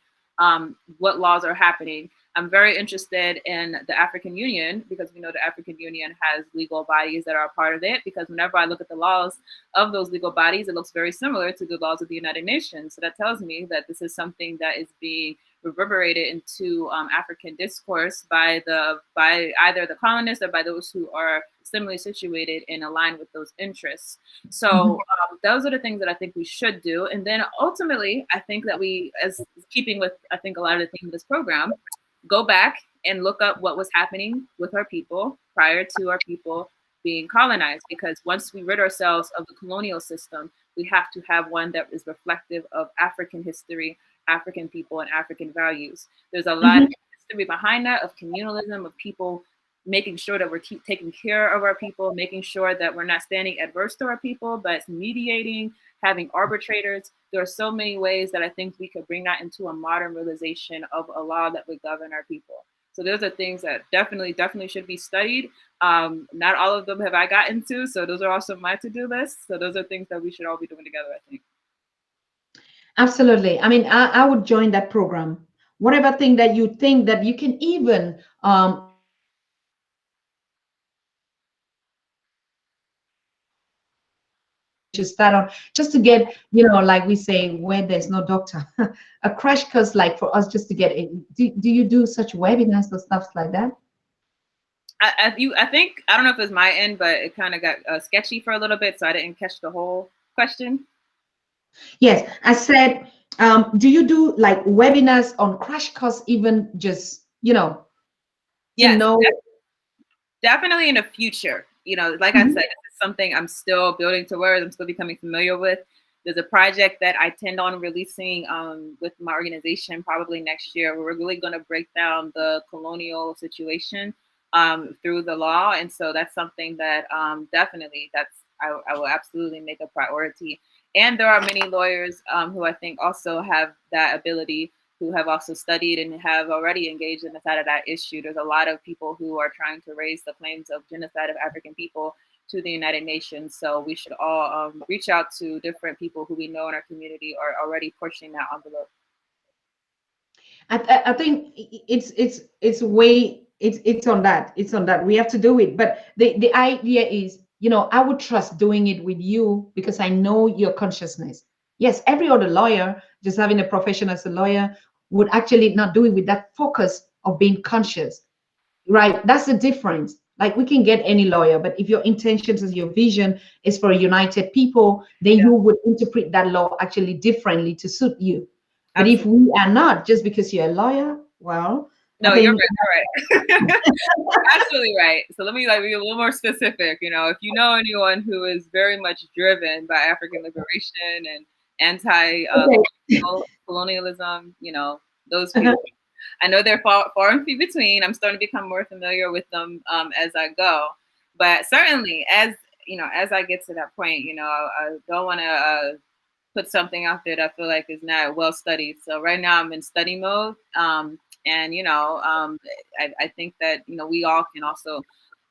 what laws are happening. I'm very interested in the African Union, because we know the African Union has legal bodies that are a part of it, because whenever I look at the laws of those legal bodies, it looks very similar to the laws of the United Nations. So that tells me that this is something that is being reverberated into African discourse by either the colonists or by those who are similarly situated and aligned with those interests. So those are the things that I think we should do. And then ultimately, I think that we, as keeping with, I think, a lot of the things of this program, go back and look up what was happening with our people prior to our people being colonized. Because once we rid ourselves of the colonial system, we have to have one that is reflective of African history, African people, and African values. There's a lot of history behind that, of communalism, of people making sure that we're taking care of our people, making sure that we're not standing adverse to our people, but mediating, having arbitrators. There are so many ways that I think we could bring that into a modern realization of a law that would govern our people. So those are things that definitely should be studied. Not all of them have I gotten to, so those are also my to-do list. So those are things that we should all be doing together, I think. Absolutely. I mean, I would join that program. Whatever thing that you think that you can even to start on, just to get, like we say, where there's no doctor, a crash course, like for us, just to get it. Do you do such webinars or stuff like that? I think, I don't know if it's my end, but it kind of got sketchy for a little bit, so I didn't catch the whole question. Yes, I said, do you do like webinars on crash course, even just, Yes, know? Definitely in the future. Like I said, this is something I'm still building towards, I'm still becoming familiar with. There's a project that I intend on releasing with my organization probably next year, where we're really going to break down the colonial situation through the law. And so that's something that definitely I will absolutely make a priority. And there are many lawyers who I think also have that ability, who have also studied and have already engaged in the side of that issue. There's a lot of people who are trying to raise the claims of genocide of African people to the United Nations. So we should all reach out to different people who we know in our community are already pushing that envelope. I think it's on that. It's on that. We have to do it. But the idea is, I would trust doing it with you because I know your consciousness. Yes, every other lawyer, just having a profession as a lawyer, would actually not do it with that focus of being conscious, right? That's the difference. Like, we can get any lawyer, but if your intentions and your vision is for a united people, then you would interpret that law actually differently to suit you. But if we are not, just because you're a lawyer, well, no, you're right. Absolutely right. So let me be a little more specific. If you know anyone who is very much driven by African liberation and anti-colonialism, those people, I know they're far and few between. I'm starting to become more familiar with them as I go. But certainly, as I get to that point, I don't want to put something out there that I feel like is not well studied. So right now I'm in study mode. I think that, we all can also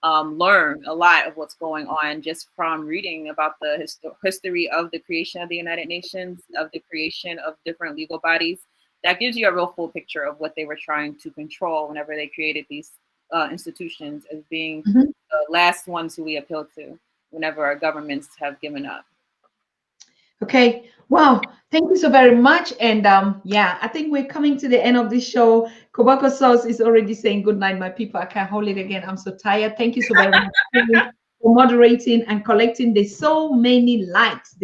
learn a lot of what's going on just from reading about the history of the creation of the United Nations, of the creation of different legal bodies. That gives you a real full picture of what they were trying to control whenever they created these institutions as being the last ones who we appeal to whenever our governments have given up. Okay. Wow. Thank you so very much. And I think we're coming to the end of this show. Kobako Sauce is already saying good night, my people. I can't hold it again. I'm so tired. Thank you so very much for moderating and collecting. There's so many likes.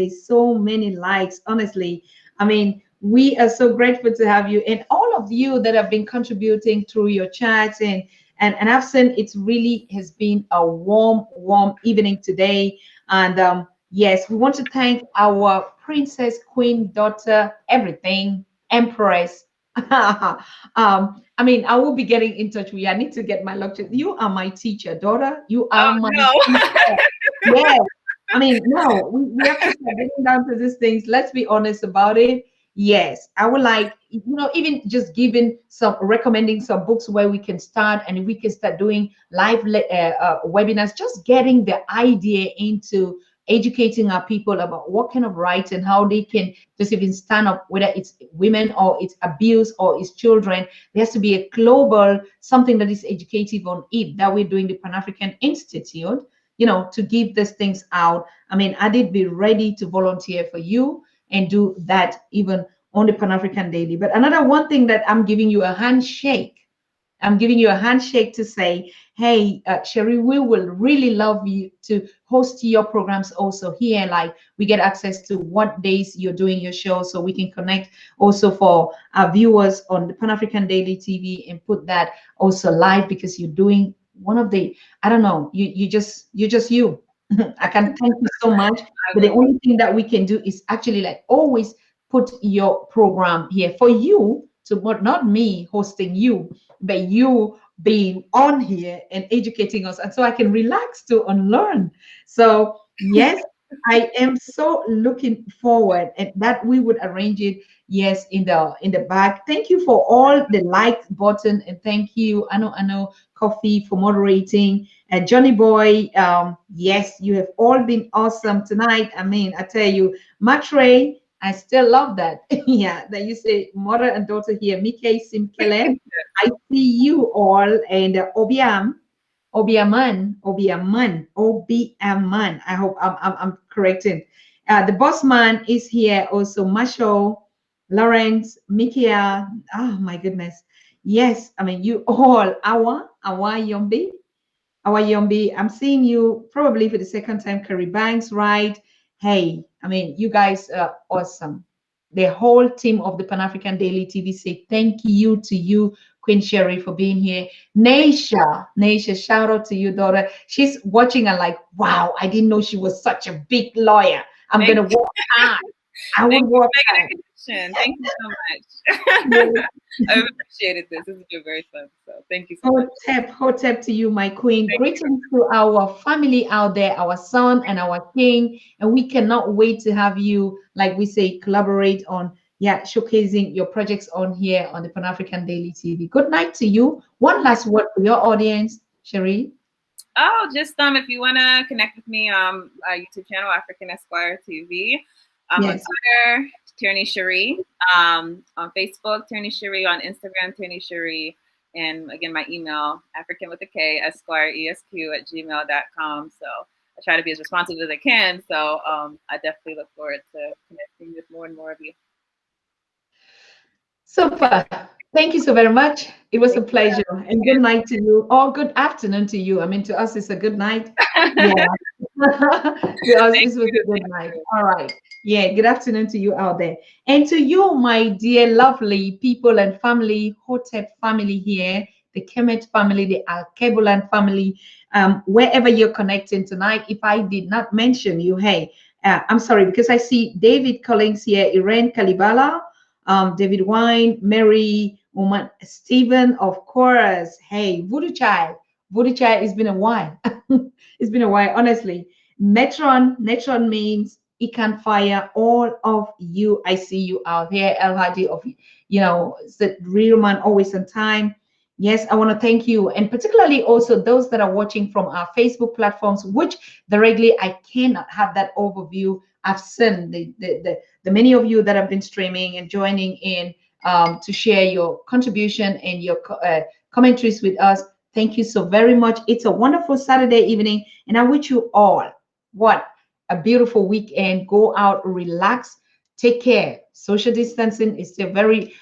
Honestly. I mean, we are so grateful to have you, and all of you that have been contributing through your chats and I've seen it really has been a warm evening today. And yes, we want to thank our princess, queen, daughter, everything, empress. I mean, I will be getting in touch with you. I need to get my lecture. You are my teacher, daughter. You are my teacher. Yes. I mean, no, we have to start getting down to these things. Let's be honest about it. Yes, I would like, even just recommending some books where we can start, and we can start doing live webinars, just getting the idea into educating our people about what kind of rights and how they can just even stand up, whether it's women or it's abuse or it's children. There has to be a global something that is educative on it, that we're doing the Pan-African Institute, to give these things out. I mean, I did be ready to volunteer for you and do that even on the Pan-African Daily. But another one thing that I'm giving you a handshake. I'm giving you a handshake to say, hey, Sheree, we will really love you to host your programs also here. Like, we get access to what days you're doing your show, so we can connect also for our viewers on the Pan-African Daily TV and put that also live, because you're doing one of the, I don't know, you're just you. I can thank you so much. But the only thing that we can do is actually, like, always put your program here for you to, but not me hosting you, but you being on here and educating us, and so I can relax to unlearn. So yes, I am so looking forward, and that we would arrange it, yes, in the back. Thank you for all the like button, and thank you, I know Coffee, for moderating, and Johnny Boy. Yes, you have all been awesome tonight. I mean, I tell you, Matre, I still love that. Yeah, that you say mother and daughter here. Mike Simkele, I see you all, and Obiaman. I hope I'm correcting. The boss man is here also. Masho, Lawrence, Mikia. Oh my goodness. Yes, I mean, you all. Awa Yombi. I'm seeing you probably for the second time. Curry Banks, right? Hey, I mean, you guys are awesome. The whole team of the Pan-African Daily TV say thank you to you, Queen Sheree, for being here. Naisha, shout out to you, daughter. She's watching and like, wow, I didn't know she was such a big lawyer. I'm going to work hard. I would work hard. Thank you so much. I've appreciated this. This has been very fun. So thank you so much. Hotep to you, my queen. Greetings to our family out there, our son and our king. And we cannot wait to have you, like we say, collaborate on showcasing your projects on here on the Pan-African Daily TV. Good night to you. One last word for your audience, Sheree. Oh, just if you want to connect with me, YouTube channel African Esquire TV. On Twitter, Tierney Sheree. On Facebook, Tierney Sheree. On Instagram, Tierney Sheree. And again, my email, African with a K, Esquire, ESQ@gmail.com. So I try to be as responsive as I can. So I definitely look forward to connecting with more and more of you. Super. Thank you so very much. It was a pleasure. And good night to you, or good afternoon to you. I mean, to us, it's a good night. Yeah. To us, this was a good night. All right. Yeah. Good afternoon to you out there. And to you, my dear, lovely people and family, Hotep family here, the Kemet family, the Al-Kebulan family, wherever you're connecting tonight. If I did not mention you, hey, I'm sorry, because I see David Collins here, Irene Kalibala, David Wine, Mary, Woman, Stephen, of course. Hey, Voodoo Child. Voodoo Child, it's been a while. It's been a while, honestly. Netron means it can fire all of you. I see you out here. El Hadi of, the real man, always on time. Yes, I want to thank you. And particularly also those that are watching from our Facebook platforms, which directly I cannot have that overview. I've seen the many of you that have been streaming and joining in to share your contribution and your commentaries with us. Thank you so very much. It's a wonderful Saturday evening, and I wish you all a beautiful weekend. Go out, relax, take care. Social distancing is still very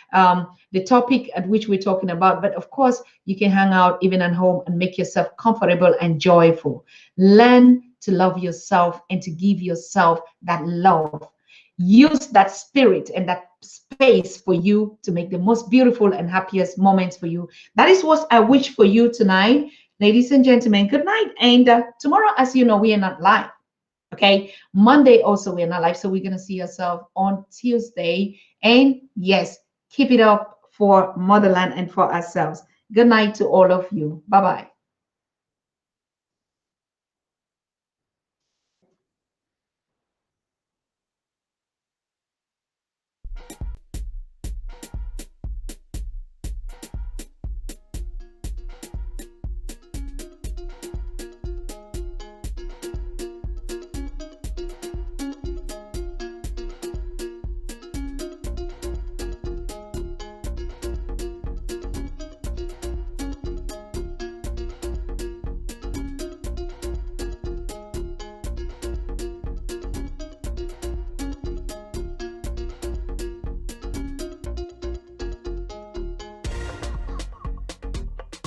the topic at which we're talking about, but of course you can hang out even at home and make yourself comfortable and joyful. Learn to love yourself and to give yourself that love. Use that spirit and that space for you to make the most beautiful and happiest moments for you. That is what I wish for you tonight, ladies and gentlemen. Good night. And tomorrow, as you know, we are not live. Okay, Monday also we're not live, so we're gonna see ourselves on Tuesday. And yes, keep it up for motherland and for ourselves. Good night to all of you. Bye bye.